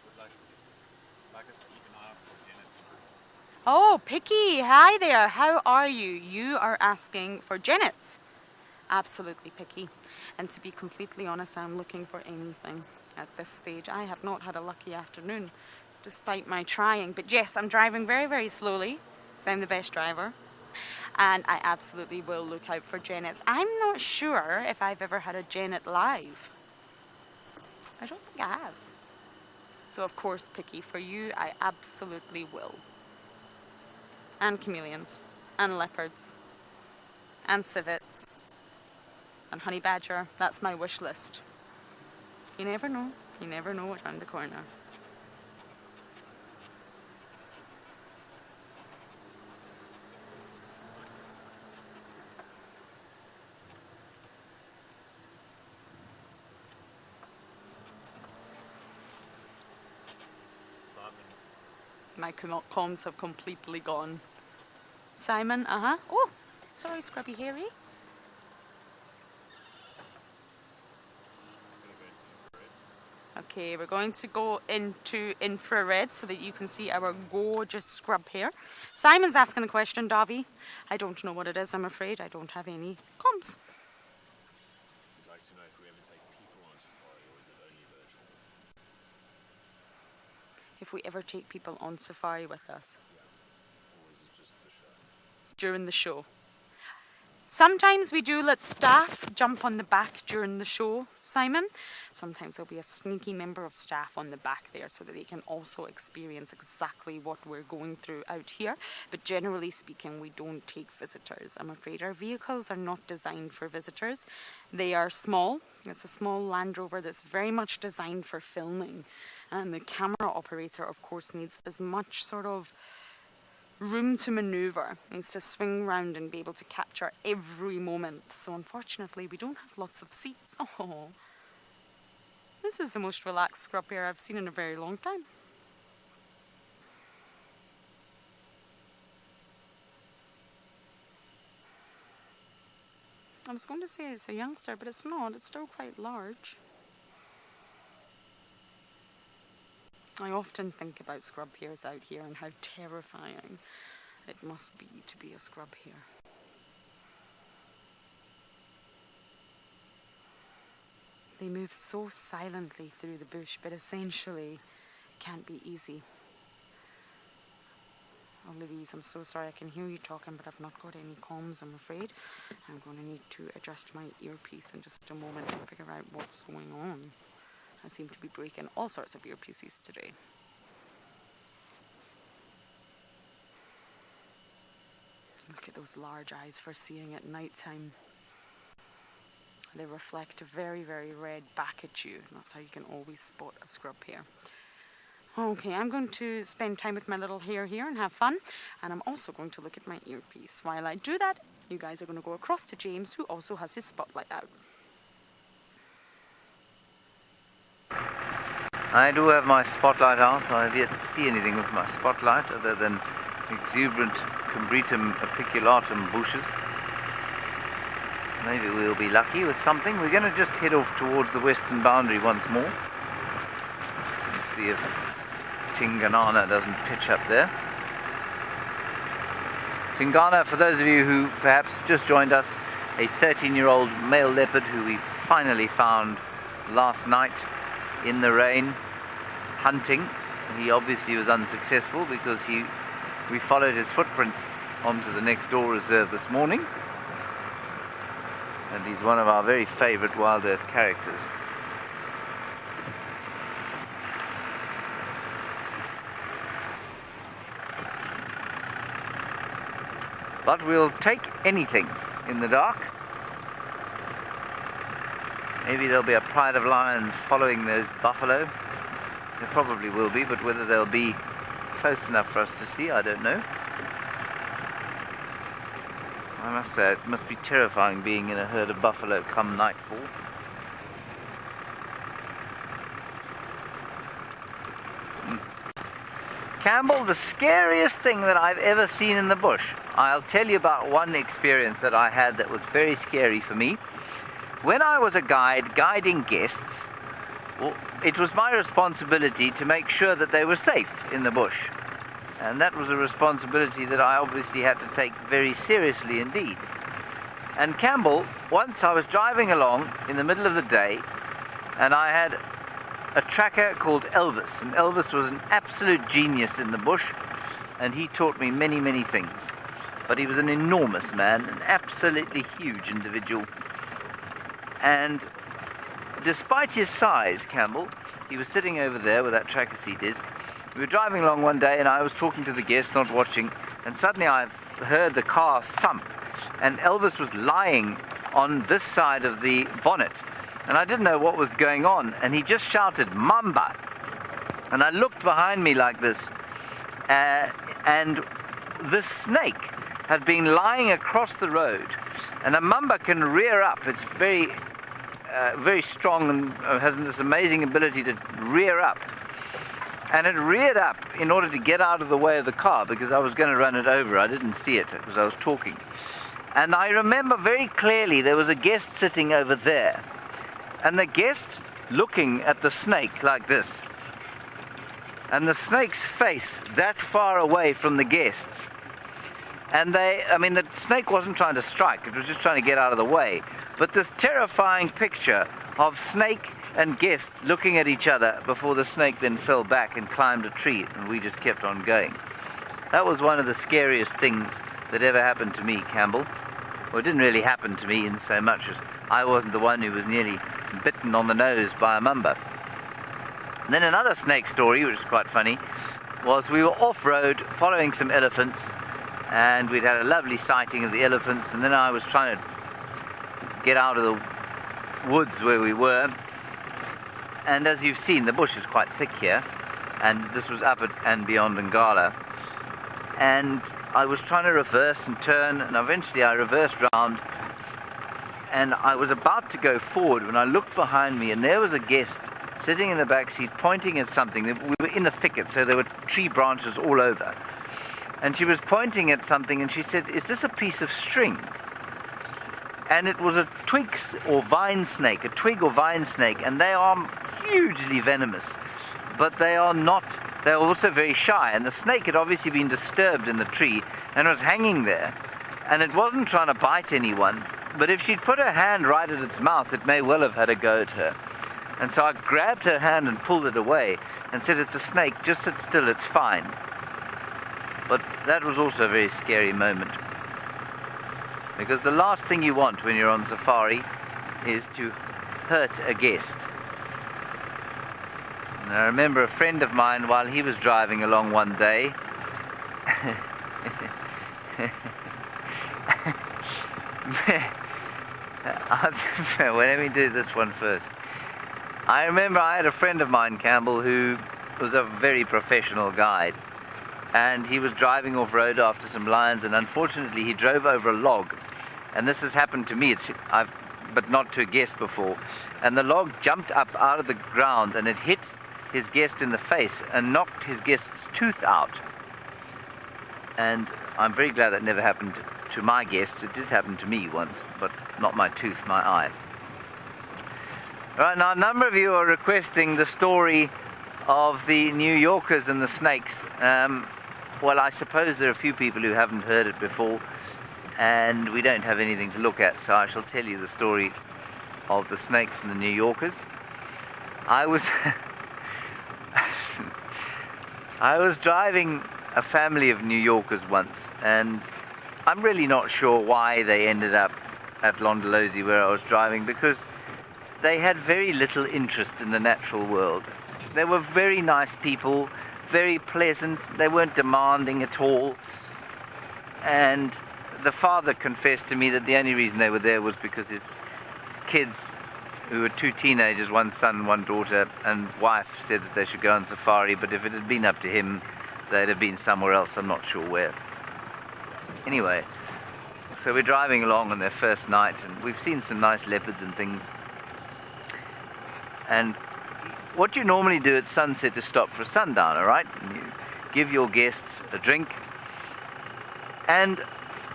Oh, Picky. Hi there. How are you? You are asking for genets. Absolutely, Picky. And to be completely honest, I'm looking for anything at this stage. I have not had a lucky afternoon, despite my trying. But yes, I'm driving very, very slowly. I'm the best driver. And I absolutely will look out for genets. I'm not sure if I've ever had a genet live. I don't think I have. So of course, Picky, for you, I absolutely will. And chameleons. And leopards. And civets. And honey badger. That's my wish list. You never know. You never know what's around the corner. My comms have completely gone. Simon, Oh, sorry, Scrubby Harry. Okay, we're going to go into infrared so that you can see our gorgeous scrub here. Simon's asking a question, Davi. I don't know what it is, I'm afraid. I don't have any comms. I'd like to know if we ever take people on safari, or is it only virtual? If we ever take people on safari with us. Yeah. Or is it just the show? During the show. Sometimes we do let staff jump on the back during the show, Simon. Sometimes there'll be a sneaky member of staff on the back there so that they can also experience exactly what we're going through out here. But generally speaking, we don't take visitors. I'm afraid our vehicles are not designed for visitors. They are small. It's a small Land Rover that's very much designed for filming. And the camera operator, of course, needs as much sort of room to maneuver, needs to swing round and be able to capture every moment. So unfortunately we don't have lots of seats. Oh, this is the most relaxed scrub here I've seen in a very long time. I was going to say it's a youngster, but it's not. It's still quite large. I often think about scrub hares out here and how terrifying it must be to be a scrub hare. They move so silently through the bush, but essentially can't be easy. Oh, Louise, I'm so sorry. I can hear you talking, but I've not got any comms, I'm afraid. I'm going to need to adjust my earpiece in just a moment and figure out what's going on. I seem to be breaking all sorts of earpieces today. Look at those large eyes for seeing at night time. They reflect very, very red back at you. That's how you can always spot a scrub hare. Okay, I'm going to spend time with my little hair here and have fun. And I'm also going to look at my earpiece. While I do that, you guys are going to go across to James, who also has his spotlight out. I do have my spotlight out. I have yet to see anything with my spotlight other than exuberant Combretum apiculatum bushes. Maybe we'll be lucky with something. We're going to just head off towards the western boundary once more. Let's see if Tingana doesn't pitch up there. Tingana, for those of you who perhaps just joined us, a 13-year-old male leopard who we finally found last night in the rain hunting. He obviously was unsuccessful because we followed his footprints onto the next door reserve this morning, and he's one of our very favorite WildEarth characters. But we'll take anything in the dark. Maybe there'll be a pride of lions following those buffalo. There probably will be, but whether they'll be close enough for us to see, I don't know. I must say, it must be terrifying being in a herd of buffalo come nightfall. Campbell, the scariest thing that I've ever seen in the bush. I'll tell you about one experience that I had that was very scary for me. When I was a guide guiding guests, it was my responsibility to make sure that they were safe in the bush. And that was a responsibility that I obviously had to take very seriously indeed. And Campbell, once I was driving along in the middle of the day, and I had a tracker called Elvis. And Elvis was an absolute genius in the bush, and he taught me many, many things. But he was an enormous man, an absolutely huge individual. And despite his size, Campbell, he was sitting over there where that tracker seat is. We were driving along one day and I was talking to the guests, not watching, and suddenly I heard the car thump, and Elvis was lying on this side of the bonnet, and I didn't know what was going on, and he just shouted, "Mamba!" And I looked behind me like this, and this snake had been lying across the road, and a mamba can rear up. It's very strong and has this amazing ability to rear up. And it reared up in order to get out of the way of the car because I was going to run it over. I didn't see it because I was talking. And I remember very clearly there was a guest sitting over there. And the guest looking at the snake like this. And the snake's face that far away from the guests. And the snake wasn't trying to strike. It was just trying to get out of the way. But this terrifying picture of snake and guest looking at each other before the snake then fell back and climbed a tree, and we just kept on going. That was one of the scariest things that ever happened to me, Campbell. Well, it didn't really happen to me in so much as I wasn't the one who was nearly bitten on the nose by a mamba. And then another snake story, which is quite funny, was we were off-road following some elephants, and we'd had a lovely sighting of the elephants, and then I was trying to get out of the woods where we were. And as you've seen, the bush is quite thick here, and this was up at andBeyond Ngala. And I was trying to reverse and turn, and eventually I reversed round, and I was about to go forward when I looked behind me, and there was a guest sitting in the back seat pointing at something. We were in a thicket, so there were tree branches all over. And she was pointing at something, and she said, "Is this a piece of string?" And it was a twig or vine snake, and they are hugely venomous, but they're also very shy, and the snake had obviously been disturbed in the tree and was hanging there, and it wasn't trying to bite anyone, but if she'd put her hand right at its mouth, it may well have had a go at her. And so I grabbed her hand and pulled it away and said, "It's a snake, just sit still, it's fine." But that was also a very scary moment. Because the last thing you want when you're on safari is to hurt a guest. And I remember a friend of mine, while he was driving along one day, well, let me do this one first. I remember I had a friend of mine, Campbell, who was a very professional guide. And he was driving off-road after some lions, and unfortunately he drove over a log. And this has happened to me, but not to a guest before. And the log jumped up out of the ground and it hit his guest in the face and knocked his guest's tooth out. And I'm very glad that never happened to my guests. It did happen to me once, but not my tooth, my eye. Right, now a number of you are requesting the story of the New Yorkers and the snakes. Well, I suppose there are a few people who haven't heard it before, and we don't have anything to look at, so I shall tell you the story of the snakes and the New Yorkers. I was driving a family of New Yorkers once, and I'm really not sure why they ended up at Londolozi where I was driving, because they had very little interest in the natural world. They were very nice people, very pleasant, they weren't demanding at all, and the father confessed to me that the only reason they were there was because his kids, who were two teenagers, one son and one daughter, and wife, said that they should go on safari, but if it had been up to him, they'd have been somewhere else, I'm not sure where. Anyway, so we're driving along on their first night, and we've seen some nice leopards and things. And what you normally do at sunset is stop for a sundowner, right? And you give your guests a drink. And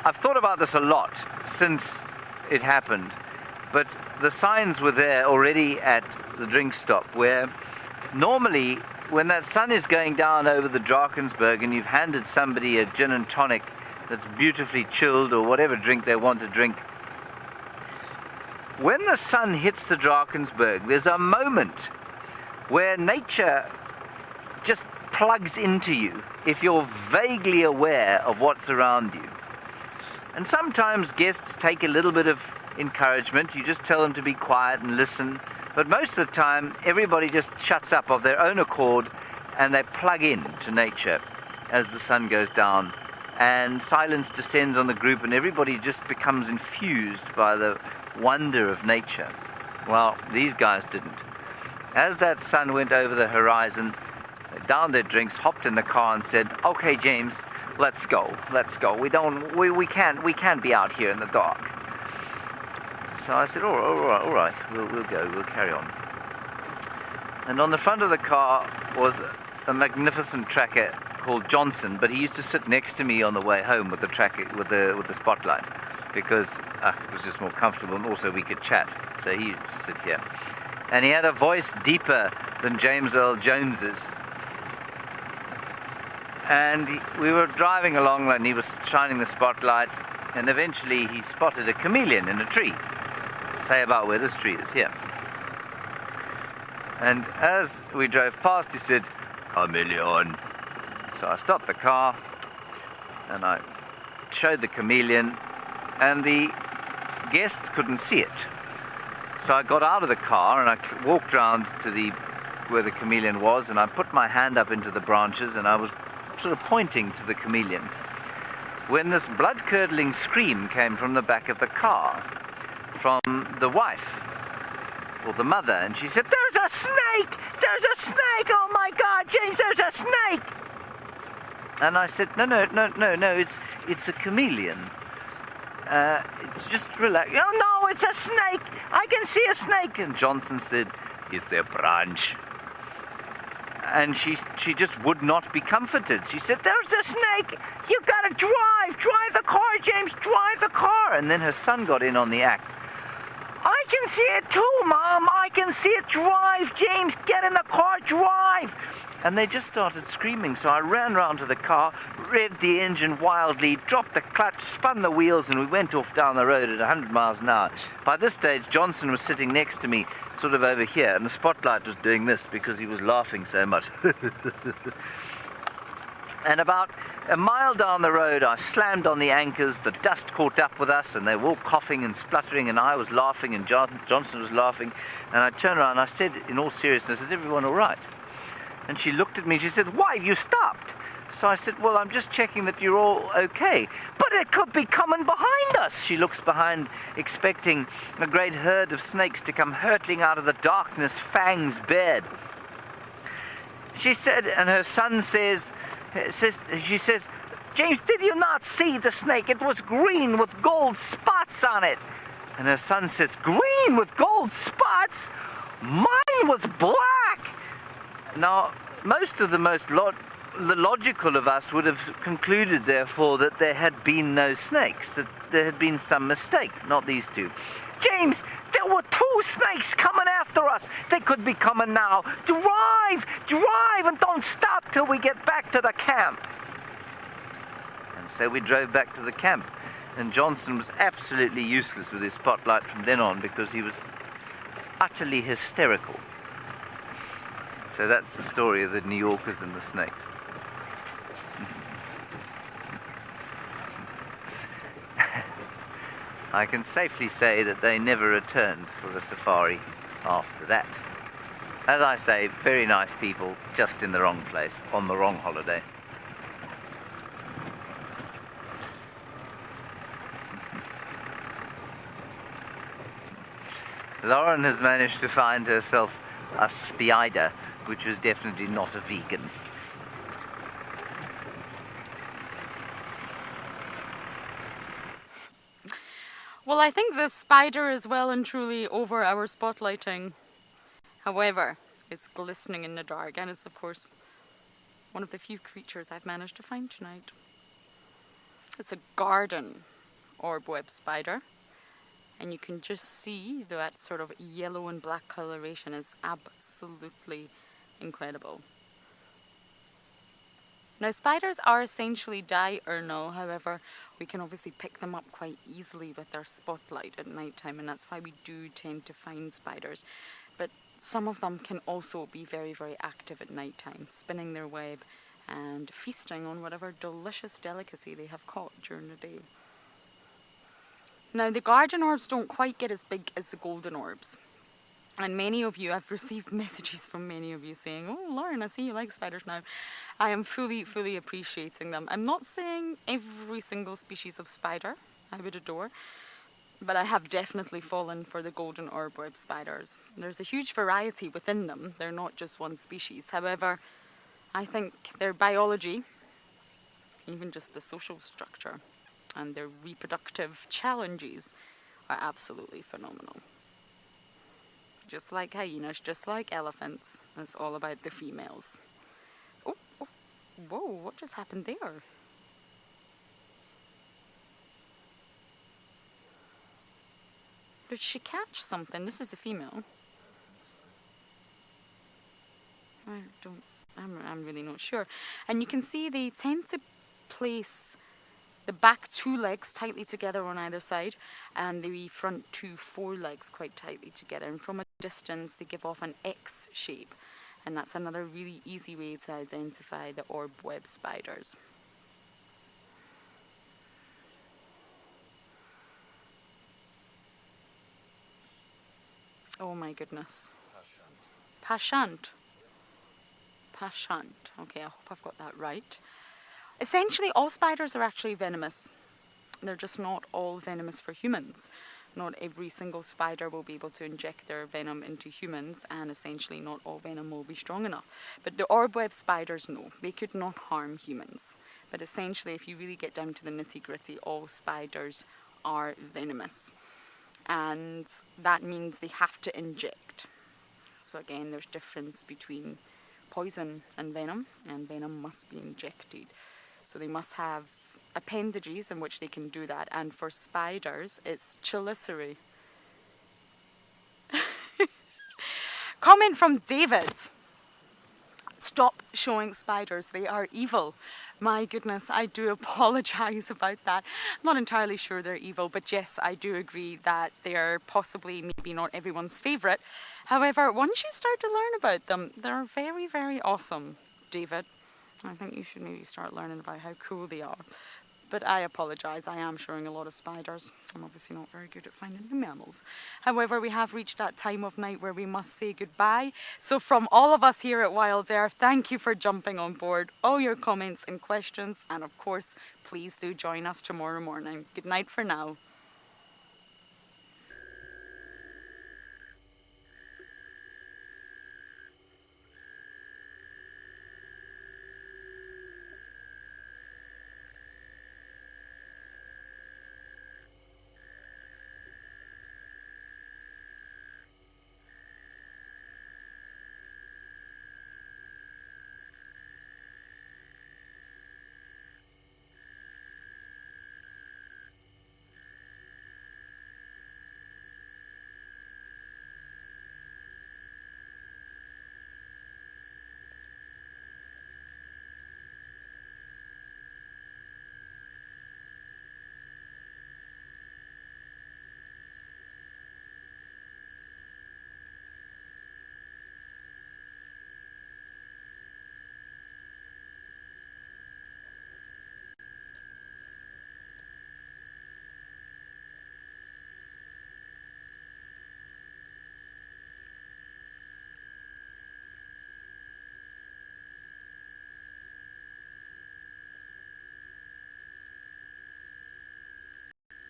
I've thought about this a lot since it happened, but the signs were there already at the drink stop, where normally when that sun is going down over the Drakensberg and you've handed somebody a gin and tonic that's beautifully chilled or whatever drink they want to drink, when the sun hits the Drakensberg, there's a moment where nature just plugs into you if you're vaguely aware of what's around you. And sometimes guests take a little bit of encouragement. You just tell them to be quiet and listen. But most of the time, everybody just shuts up of their own accord and they plug in to nature as the sun goes down. And silence descends on the group and everybody just becomes infused by the wonder of nature. Well, these guys didn't. As that sun went over the horizon, they downed their drinks, hopped in the car and said, "Okay, James, let's go. We can't be out here in the dark." So I said, all right, we'll go, we'll carry on. And on the front of the car was a magnificent tracker called Johnson, but he used to sit next to me on the way home with the tracker, with the spotlight, because it was just more comfortable, and also we could chat. So he used to sit here. And he had a voice deeper than James Earl Jones's. And we were driving along and he was shining the spotlight, and eventually he spotted a chameleon in a tree. Say about where this tree is, here. And as we drove past, he said, "Chameleon." So I stopped the car and I showed the chameleon, and the guests couldn't see it. So I got out of the car and I walked round to where the chameleon was, and I put my hand up into the branches and I was sort of pointing to the chameleon, when this blood-curdling scream came from the back of the car, from the wife, or the mother, and she said, "There's a snake! There's a snake! Oh my God, James, there's a snake!" And I said, no, it's a chameleon. Just relax. "Oh no, it's a snake! I can see a snake!" And Johnson said, "It's a branch." And she just would not be comforted. She said, "There's the snake! You gotta drive the car, James, drive the car!" And then her son got in on the act. "I can see it too, Mom, I can see it, drive, James, get in the car, drive!" And they just started screaming, so I ran round to the car, revved the engine wildly, dropped the clutch, spun the wheels, and we went off down the road at 100 miles an hour. By this stage, Johnson was sitting next to me, sort of over here, and the spotlight was doing this because he was laughing so much. And about a mile down the road, I slammed on the anchors, the dust caught up with us, and they were all coughing and spluttering, and I was laughing, and Johnson was laughing, and I turned around and I said, in all seriousness, "Is everyone all right?" And she looked at me and she said, "Why have you stopped?" So I said, "Well, I'm just checking that you're all okay." "But it could be coming behind us." She looks behind, expecting a great herd of snakes to come hurtling out of the darkness, fangs bared. She said, and her son says, she says, James, did you not see the snake? It was green with gold spots on it. And her son says, green with gold spots? Mine was black. Now, most of the logical of us would have concluded, therefore, that there had been no snakes, that there had been some mistake, not these two. James, there were 2 snakes coming after us. They could be coming now. Drive, and don't stop till we get back to the camp. And so we drove back to the camp. And Johnson was absolutely useless with his spotlight from then on because he was utterly hysterical. So that's the story of the New Yorkers and the snakes. I can safely say that they never returned for a safari after that. As I say, very nice people, just in the wrong place, on the wrong holiday. Lauren has managed to find herself a spider, which was definitely not a vegan. Well, I think the spider is well and truly over our spotlighting. However, it's glistening in the dark, and it's, of course, one of the few creatures I've managed to find tonight. It's a garden orb web spider, and you can just see that sort of yellow and black coloration is absolutely incredible. Now, spiders are essentially diurnal, however, we can obviously pick them up quite easily with our spotlight at night time, and that's why we do tend to find spiders. But some of them can also be very, very active at night time, spinning their web and feasting on whatever delicious delicacy they have caught during the day. Now, the garden orbs don't quite get as big as the golden orbs. And many of you, I've received messages from many of you saying, oh, Lauren, I see you like spiders now. I am fully appreciating them. I'm not saying every single species of spider I would adore, but I have definitely fallen for the golden orb web spiders. There's a huge variety within them. They're not just one species. However, I think their biology, even just the social structure, and their reproductive challenges are absolutely phenomenal. Just like hyenas, just like elephants, it's all about the females. Oh, whoa, what just happened there? Did she catch something? This is a female. I'm really not sure. And you can see they tend to place the back 2 legs tightly together on either side, and the front 2 forelegs quite tightly together. And from a distance, they give off an X shape, and that's another really easy way to identify the orb web spiders. Oh my goodness. Pashant. Okay, I hope I've got that right. Essentially, all spiders are actually venomous. They're just not all venomous for humans. Not every single spider will be able to inject their venom into humans, and essentially not all venom will be strong enough. But the orb web spiders, no, they could not harm humans. But essentially, if you really get down to the nitty-gritty, all spiders are venomous. And that means they have to inject. So again, there's difference between poison and venom must be injected. So they must have appendages in which they can do that. And for spiders, it's chelicerae. Comment from David. Stop showing spiders. They are evil. My goodness, I do apologize about that. I'm not entirely sure they're evil, but yes, I do agree that they're possibly maybe not everyone's favourite. However, once you start to learn about them, they're very, very awesome, David. I think you should maybe start learning about how cool they are. But I apologise, I am showing a lot of spiders. I'm obviously not very good at finding the mammals. However, we have reached that time of night where we must say goodbye. So from all of us here at WildEarth, thank you for jumping on board, all your comments and questions. And of course, please do join us tomorrow morning. Good night for now.